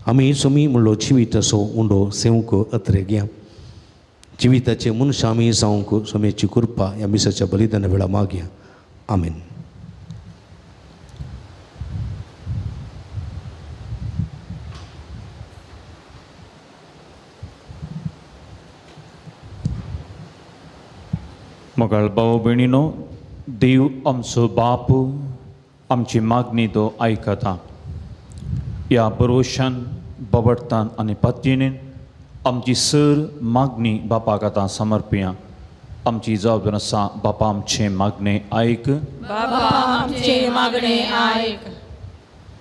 आमी सोमी म्हणलो जिवीताचो उंडो सेवंक अत्रे घेया. जिविताचे मनशां आमी जावंक सोम्याची कृपा ह्या मिसाच्या बलिदाना वेळा मागया. आमीन. मोगाळ भाव भयणीनो, देव आमचो बाप आमची मागणी तो आयकता. ह्या भरोशान, बबडतान आनी पातयेन आमची सर मागणी बापाक आतां समर्पया. आमची जबाबदारी आसा, बापा आमचे मागणे आयक. बाबा आमचे मागणे आयक.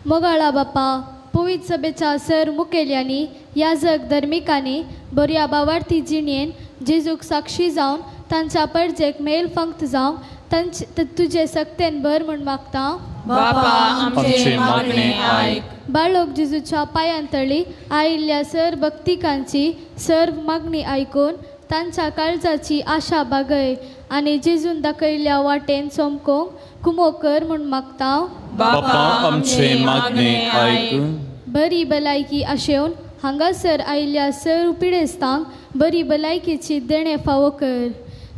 मोगाळा बापा, पवित्र सभेच्या सर मुखेल्यांनी, याजक धर्मिकांनी बऱ्या भावार्थी जिणेन जेजूक साक्षी जावन तांच्या परजेक मेल फंक्त जावंक तुजे सक्तेन भर म्हूण मागता. बापा आमचे मागणे आयक. बाळक जेजूच्या पायांतळी आयिल्ल्या सर भक्तिकांची सर्व मागणी ऐकून तांच्या काळजाची आशा बागय आनी जेजून दाखयल्ल्या वाटेन चमकोंक कुमो कर म्हूण मागता. बापा आमचे मागणे आयक. बरी भलायकी आशेवन हांगासर आयिल्ल्या सर पिडेस्तांक बरी भलायकेची देणे फावो कर.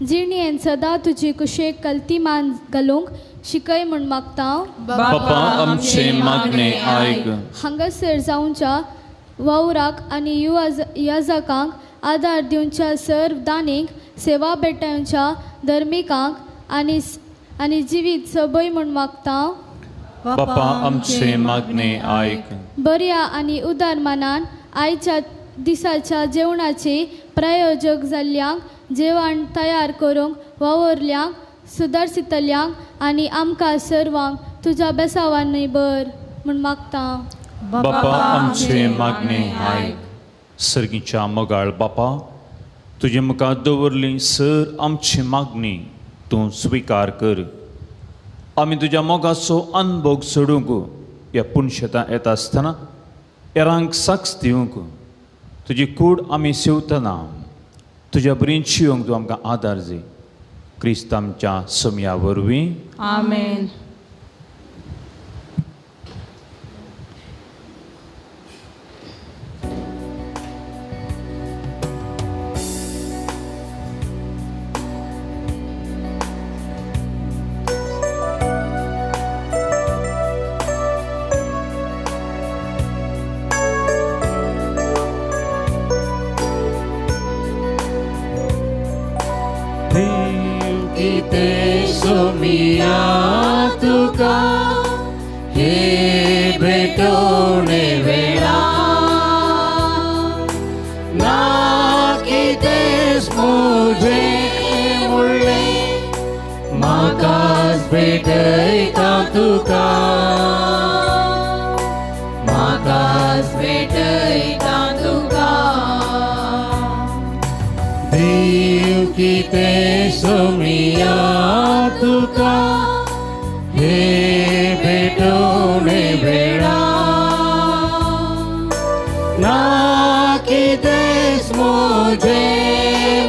जिणेन सदां तुजी कुशेक कल्तीमान घालूंक शिकय म्हूण मागता. बापा आमचे मागणे आयक. हांगासर जावच्या वावराक आनी याजकांक आदार दिवच्या सर्व दानीक सेवा बेटांच्या धर्मिकांक आनी जिवीत सबय म्हूण मागता. बापा आमचे मागणे आयक. बऱ्या आनी उदार मनान आयच्या दिसाच्या जेवणाचे प्रायोजक जाल्ल्यांक जेवण तयार करूंक वावरल्यांक सुदारसितल्यांक आनी आमकां सर्वांक तुज्या बेसावांनी बर म्हूण मागता. बापा आमचे मागणे आयक. सर्गीच्या मोगाळ बापा तुजे मुखार दवरली सर आमची मागणी तूं स्विकार कर. आमी तुज्या मोगाचो अनुभव सोडूंक ह्या पुणशेतां येता आसतना एरांक साक्ष दिवंक तुजी कूड आमी सेवतना तुज्या बरीं जिवंक तूं आमकां आदार दी. क्रिस्त आमच्या समया वरवीं. आमेन. सोमिया तुका हे भेटवणे वेळा ना कितेंच मुझे मुळ्ळे म्हाकाच भेटयता तुका म्हाकाच भेटयता तुका देव कितें सोमिया तुका हे भेटवणे वेळा ना कितेंच मुझे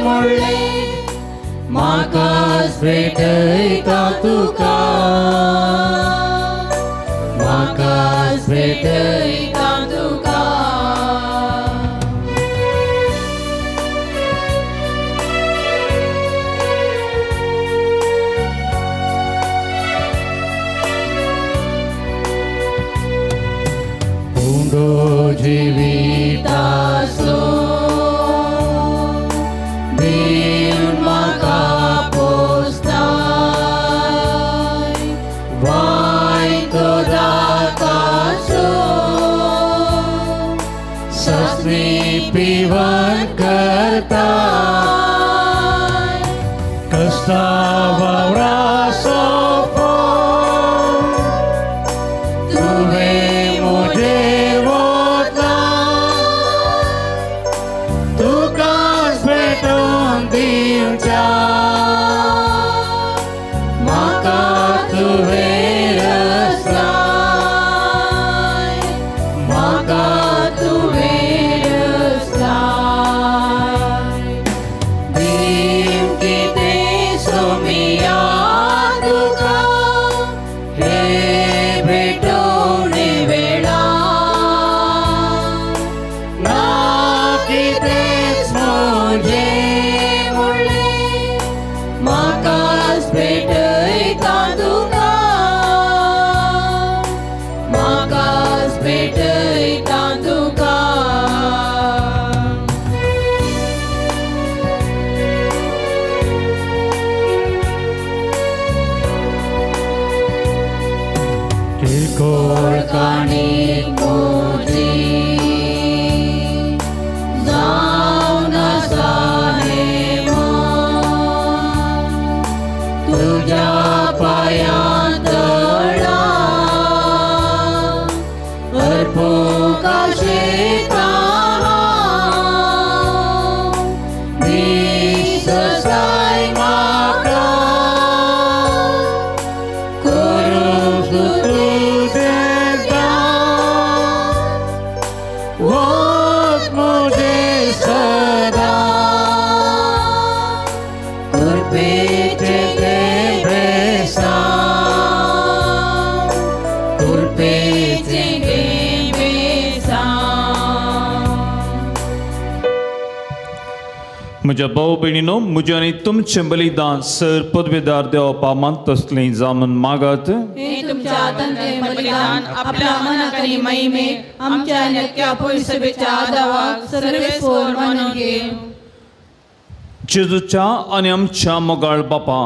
मुळ्ळे म्हाकाच भेटयता तुका म्हाकाच भेटयता तुका जिवितासो देव म्हाका पोसताय वायतो दाताचो सस्मी पिवन करताय कष्टा वावरासो तुवें मुझे म्हाका तुवें रचलाय म्हाका तुवें रचलाय देव कितें सोमिया तुका हे भेटवणे वेळा ना कितेंच मुझे म्हाकाच भेटयता तुका म्हाकाच भेटयता तुका किरकोळ काणी मोजी जावन आसा तुझ्या पायांतळा अर्पूंक आशेता दिससाय म्हाका करूंक तुजें दान म्हज्या भाऊ भयणीनो, म्हजें आनी तुमचें बलिदान सर पदवेदार देवपा मागतसलें जावन मागात. हे तुमच्या हातांतलें बलिदान आपल्या मनाक आनी महिमेक आमच्या आनी अख्ख्या पवित्र सभेच्या आदाराक सर्वेस्वर मानून घे. जेजूच्या आनी आमच्या मोगाळ बापा,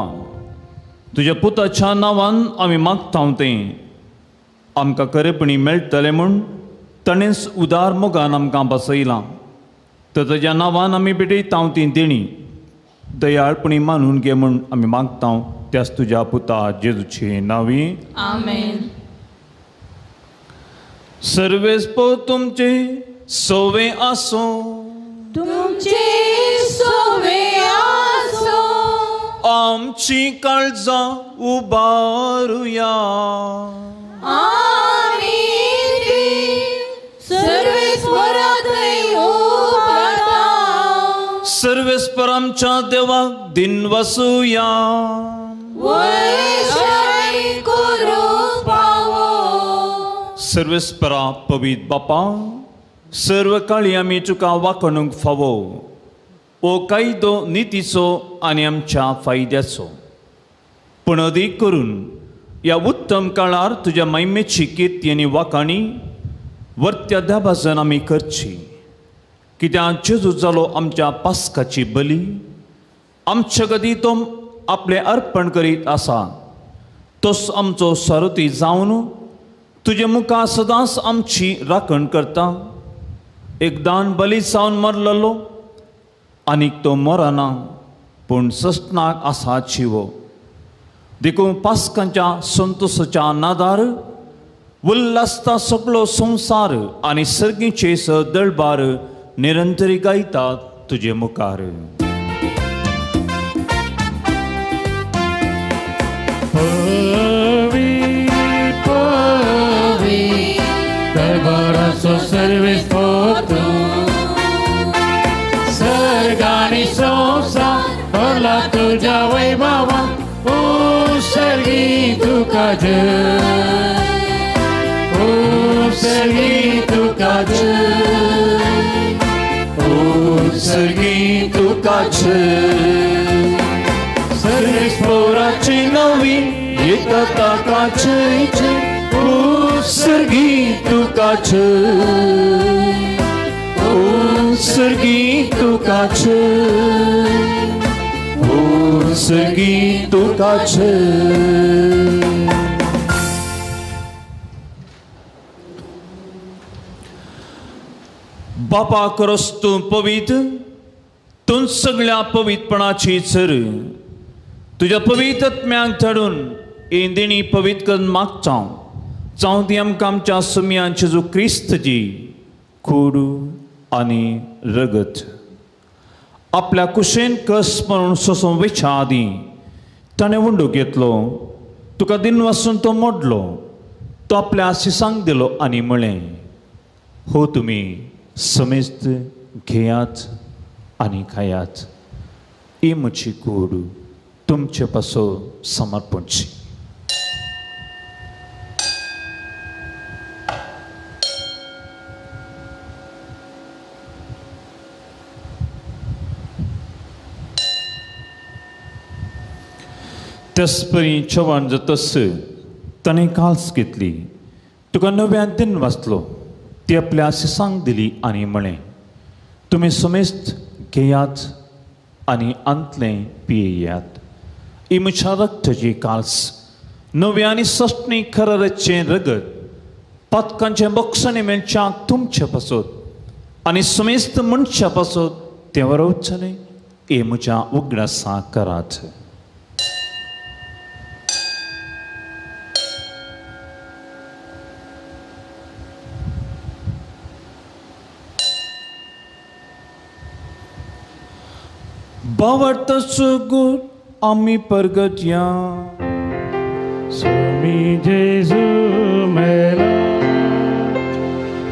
तुज्या पुताच्या नांवान आमी मागता तें आमकां खरेपणी मेळटलें म्हूण ताणेंच उदार मोगान आमकां बसयलां. तर ताज्या नांवान आमी भेटयता ती देणी दयाळपणी मानून घे म्हूण आमी मागता त्याच तुज्या पुता जेजूचे नांवी. आमेन. सर्वेस्पर तुमचे सोवे आसो. तुमचे सोवे आसो. आमची काळजां उबारुया. आमी सर्वेस्वरांत उबारता. सर्वेस्पर आमच्या देवाक दिन वसूया. वैशाळी करूंक पावो. सर्वेस्परा पवित्र बापा, सर्व काळी आमी तुका वाखणूंक फावो. ओ कायदो नितीचो आनी आमच्या फायद्याचो. पूण अदीक करून ह्या उत्तम काळार तुज्या महिमेची कीर्ती आनी वाखाणी वर्त्या दाबाजन आमी करची. कित्याक जेजू जालो आमच्या पास्काची बली. आमच्या गदी तो आपले अर्पण करीत आसा. तोच आमचो सारथी जावन तुजे मुखार सदांच आमची राखण करता. एकदां बली जावन मरलेलो आनीक तो मरना, पूण सस्तनाक आसा जिवो. देखून पास्कांच्या संतोशाच्या नादार उल्हासता सगळो संवसार आनी सर्गीचे दळबार निरंतरी गायतात तुजे मुखार. दरबाराचो सर्वेस्पर तूं. सर्ग आनी संवसार भरला तुज्या वैभवान. सर्गी तुका जय. सर्गी तुका जय. सर्गी तुका जय. सर्वेस्पराची नवी येता ताका जय जय. सर्गी तुका जय. सर्गी तुका जय. सर्गी तुका जय. बापा करस तूं पवित्र. तूं सगळ्या पवित्रपणाची चर. तुज्या पवित्र आत्म्याक धाडून ही देणी पवित्र करून मागता. जावं ती आमकां आमच्या सुमयान जेजू क्रिस्तची कूड आनी रगत. आपल्या कुशेन कस म्हणून सोसून वेच्या आदीं ताणें वंडू घेतलो. तुका दिन वासून तो मोडलो. तो आपल्या शिसांक दिलो आनी म्हळें, हो तुमी समेस्त घेयात आनी खायात. ही म्हजी कूड तुमचे पासो समर्पणची. तेसपरी चवण जातस ताणें काल्स घेतली. तुका नव्या दिन वाचलो. ती आपल्या शिसांक दिली आनी म्हळें, तुमी समेस्त घेयात आनी अंतलें पियेयात. ही म्हज्या रक्ताची काल्स, नव्या आनी सस्तनी खरेचें रगत, पातकांचें बक्षणे मेळच्याक तुमचे पासत आनी समेस्त मनशा पासत तें वरवचलें. हे म्हज्या उगडासा करात. बावडतसो गूर आमी परगटया. स्वामी जेजू मेला.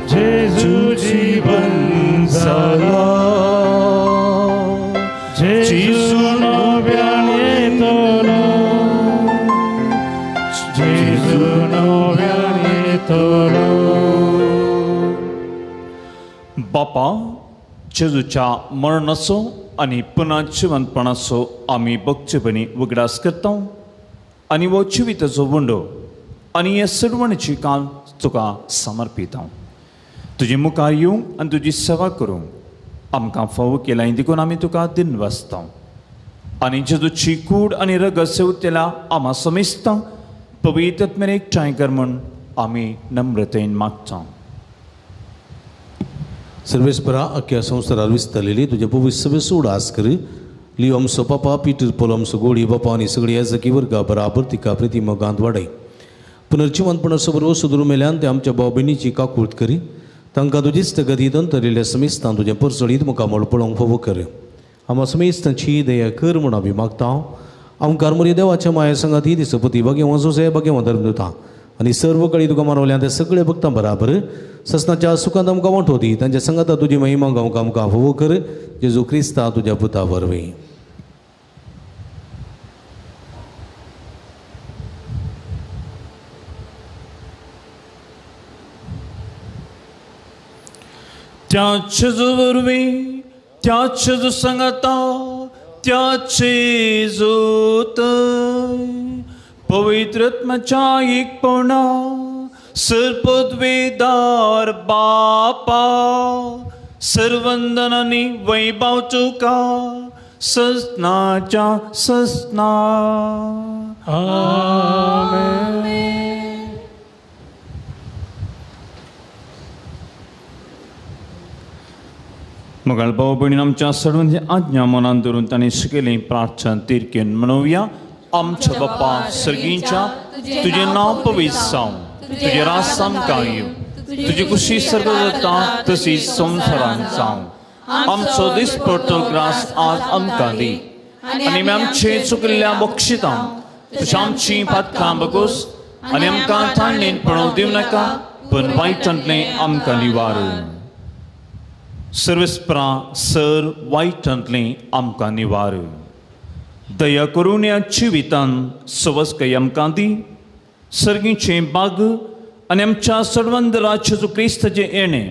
जेजू जीवन जाला. जेजू नव्याने बापा जेजूच्या मरणाचो आनी पुन्हा जिवंतपणाचो आमी भक्तीपणी उगडास करता आनी वो जिविताचो वंडो आनी हे सडवणीची काल तुका समर्पिता. तुजे मुखार येवंक आनी तुजी सेवा करूंक आमकां फावो केला देखून आमी तुका दिन वाचता आनी जेजूची कूड आनी रगत सेवतेला आमा समेस्ता पवित्र आत्म्यान एकठांय कर म्हूण आमी नम्रतेन मागता. सर्वेस्परा अख्ख्या संवसारार विस्तारलेली तुझ्या पवित्र सभेचो उडास कर. लिओ आमचो पापा पिटर पोलो आमचो गोडी बापा आनी सगळी येजकी वर्गा बराबर तिका प्रतिमगांत वाडय. पुनर्जिवंतपणाचो बरोबर सुदूर मेल्यान ते आमच्या भाव भयणीची काकूळट करी. तांकां तुजी स्थगतीन तरिल्ल्या समेस्तान तुज्या परसळीत मुखामळ पळोवंक फावो कर. आमच्या समेस्तांची दया कर म्हूण आमी मागता. आमकां मरी देवाच्या माया संगात ही दिसपती भाग्यवान जोसे भाग्यवान धर्मदूता आनी सर्व कळी तुका मारवल्या ते सगळे भक्तां बराबर ससनाच्या सुखांत आमकां वांटो दी. तांच्या संगाता तुजी महिमा गावंक आमकां फावो कर. जेजू क्रिस्ता तुज्या पुता वरवीं. त्याच जेजू वरवीं त्याच जेजू संगाता त्याचे जोत पवित्र आत्म्याच्या एकपणा सर्पद्वेदार बापा सर्वंदन आनी वैभव तुका ससनाच्या ससना. मुगाल भाऊ भयणीन आमच्या सडून आज्ञा मनान धरून तांणी शिकयलें प्रार्थना तिरकेन म्हणुया. आमच्या बाप्पा सर्गींच्या तुजें नांव पवित्र जावं. तुजें रास आमकां येवं. तुजी खुशी सर्व जाता तशी संवसारांत जावं. आमचो दिसपट्टो ग्रास आज आमकां दी आनी आमचे चुकल्ल्या बक्षितां तशी आमची पातकां बगोस आनी आमकां ताणेन पळोवंक दिवं नाका पण वायटांतलें आमकां निवार. सर्वेस्परा सर वायटांतलें आमकां निवार. दया करून ह्या जिवितान सवस्कय आमकां दी. सर्गीचें बाग आनी आमच्या सडवंदरा जेजू क्रिस्ताचें येणें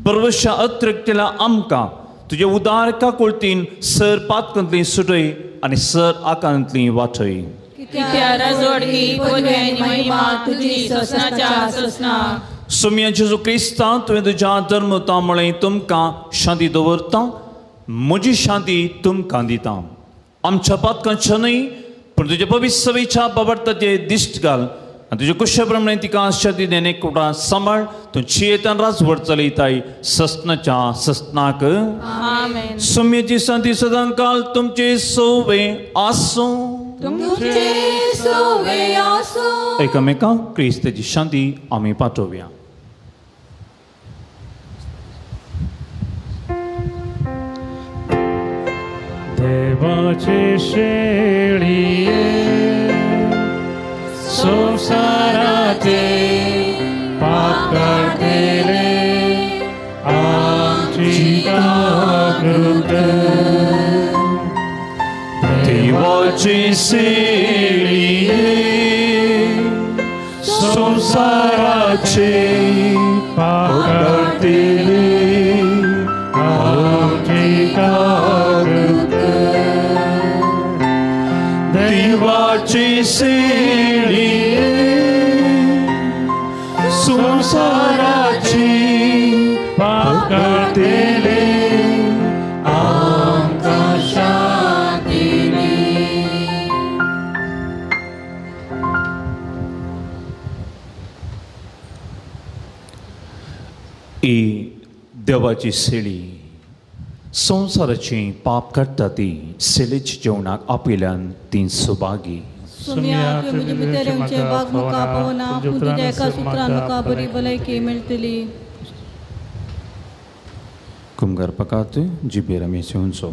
बरवशा अतिरिक्तेला आमकां तुजे उदार काकुळतीन सर पातकांतलीं सुटय आनी सर आकारांतलीं वाटय. कित्या राजवड ही पदवी आनी महिमा तुजी ससनाच्या ससना. सुम्या जेजू क्रिस्ता तुवें तुज्या धर्मता मुळे तुमकां शांती दवरता. म्हजी शांती तुमकां दिता. आमच्या पातकांच्या न्हय पूण तुज्या पवित्र सभेच्या बाबर्ताचे दिश्ट घाल आनी तुजे कुशा प्रमाणे तिका शांती देन एकवटा सांबाळ. तूं चियेतान राजवड चलयताय ससनाच्या ससनाक. आमेन. सुम्याची शांती सदां काल तुमचे सोवे आसूं. तुमचे सोवे आसूं. एकामेकांक क्रिस्ताची शांती आमी पाठोवया. देवाचे शेळिये संसाराचे पाप काढलेले आमची जागृत. देवाचे शेळिये संसाराचे पाप काढलेले आमची जागृत. देवाचे शेळिये संसाराची पाप काढलेले आमकां शांती दी. ही देवाची शेळी संसाराची पाप काडटा ती शेळेच्या जेवणाक आपयल्यान ती सुभागी. सुम्या तुझे भितरचे बाग मुका पवना तुझ्या एका सुत्रान मुका बरी भलायकी मेळटली. कुमगार पकात जिबे रमेश उंचो.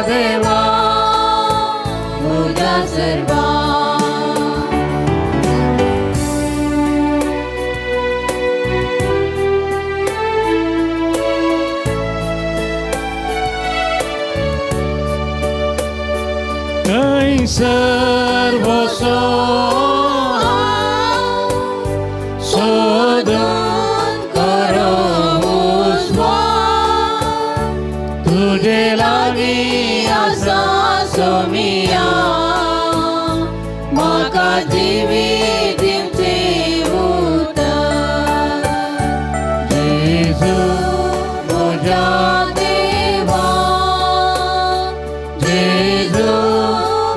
देवा मुझा सर्वा काही सर्व शोधून करो तुझे लागी असा सोमिया माका जीवी दिवचे भूत जेजू मुझा देवा जेजू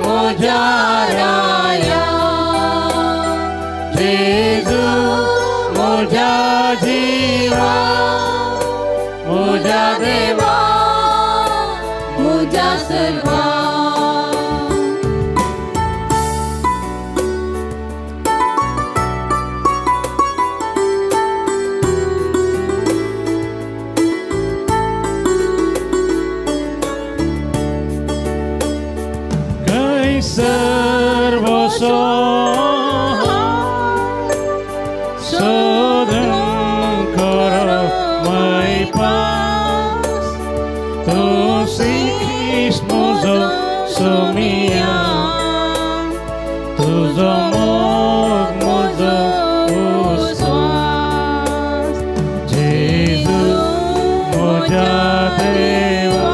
मुझा राया जेजू मुझा जीवा मुझा देवा मुझा सर्वा काही सर्व शोधून करो मै पास तो शिकीस मुझो सोमिया तुझो मोग मुझो उस्वास जेजू मुझा देवा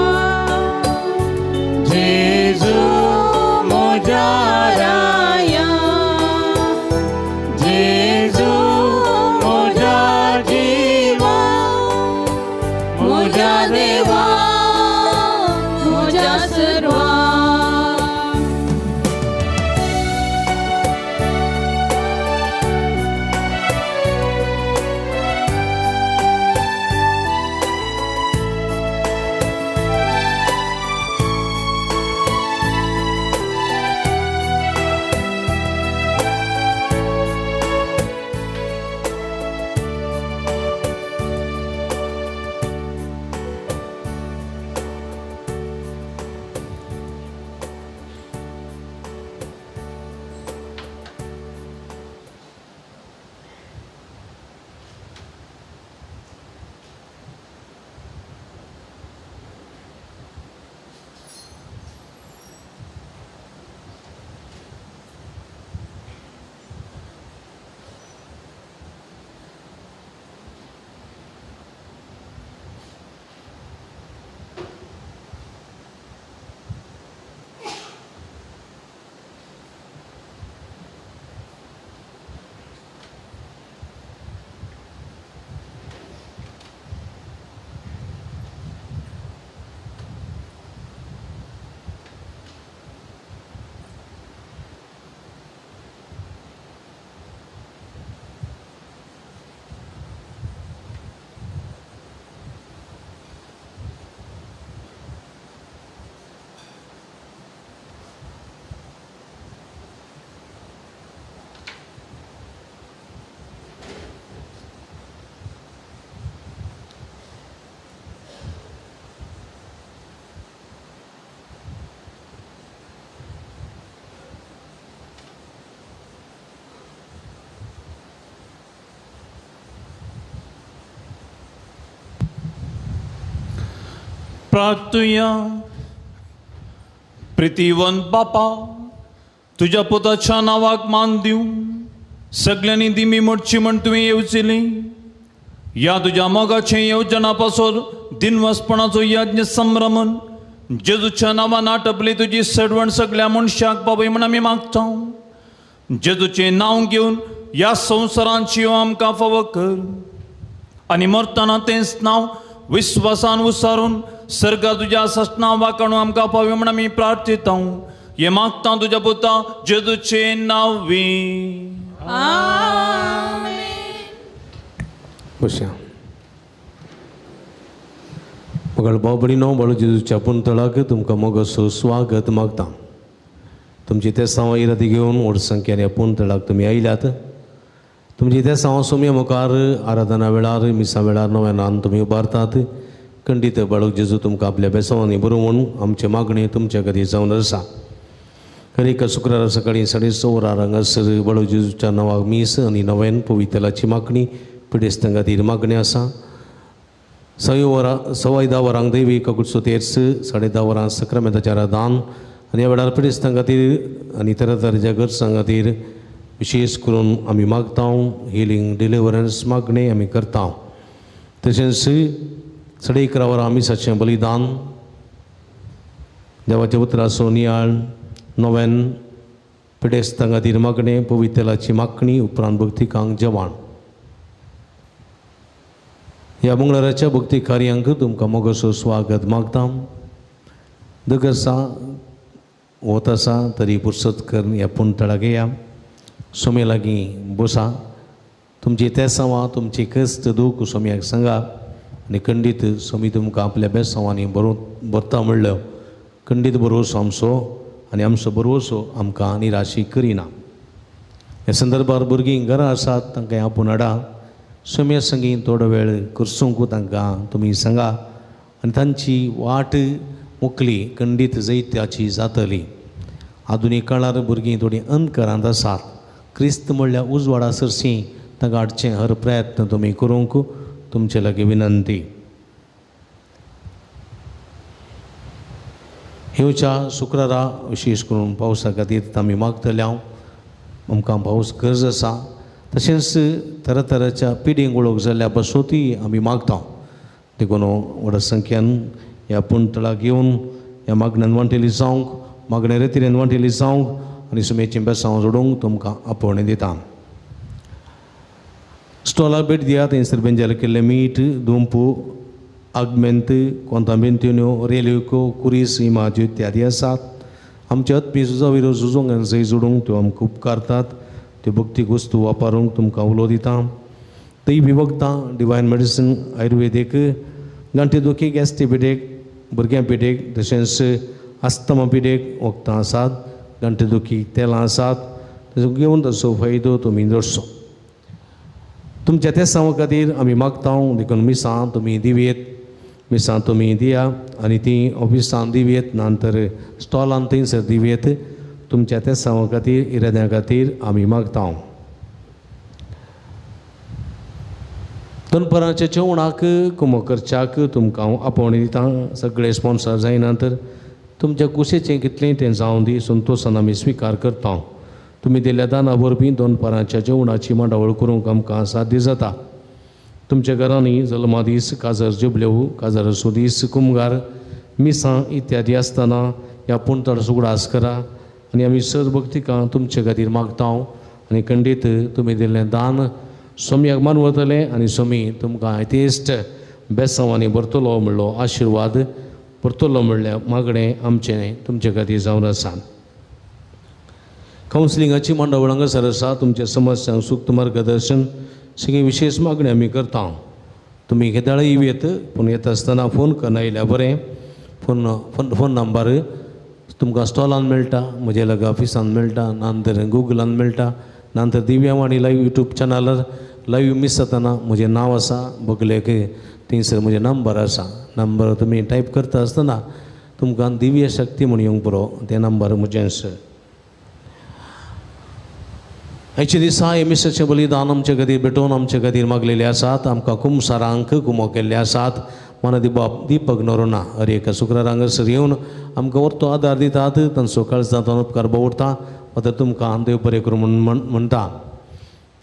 जेजू मुझा राया जेजू मुझा जीवा मुझा देवा मुझा सर्वा प्रार्थूया. प्रितीवंत बापा, तुझ्या पुताच्या नावाक मान दिवं सगळ्यांनी दिमी मोडची म्हण तुवें येवचिली. या तुझ्या मोगाचे येवजनापासून दिनवसपणाचो यज्ञ संभ्रमण जेजूच्या नांवान आटपली तुजी सडवण सगळ्या मनशाक बाबा म्हण आमी मागता. जेजूचे नांव घेवन ह्या संवसारांची आमकां फावो कर आनी मरतना तेंच नांव विश्वासान उसारून सर्गा तुझ्या सस्नांव वाकाणू आमकां पावी म्हण आमी प्रार्थिता. हे मागता तुझ्या पुता जेजूचे नांवी. मगळ बाबडीनो बाळू जेजूच्या पुंतळाक तुमकां मोग सुस्वागत मागता. तुमची ते सांव इरादी घेवन व्हड संख्येन ह्या पुंतळाक तुमी आयल्यात. तुमची ते सांव सोम्या मुखार आराधना वेळार मिसा वेळार नव्यान तुमी उबारतात. खंडीत बाळूक जेजू तुमकां आपल्या बेसांवांनी बरो म्हणून आमचे मागणी तुमच्या खातीर जावन आसा. खरी एका शुक्रारा सकाळी 14:30 हांगासर बाळूक जेजूच्या नांवाक मीस आनी नव्यान पवित्राची मागणी पिडेस्तां खातीर मागणी आसा. 10:15 वरांक दैवी ककुटचो तेर्स 10:30 वरां सक्रामेंताचें दान आनी ह्या वेळार पिडेस्तां खातीर आनी तरेतरेच्या गरजां खातीर विशेश करून आमी मागता. हिलींग डिलिव्हरन्स मागणी आमी करता. तशेंच 11:30 वरां मिसाचें बलिदान, देवाच्या उतराचो नियाळ, नव्यान पिडेस्तां खातीर मागणे, पवित्राची मागणी, उपरांत भक्तिकांक जेवण. ह्या मंगळाराच्या भक्ती कार्यांक तुमकां मोगसो स्वागत मागता. दग आसा वत आसा तरी पुरसत करून ह्या पुणतळाक येया. सोमे लागीं बसा. तुमची तेसांवां तुमची कश्ट दूख सोम्याक सांगा आनी खंडीत सोमी तुमकां आपल्या बेसांवांनी भरता म्हणल्यार खंडीत बरोवसो आमचो आनी आमचो बरोवसो आमकां निराशी करिना. ह्या संदर्भार भुरगीं घरां आसात तांकां आपूण हाडा. सोम्या संगी थोडो वेळ करसूंक तांकां तुमी सांगा आनी तांची वाट मुकली खंडीत जैत्याची जातली. आधुनीक काळार भुरगीं थोडीं अंधकारांत आसात. क्रिस्त म्हणल्यार उजवाडा सरसी तांकां हाडचें हर प्रयत्न तुमी करूंक तुमचे लागीं विनंती. येवच्या शुक्रारा विशेश करून पावसा खातीर आमी मागतले. आमकां पावस गरज आसा. तशेंच तरेतरेच्या पिडींक वळख जाल्ल्या बसोती आमी मागता. देखून व्हड संख्येन ह्या पुणतळाक येवन ह्या मागण्यांत वांटेली जावंक, मागणे रितीन वांटेली जावंक आनी सुमेची बेसांव जोडूंक तुमकां आपोवणें दिता. स्टॉलार भेट दियात. थंयसर बेंजाल केल्लें मीठ, दुंपू, आगमेंत, कोंताबिंत्यो, रेल्वेको, कुरीस, इमाज्यो इत्यादी आसात. आमच्या हत्मी झुजाविरो झुजोंक आनी जैत जोडूंक त्यो आमकां उपकारतात. त्यो भक्तीक वस्तू वापरूंक तुमकां उलो दिता. तय विभक्तां, डिवायन मेडिसीन, आयुर्वेदीक, गांठी दुखी, गॅस्ट्री पिडेक, भुरग्यां पिडेक, तशेंच आस्थमा पिडेक वखदां आसात. गांठी दुखी तेलां आसात. ताचो घेवन ताचो फायदो तुमी जोडचो. तुमच्या त्या सांवा खातीर आमी मागता. देखून मिसां तुमी दिवेत, मिसां तुमी दिया आनी ती ऑफिसांत दिवेत, नंतर स्टॉलान थंयसर दिवेत. तुमच्या त्या सांवा खातीर इराद्यां खातीर आमी मागता. दनपरांच्या जेवणाक कुमकर्च्याक तुमकां हांव आपोवणें दिता. सगळे स्पॉन्सर जायना तर तुमच्या कुशेचें कितलें तें जावं दी संतोशान आमी स्विकार करता. तुमी दिल्ल्या दाना वरवीं दनपरांच्या जेवणाची मांडावळ करूंक आमकां साध्य जाता. तुमच्या घरांनी जल्मा दीस, काजर जुबल्यो, काजर सुदीस, कुमगार, मिसां इत्यादी आसतना ह्या पुणतळ सुगडास करा आनी आमी सरभक्तिकां तुमचे खातीर मागता. आनी खंडीत तुमी दिल्लें दान सोम्याक मानवतले आनी सोमी तुमकां यथेश्ट बेसांवांनी भरतलो म्हणलो आशिर्वाद भरतलो म्हणल्यार मागणें आमचें तुमचे खातीर जावन आसा. कावन्सिलिंगाची मांडावळ हांगासर आसा. तुमच्या समस्यांक सूक्त मार्गदर्शन सगळी विशेष मागणी आमी करता. तुमी केदाळ येत पूण येता आसतना फोन करना आयल्यार बरें. फोन नंबर तुमकां स्टॉलान मेळटा, म्हज्या लग ऑफिसान मेळटा, नंतर गुगलान मेळटा, नंतर दिव्यावाणी लायव्ह यूट्यूब चॅनलार लायव्ह मिस जातना म्हजें नांव आसा बगलेक थंयसर म्हजे नंबर आसा. नंबर तुमी टायप करता आसतना तुमकां दिव्य शक्ती म्हूण येवंक पुरो ते नंबर म्हजेंच. आयचे दिसा हे मिसाचें बलिदान आमचे खातीर भेटोवन आमचे खातीर मागलेले आसात. आमकां कुमसारांक कुमो केल्ले आसात. मन दीपक नोरोना हर एका शुक्रार हांगासर येवन आमकां व्हरतो आदार दितात. तांचो काळजांतल्यान उपकार बावडटा. मात्र तुमकां देव बरें करूं म्हणटा.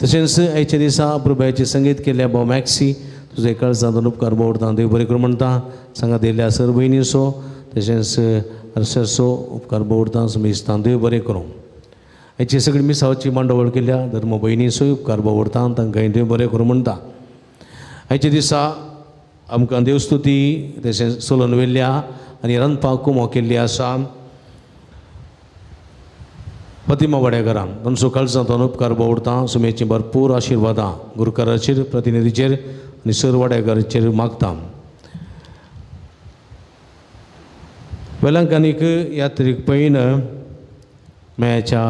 तशेंच आयचे दिसा प्रभुयाचें संगीत केल्ल्या भाव मॅक्सी तुजे काळजांतल्यान उपकार बावडटा. देव बरें करूं म्हणटा. सांगात येयल्ल्या सर भयणीचो तशेंच हर्षाचो उपकार बावडटा. समेस्तान देव बरें करूं. हाची सगळी मिसांवाची मांडावळ केल्या धर्म भयणीचोय उपकार बावडटा. तांकांय देव बरें करूं म्हणटा. हाचे दिसा आमकां देवस्तुती तशेंच सोलून व्हेल्ल्या आनी रांदपाक कुमो केल्ली आसा. प्रतिमा वाड्याकारान तांचो काळजांतल्यान उपकार बावडटा. सुमेची भरपूर आशिर्वादां गुरुकाराचेर, प्रतिनिधीचेर आनी सर वाड्याकाराचेर मागता. वेलांकानीक यात्रेक पैन मेच्या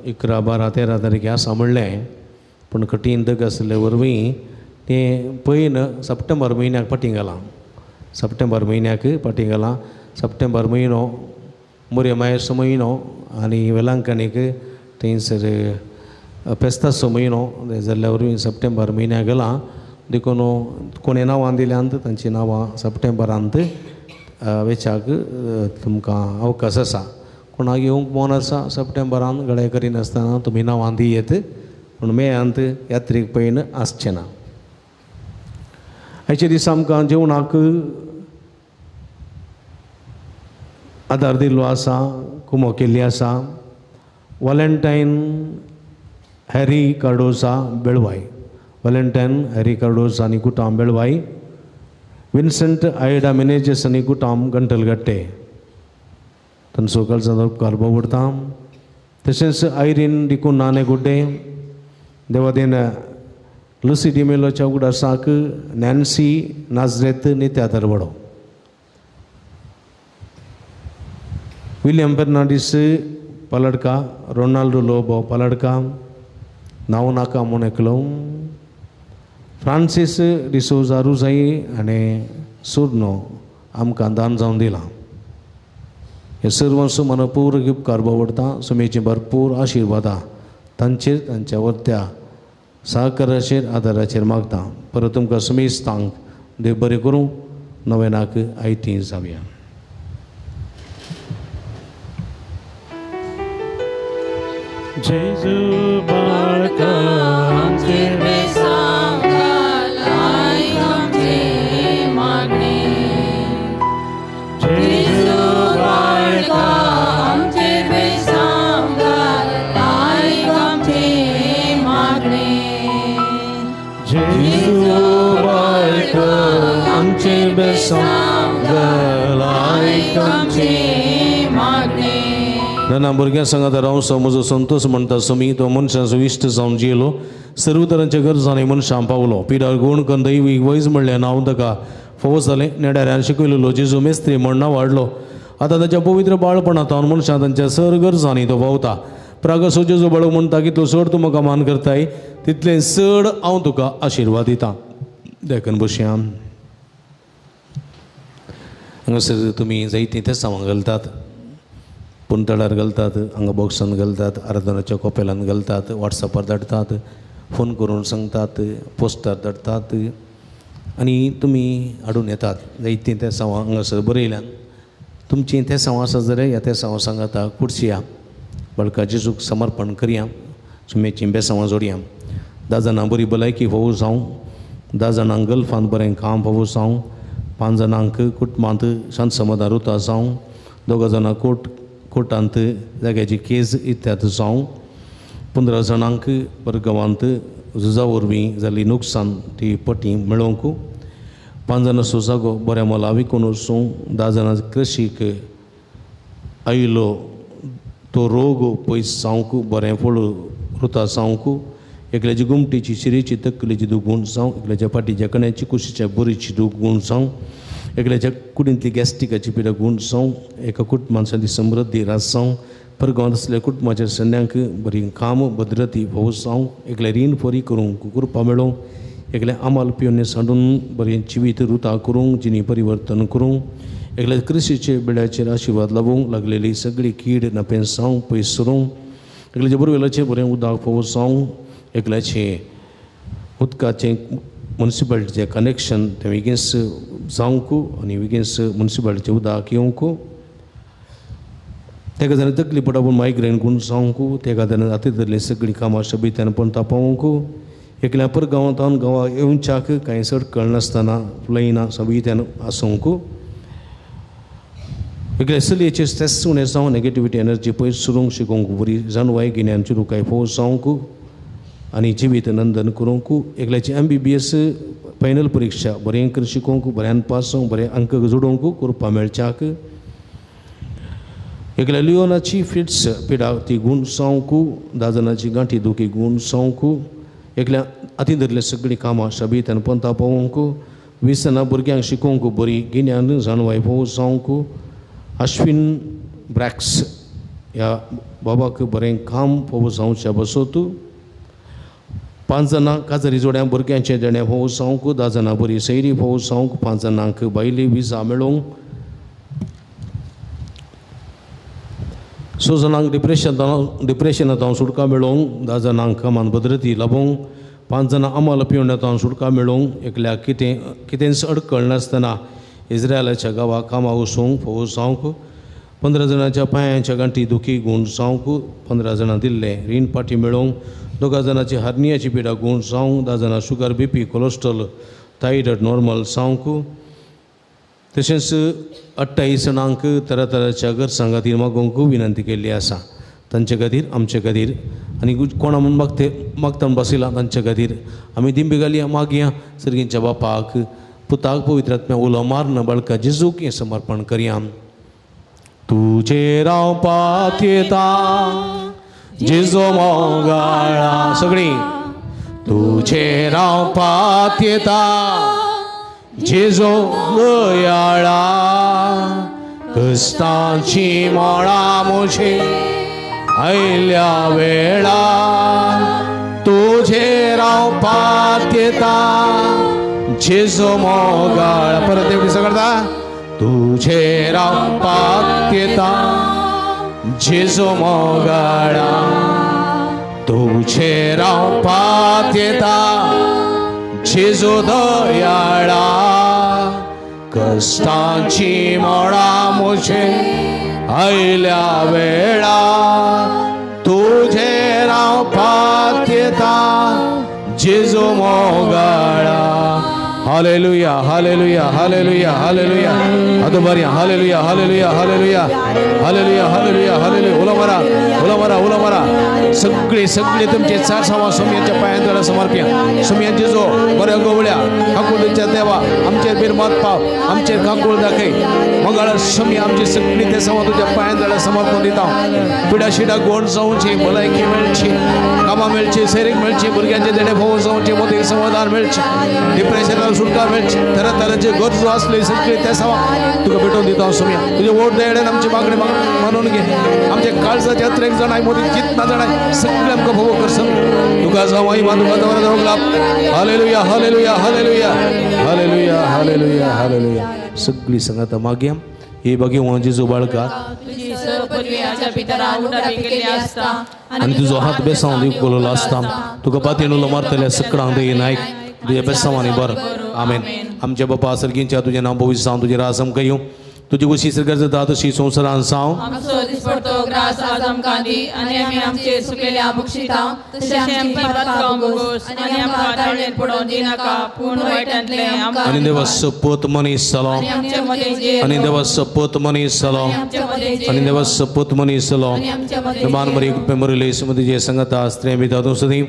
11, 12, 13 तारीख आसा म्हणलें पूण कठीण दग आसले वरवीं तें पैन सप्टेंबर म्हयन्याक फाटीं गेलां. सप्टेंबर म्हयन्याक पाटी गेलां सप्टेंबर म्हयनो मोरया मायेचो म्हयनो आनी वेलांकणीक थंयसर पेस्ताचो म्हयनो जाल्ल्या वरवीं सप्टेंबर म्हयन्याक गेलां देखून कोणें नांवां दिल्यांत तांची नांवां सप्टेंबरांत वेचाक तुमकां अवकाश आसा कोणाक येवंक मन आसा सप्टेंबरान गळे करिनासतना तुमी नांवां दियेत पूण मेयांत यात्रेक पयन आसचें ना आयचे दीस आमकां जेवणाक आदार दिल्लो आसा कुमो केल्ली आसा वॉलेंटायन हॅरी कार्डोजा बेळवाय वॉलेंटायन हॅरी कार्डोजा आनी कुटाम बेळवाय विन्संट आयडा मेनेजेस आनी कुटाम गंटलगट्टे तांचो काळजाचो उपकार भोगता तशेंच आयरीन डिकून नानेगुड्डे देवादेन लुसी डिमेलोच्या उगडासाक नॅन्सी नाजरेत नित्या दरवडो विलियम फर्नांडीस पलडका रोनाल्डो लोबो पलडका नांव नाका मोनेकलो फ्रांसीस डिसोजा रुजाई आनी सुर्नो आमकां दान जावन दिलां हे सर्वांचो मनपूर्वक उपकार भोगता सुमेची भरपूर आशिर्वादां तांचेर तांच्या वर्त्या सहकाराचेर आदाराचेर मागता परत तुमकां सुमेस्तांक देव बरें करूं नवेनाक आयती जावया जेजू बाळका आमचेर बेसांग घाल आयक आमचे मागणे जेजू बाळका आमचेर बेसांग घाल आयक आमचे मागणे जेजू बाळका आमचेर बेसांग घाल आयक आमचे मागणे नाना भुरग्यां सांगात रावसो म्हजो संतोश म्हणटा सुमी तो मनशाचो इश्ट जावन जियेलो सर्व तरांच्या गरजांनी मनशां पावलो पिडार गूण करून दैवीक वैज म्हणलें नांव ताका फावो जालें नेडाऱ्यान शिकयलेलो जेजू मेस्त्री म्हणना वाडलो आतां ताच्या पवित्र बाळपणांत मनशां तांच्या सर गरजांनी तो पावता प्रागसो जेजू बाळक म्हणटा की तो चड तूं म्हाका मान करताय तितलें चड हांव तुका आशिर्वाद दितां देखून बसया हांगासर तुमी जायतीं तें सामान घालतात पुंतळार घालतात हांगा बॉक्सान घालतात आराधनाच्या कोपेलान घालतात वॉट्सॅपार धाडटात फोन करून सांगतात पोस्टार धाडटात आनी तुमी हाडून येतात जायतीं तें सावां हांगासर बरयल्यान तुमचीं तें सावां आसा जाल्यार ह्या त्या सावां सांगाता कुडसिया बाळका जेजूक समर्पण करया सुमेचीं बेसावां जोडया 10 जाणां बरी भलायकी फावो जावं 10 जाणांक गल्फांत बरें काम फावो जावं 5 जाणांक कुटुंबांत शांत समाधान उरता जावं 2 जाणां कोर्टांत जाग्याची केस इत्यादी जावं 15 जाणांक परगांवांत झुजा वरवीं जाल्ली नुकसान ती पटी मेळोवंक 5 जाणांचो जागो बऱ्या मोला विकून वचूं 10 जाणां कृशीक आयिल्लो तो रोग पयस जावंक बरें फळ रुता जावंक एकल्याची गुमटेची शिरेची तकलेची दुगूण जावं एकल्याच्या पाठीच्या कण्याची कुशीच्या बोरीची दुगूण जावं एकल्याच्या कुडींतली गॅस्ट्रिकाची पिडा गूण जावं एका कुटुंबांतली समृद्धी रास जावं परगांवांत आसलेल्या कुटुंबाच्या सन्यांक बरी काम भद्रती भोव जावं एकल्या रीण फरी करूंक कृपा मेळोवंक एकल्या आमाल पिवणे सांडून बरें जिवीत रुता करूंक जिणी परिवर्तन करूंक एकल्या कृशीचे बेड्याचेर आशिर्वाद लावूंक लागलेली सगळी कीड नपें जावंक पयस सरूंक एकल्याच्या बोरवेलाचें बरें उदक फावो जावंक एकल्याचें उदकाचें मुन्सिपालिटीचें कनेक्शन तें बेगीनच जावंक आनी बेगीनच मुन्सिपालिटीचें उदक येवंक तेका जाल्यार तकली पडपून मायग्रेन गूण जावंक तेका जाल्यार आतां धरलीं सगळीं कामां शबित्यान पणता पावोवंक एकल्या परगांवांत गांवां येवच्याक कांय चड कळनासतना फ्लायना शबित्यान आसूंक एकल्या चलयेचेर स्ट्रेस उणें जावं नेगेटिविटी एनर्जी पयस सुरूंक शिकोवंक बरी जाणवाय गिन्यानची रुकाय फोव जावंक आनी जिवीत नंदन करूंक एकल्याची MBBS फायनल परिक्षा बरें कर शिकोवंक बऱ्यान पास जावंक बरें अंक जोडोवंक करपा मेळच्याक एकल्या लिओनाची फिट्स पिडा ती गूण जावंक 10 जाणांची गांठी दुखी गूण जावंक एकल्या हातीन धरल्या सगळीं कामां शबित्यान पंता पावोवंक 20 जाणां भुरग्यांक शिकोवंक बरी गिन्यान जाणवाय फोव जावंक अश्विन ब्रॅक्स ह्या बाबाक बरें काम फोव जावच्या बसत 5 जाणां काजरी जोड्या भुरग्यांचे जणे फोव सांक 10 जाणां बरी सैरी फोव सांक 5 जाणांक बायली विजा मेळोवंक 6 जाणांक डिप्रेशनांत सुटका मेळोवंक 10 जाणांक कामान बद्रती लाभोवंक 5 जाणां आमाल पिवण्यात सुटका मेळोवंक एकल्याक कितेंच अडकळ नासतना इस्रायलाच्या गांवां कामां वचूंक फोव सांक 15 जाणांच्या पांयांच्या गांठी दुखी गूण जावंक 15 जाणां दिल्ले रीण पाटी मेळोवंक 2 जाणांची हार्नियाची पिडा गूण जावंक 10 जाणां sugar BP cholesterol thyroid normal जावंक तशेंच 28 जाणांक तरातराच्या गरजां खातीर मागोवंक विनंती केल्ली आसा तांचे खातीर आमचे खातीर आनी कोणा म्हूण मागता बसयला तांचे खातीर आमी दिंबी घालया मागया सर्गींच्या बापाक पुताक पवित्र आत्म्या उलो मारन बाळका जेजूक हें समर्पण करया तुजे रावपाक येता जेजो मोगाळा सगळी तुजे रावपाक येता जेजो दयाळा कश्टांची मोळां मोशी आयल्या वेळा तुजे रावपाक येता जेजो मोगाळा परत एकटी सगळा तुझे रावपाक येता जेजो मोगाळा तुझे रावपाक येता जेजो दयाळा कश्टांची मोळां मोशे आयल्या वेळा तुझे रावपाक येता जेजो मोगाळा हालेलुया हालेलुया हालेलुया हालेलुया अदबरिया hallelujah hallelujah hallelujah hallelujah hallelujah hallelujah उला मारा सगळे तुमचे चार सवा सोमयाच्या पायांत समर्पिया सोमया जेजो बऱ्या गोवळ्या काकुळच्या देवा आमचे बिरमात पाव आमचे काकुळ दाखय मंगळ सोमया आमची सगळी ते सवा तुझ्या पायांत समर्पण दिता पिडा शिडा गोड जावची भलायकी मेळची कामां मेळची सैरीक मेळची भुरग्यांचे देणे भोव जावचे मोदी समाधान मेळची डिप्रेशन सुटका मेळची तरातरांचे गरजो असले सगळे त्या सवा तुका भेटून दिता सोमया तुझे वोट देण्यान आमची मागणी मानून घे आमचे काळजाच्या यात्रेक जाणाय मोदी जितना जाणाय सगळे आमकां भोव करसन तुका जावाई मानुका दवरा जावंक लाभ hallelujah hallelujah hallelujah hallelujah hallelujah hallelujah सगळी संगत मागया हे भगवान जेजू बाळका आनी तुजो हात बेसांव दिवलो आसता तुका पातयेनुलो मारतल्या सकळांक दे नायक तुझ्या बेसांवांनी बर आमेन आमच्या बापा सर्गींच्या तुझे नांव भविष्य जावं तुजे रास आमकां येवं तुझी कशी गरज तशी संवसारान जावं आमचो दिसपडतो ग्रास आज आमकां दी आनी आमी आमचे सुकेल्या बक्षिता तशें आमची पातकां बोगोस आनी आमकां ताळयेन पडोवन दिनाका पूण वायटांतले आमकां आनी देवा सपोत मनीस जालो आनी देवा सपोत मनीस जालो आनी देवा सपोत मनीस जालो मान मरी मरिले समुद्री संगता स्त्रिया बिता तूं सदी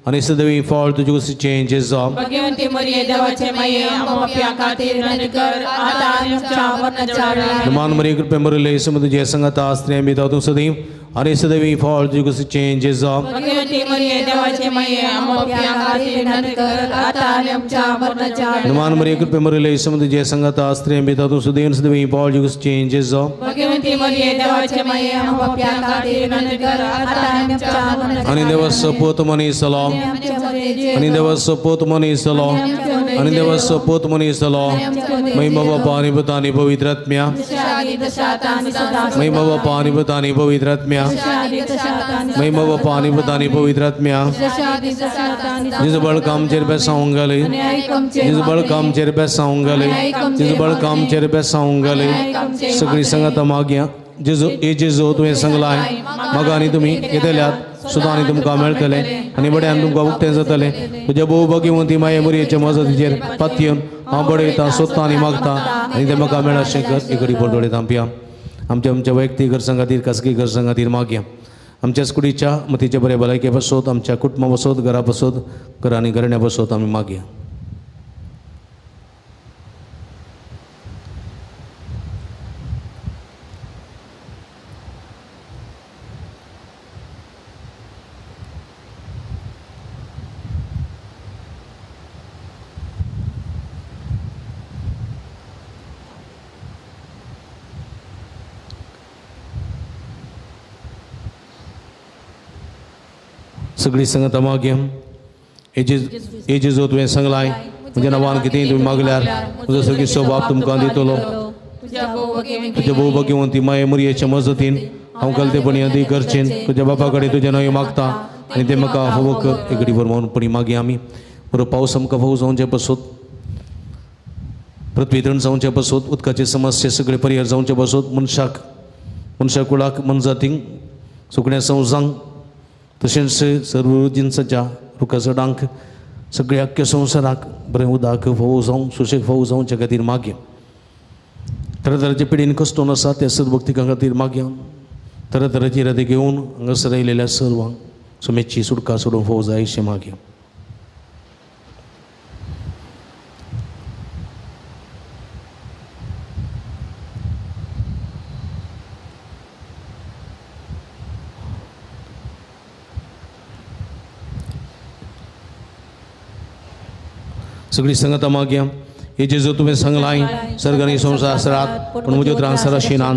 आनी सदैवी फॉल तुझे कशी चेंजेस जावं भगवंती मरिये देवाचे माये आमच्या पाप्या खातीर विनंती कर आतां आनी आमच्या मरणाच्या वेळार मान मरी कृपे मरिले समुद्री संगता स्त्रिया बिता तूं सदी आनी सदैवी फॉल तुझे कशी चेंजेस जावं भगवंती मरिये देवाचे माये आमच्या पाप्या खातीर विनंती कर आतां आनी आमच्या मरणाच्या वेळार मान मरी कृपे मरिले समुद्री संगता स्त्रिया बिता तूं सदी आनी सदैवी फॉल तुझे कशी चेंजेस जावं भगवंती मरिये देवाचे माये आमच्या पाप्या खातीर विनंती कर आतां आनी आमच्या मरणाच्या आनी देवा सपोत मनीस जालो आनी देवा सपोत मनीस जालो आनी देवा सपोत मनीस जालो महिमा बापा आनी पुता आनी पवित्र आत्म्या महिमा बापा आनी पुता आनी पवित्र आत्म्या महिमा बापा आनी पुता आनी पवित्र आत्म्या जिज बळकाम चेर बेसावंक घाले जिज बळकाम चेर बेसावंक घाले जिज बळकाम चेर बेसावंक घाले सगळी संगत मागया जेजो ए जेजो तुवें सांगलाय म्हाका आनी तुमी येतल्यात सुद्दां आनी तुमकां मेळटले आनी बड्यान तुमकां उक्तें जातलें तुज्या भोव भगवंती माये मरयेच्या मजतीचेर पातयेवन हांव बडयतां सोदतां आनी मागतां आनी तें म्हाका मेळा अशें कर एकडी पडोळे तांपया आमच्या वैयक्तीक गरजां खातीर खासगी गरजां खातीर मागया आमच्या कुडीच्या मतीच्या बरे भलायके बसोत आमच्या कुटुंबा बसोत घरा बसोत घरा आनी घरण्या बसोत आमी मागया सगळी संगत मागया हे जेजू तुवें सांगलाय म्हज्या नांवान कितेंय तुमी मागल्यार म्हजो सगळीचो बाप तुमकां दितलो. तुज्या भोव भाग्यवंती माये मरयेच्या मजतीन हांव गलतेपणी अदीक करचेन तुज्या बापा कडेन तुजें नांव मागता आनी तें म्हाका फावो कर. एक घडी भरमोनपणी मागी आमी. बरो पावस आमकां फावो जावचे पासून पृथ्वी तण जावचे पासून उदकाचे समस्या सगळे परिहार जावचे पासून मनशा कुळाक मनजातींक सगळ्या संवसांक तशेंच सर्व जिन्साच्या रुखाचडांक सगळ्या अख्ख्या संवसाराक बरें उदक फावो जावं सुशेग फावो जावचे खातीर मागया. तरेतरेच्या पिडीन कश्टून आसा त्या सद्भक्तिकां खातीर मागया. तरेतरेची इरादे घेवन हांगासर आयिल्ल्या सर्वांक सुमेची सुटका सोडून फावो जाय अशें मागया. सगळी संगता मागया. हे जेजू तुवें सांगलाय सर्ग आनी संवसारांत पूण म्हज्या उतरां शिनान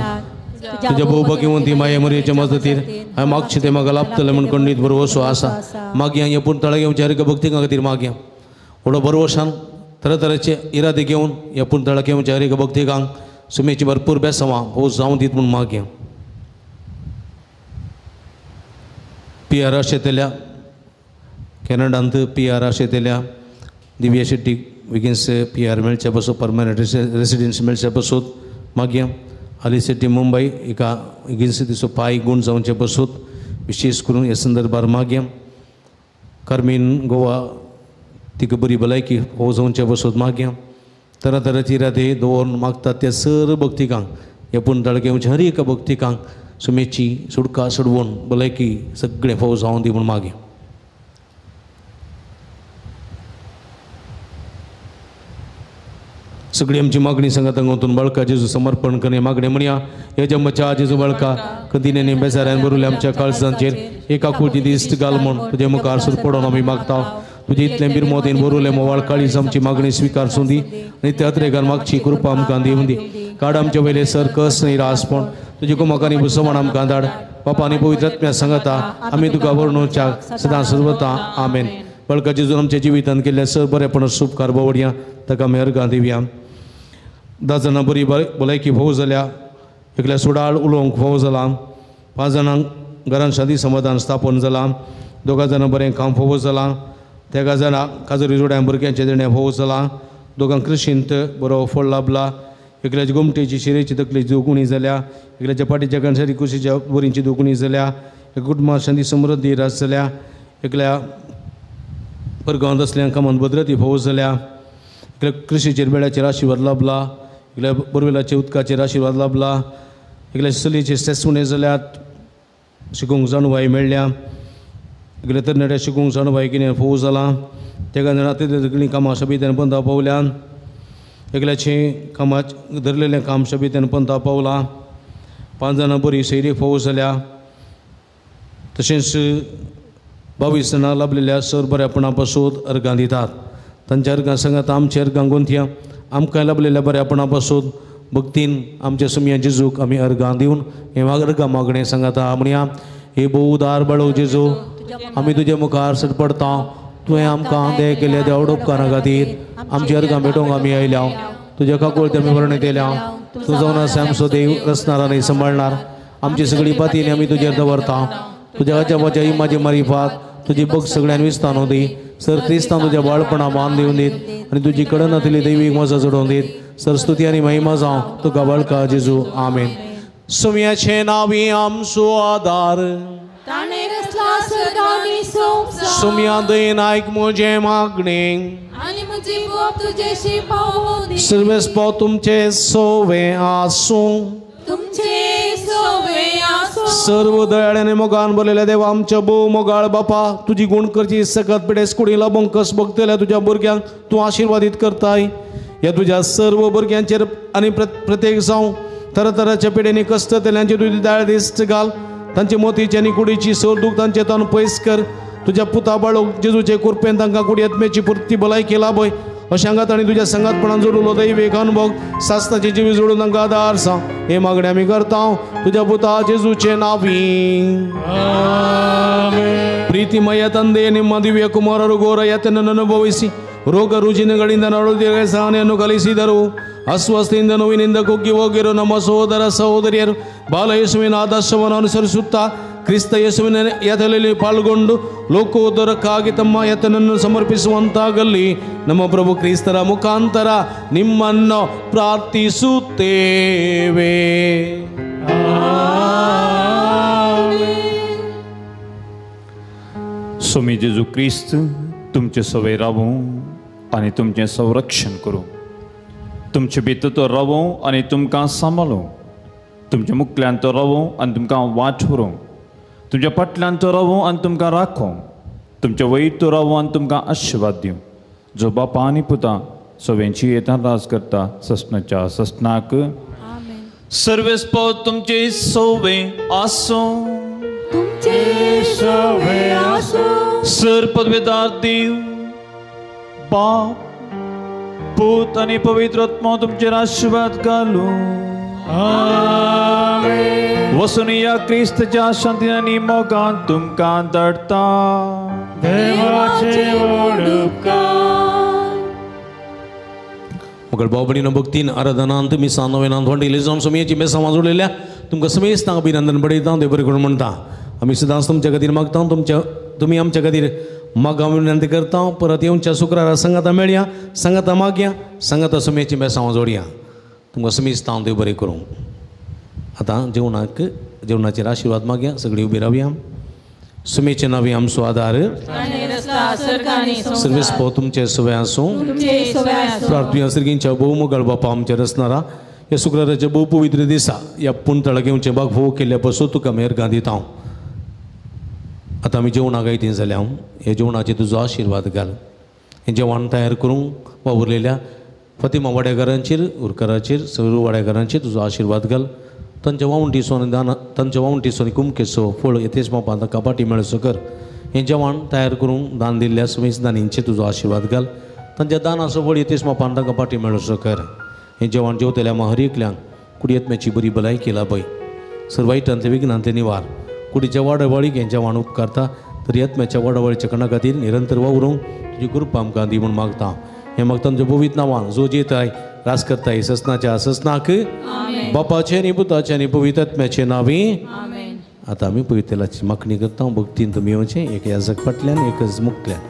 तुज्या भोव भाग्यवंती माये मरयेच्या मजतीर हांवें मागचें तें म्हाका लाभतलें म्हण खंडीत भरवसो आसा. मागया हे पूण तळाग येवच्या हरका भक्तिकां खातीर मागया. व्हडो भरवशान तरेतरेचे इरादे घेवन ह्या पूण तळाग येवच्या हरका भक्तिकांक सुमेची भरपूर बेसांवां भोव जावं दीत म्हूण मागया. PR आशेतल्या कॅनडांत PR आशेतल्या दिव्या शेट्टी बेगीनच PR मेळचे पासून परमनंट रेसिडेन्स मेळचे पासून मागया. आली शेट्टी मुंबय एका बेगीनच तिचो पांय गुण जावचे पासून विशेष करून ह्या संदर्भार मागया. कार्मीन गोवा तिका बरी भलायकी फावो जावचे पासून मागया. तरेतरेची इरादे दवरून मागतात त्या सर्व भक्तिकांक ह्या पुणताळ घेवच्या हर एका भक्तिकांक सुमेची सुटका सोडवून भलायकी सगळें फावो जावं दी म्हूण मागया. सगळी आमची मागणी सांगात वतून बळका जेजू समर्पण करणे मागणे म्हणया. हे जन्मच्या जेजू बळका कधीने बेसाऱ्यान बरोवले आमच्या काळजांचेर एका कुळची दिश्ट घाल म्हूण तुजे मुखार सुर पडोवन आमी मागता. तुजे इतलें बिरमोतेन बरोवले मोवाळ काळीज आमची मागणी स्विकारसूं दी आनी त्या तरेन मागची कृपा आमकां दिवं दी. काड आमचे वयले सर कस निरासपण तुजे कुमकांनी बुसवण आमकां धाड. बापानी पवित्रात्म्या सांगता आमी तुका वर्णोवच्या सदां सर्वता आमेन. बळका जेजून आमच्या जिवितांत केल्ले सर बरेपण शुभ कारबवडया ताका आमी अर्गां दिवया. 10 जाणां बरी भलायकी फावो जाल्या. एकल्या सुडाळ उलोवंक फावो जाला. 5 जाणांक घरांत शांती समाधान स्थापन जालां. 2 जाणां बरें काम फावो जालां. 3 जाणांक काजरी जोड्या भुरग्यांचे देण्या फावो जालां. 2 कृशींत बरो फळ लाभला. एकल्याच्या घुमटेची शिरेची तकलेची दुखणी जाल्या. एकल्याच्या पाटीच्या कणसारी कुशीच्या बोरींची दुखणी जाल्या. एक कुटुंबात शांती समृद्धी रास जाल्या. एकल्या परगांवांत असल्या कामांत भद्रती फावो जाल्या. एकल्या कृशीचेर बेड्याचेर आशिर्वाद लाभला. एकल्या बोरवेलाच्या उदकाचेर आशिर्वाद लाभला. एकल्या चलयेचे सेसवणे जाल्यात. शिकूंक जाणवाय मेळ्ळ्या. एकल्या तरणाट्या शिकूंक जाणवाय कितें फावो जालां. 3 जाणां सगळीं कामां शबित्यान पंथा पावल्यान. एकल्याचें कामां धरलेलें काम शबित्यान पंथा पावलां. 5 जाणां बरी सैरीक फावो जाल्या. तशेंच 22 जाणां लाभलेल्या सर बऱ्यापणा पासून अर्गां दितात. तांच्या अर्गां सांगात आमच्या अर्गां गोंथया आमकां लाभलेल्या बऱ्यापणा पासून भक्तीन आमच्या सुमया जेजूक आमी अर्गां दिवन हे अर्गां मागणें सांगाता म्हणया. हे भोव उदार बळो जेजू आमी तुजे मुखार सडपडता. तुवें आमकां दया केल्या त्या उपकारा खातीर आमची अर्गां भेटोवंक आमी आयल्या. तुज्या काकुळते आमी वर्णें केल्या. तूं जावन आसा आमचो देव रचणार आनी सांबाळणार. आमची सगळी पातीं आमी तुजेर दवरता. तुज्या वचन इमाची मारिफात तुजी बग सगळ्यान विस्तानो दी. सर क्रिस्तांव तुज्या बाळपणा मान दिवन दीत आनी तुजी कडेन नातली दैवीक मजा चडोवन दीत. सर स्तुती आनी महिमा जावं तुका बळका जेजू आमेन. सुमयाचे नांवी आमचो आदार ताणे रचला स्वर्ग आनी संवसार. सुमया दयेन आयक म्हजे मागणे आनी म्हजी बोब तुजेशी पावो दी. सर्वेस्पो तुमचे सोवे आसूं. तुमचे सोवे आसूं. सर्व दयाळ्याने मोगान बोललेल्या देवा आमच्या भोव मोगाळ बापा तुझी गुण करची सकत पिडेस कुडी लाभूंक कस बघतल्या तुझ्या भुरग्यांक तूं आशिर्वादीत करताय. ह्या तुझ्या सर्व भुरग्यांचेर आनी प्रत्येक जावं तरातराच्या पिडेनी कश्ट तेल्यांची तुजी दाळ दिश्ट घाल. तांची मोतीची आनी कुडीची सर दूख तांचे तान पयस कर. तुज्या पुता बाळोक जेजूचे कृपेन तांकां कुडी आत्म्याची पुर्ती भलायकी लाभय. अशांगात आणि तुझ्या संगातपणान जोडलो दैविक अनुभव सासनाची जिवी जोडून तांकां आदार सा हे मागणे आमी करता तुझ्या पुता जेजूचे नावी प्रीतिमय ತಂದೆ ನಿಮ್ಮ ದಿವ್ಯ ಕುಮಾರರು ಘೋರ ಯಾತನೆಯನ್ನು ಅನುಭವಿಸಿ ರೋಗ ರುಜಿನಗಳಿಂದ ನರಳುತ್ತಿರುವ ಸಹನೆಯನ್ನು ಕಲಿಸಿದರು ಅಸ್ವಸ್ಥೆಯಿಂದ ನೋವಿನಿಂದ ಕುಗ್ಗಿ ಹೋಗಿರೋ ನಮ್ಮ ಸಹೋದರ ಸಹೋದರಿಯರು ಬಾಲಯೇಸುವಿನ ಆದರ್ಶವನ್ನು ಅನುಸರಿಸುತ್ತಾ ಕ್ರಿಸ್ತ ಯೇಸುವಿನ ಯತನಲ್ಲಿ ಪಾಲ್ಗೊಂಡು ಲೋಕೋದ್ಧಾರಕ್ಕಾಗಿ ತಮ್ಮ ಯತನನ್ನು ಸಮರ್ಪಿಸುವಂತಾಗಲಿ ನಮ್ಮ ಪ್ರಭು ಕ್ರಿಸ್ತರ ಮುಖಾಂತರ ನಿಮ್ಮನ್ನು ಪ್ರಾರ್ಥಿಸುತ್ತೇವೆ. स्वामी जेजू क्रिस्त तुमचे सवय रावूं आनी तुमचें संरक्षण करूं, तुमचे भितर तो रावूं आनी तुमकां सांबाळूं, तुमच्या मुखल्यान तो रावूं आनी तुमकां वाचवरूं, तुमच्या फाटल्यान तो रावूं आनी तुमकां राखूं, तुमच्या वयर तो रावूं आनी तुमकां आशिर्वाद दिवं, जो बापा आनी पुता सगळ्यांची येतान राज करता सस्नाच्या सस्नाक. सर्वेस्पो तुमचे सवय आसूं, तुमचे सवय आसूं, सर पदवेदार देव बाप पूत आनी पवित्र आत्मा तुमचेर आशिर्वाद घालूं. आमेन. वसून या क्रिस्ताच्या शांतीन आनी मोगान तुमकां धाडटा. देवाचे उपकार. मुगळ भावभयणीनो भक्तीन आराधनांत मिसां नोवेनांत वांटिल्ली जावन समेची मेसां वाजवलेल्या तुमकां समेस्तांक अभिनंदन बडयता, देव बरें करून म्हणटा. आमी सदांच तुमच्या खातीर मागता, तुमी आमच्या खातीर मागां विनंती करता. परत येवच्या शुक्रारा संगाता मेळया, संगाता मागया, संगाता समेची मेसां वाजोवया. तुमकां समेस्तांक देव बरें करूं. आतां जेवणाचेर आशिर्वाद मागया, सगळीं उबी रावया. समेचे नांवी आमचो आदार सर्वेस्पो तुमचे सवय आसूं. प्रार्थना सर्गींच्या भोव मोगाळ बापा आमचेर आसनारा ह्या शुक्राराच्या भोव पवित्र दिसा ह्या पुणतळाक येवचें भाग फोव केल्ल्या पासून तुका मेहरगां दिता. आतां आमी जेवणाक आयतीं जाल्या हे जेवणाचेर तुजो आशिर्वाद घाल. हें जेवण तयार करूंक वावुरलेल्या फातिमा वाडेकारांचेर, उरकाराचेर, सगळ्या वाडेकारांचेर तुजो आशिर्वाद घाल. तांच्या वावुंटीचो कुमकेचो फळ येतेच मोपांत कपाटी मेळचो कर. हें जेवण तयार करूंक दान दिल्ल्या समेस्त दानींचेर तुजो आशिर्वाद घाल. तांच्या दानाचो फळ येतेच मोपांत कपाटी मेळचो कर. हें जेवण जेवतल्या हर एकल्यांक कुडी आत्म्याची बरी भलायकी लाभय. सर्वायटांतले विघ्नांतले निवार. कुडीच्या वाडवळीक हें जेवण उपकारता, तरी आत्म्याच्या वाडवळीच्या कणा खातीर निरंतर वावरूंक तुजी कृपा आमकां दी म्हूण मागता. हें मागता तुमच्या पवित्र नांवान जो जेताय रास करताय ससनाच्या ससनाक बापाचे आनी पुताचे आनी पवित्र आत्म्याचे नांवी. आतां आमी पवित्र तेलाची मागणी करता. भक्तीन तुमी येवचें एक याजक फाटल्यान एकच मुखल्यान.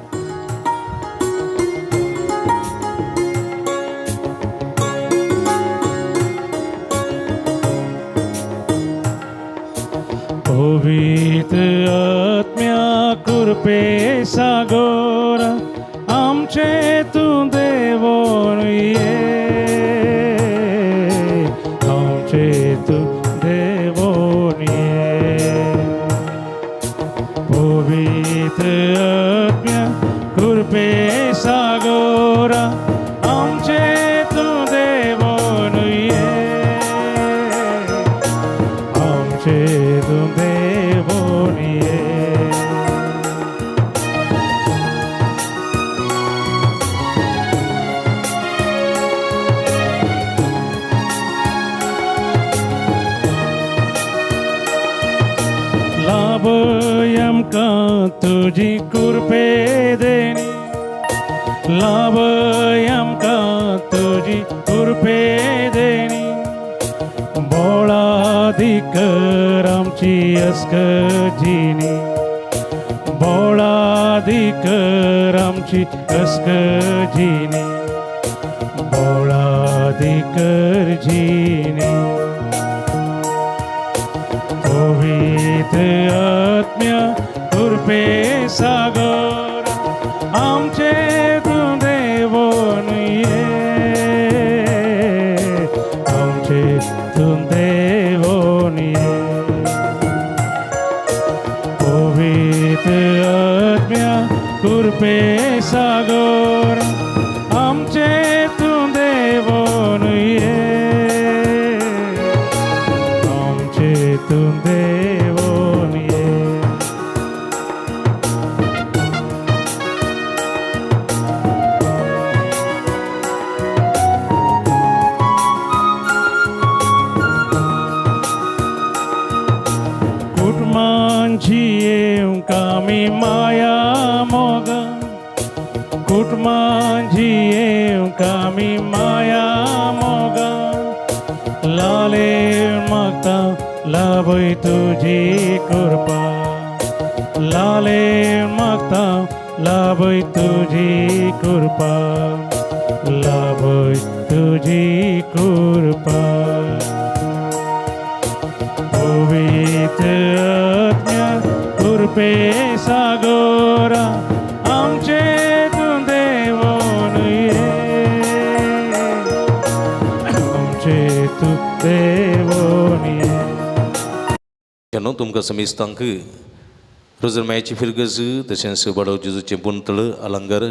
पवित्र आत्म्या कृपे सागोर आमचे तूं देवोन ये, आमचे तूं देवोन ये. पवित्र आत्म्या कृपे सागोर आमचे तूं देवोन ये, आमचे तूं देवोन ये. लाभयमकां तुजी कृपे देणी, लाभयमकां तुजी कृपे देणी. बोळाधिकर आमची अस्कजीनी, बोळाधिकर आमची अस्कजीनी, बोळाधिकर जीनी. पवित्र आत्म्या कृपे सागर आमचे तूं देवोन ये, आमचे तूं देवोन ये. पवित्र आत्म्या कृपे सागर आमचे तूं देवोन ये, आमचे तूं देवोन ये. आमी माया मोग कुटुंबांची येवंक आमी माया मोग लाले मागता लाभय तुजी कृपा लाले मागता लाभय तुजी कृपा लाभय तुजी कृपा पवित्र आत्म्या कृपे सागोरा आमचे तू देवोन ये आमचे तू देवोन ये जेन्ना तुमकां समेस्तांक रोजरमायाची फिरगज तशेंच बडो जेजूचे बुंतळ अलंगर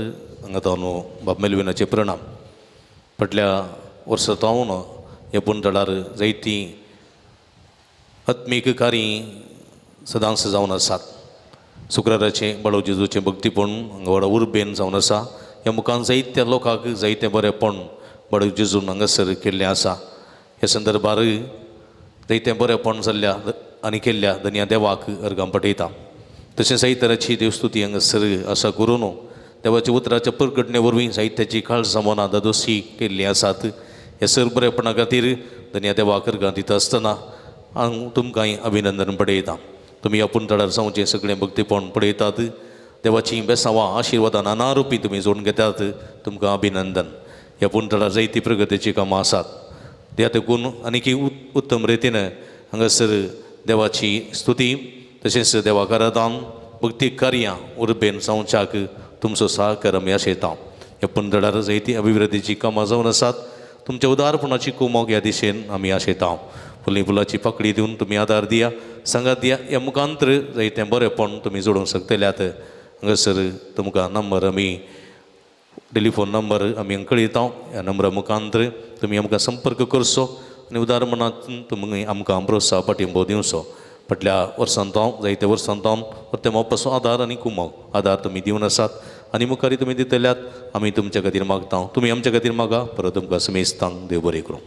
हांगा तावनो बाब मेलविनाचे प्रणाम फाटल्या वर्सा तावन ह्या बुंतळार जायतीं आत्मीक कार्य सदांच जावन आसात शुक्राराचे बडो जेजूचे भक्तीपण हांगा व्हडा उर्बेन जावन आसा ह्या मुखार जायत्या लोकांक जायतें बरेंपण बडो जेजून हांगासर केल्लें आसा ह्या संदर्भार जायतें बरेंपण जाल्ल्या आनी केल्ल्या धन्या देवाक अर्गां पठयता तशेंच जायते तरेची देवस्तुती हांगासर आसा करून देवाच्या उतराच्या प्रकटणे वरवीं जायत्याची काळजां मनां दादोशी केल्लीं आसात ह्या सर बरेपणा खातीर धन्या देवाक अर्गां दिता आसतना हांव तुमकांय अभिनंदन पळयता तुमी ह्या पुंतळार जावचें सगळें भक्तीपण पळयतात देवाची बेसांवां आशिर्वादां नानारुपी तुमी जोडून घेतात तुमकां अभिनंदन ह्या पुंतळार जायतीं प्रगतीची कामां आसात त्या देखून आनीक उत्तम रितीन हांगासर देवाची स्तुती तशेंच देवाक आराधन भक्ती कार्यां उर्बेन जावच्याक तुमचो सहकार आमी आशेता ह्या पुंतळार जायतीं अभिवृद्धीची कामां जावन आसात तुमच्या उदारपणाची कुमोग ह्या दिशेन आमी आशेता फुली फुलाची पकडी दिवन तुमी आदार दिया सांगात दिया ह्या मुखांतर जायतें बरेंपण तुमी जोडूंक शकतल्यात हांगासर तुमकां नंबर आमी टेलिफोन नंबर आमी हांगा कळयता ह्या नंबरा मुखांतर तुमी आमकां संपर्क करचो आनी उदारपणांतून तुमी आमकां प्रोत्साह पाठिंबो दिवचो फाटल्या वर्सांतां जायत्या वर्सांतां ते मोपाचो आदार आनी कुमोग आदार तुमी दिवन आसात आनी मुखारी तुमी दितल्यात आमी तुमच्या खातीर मागता तुमी आमच्या खातीर मागा परत तुमकां समेस्तांक देव बरें करूं.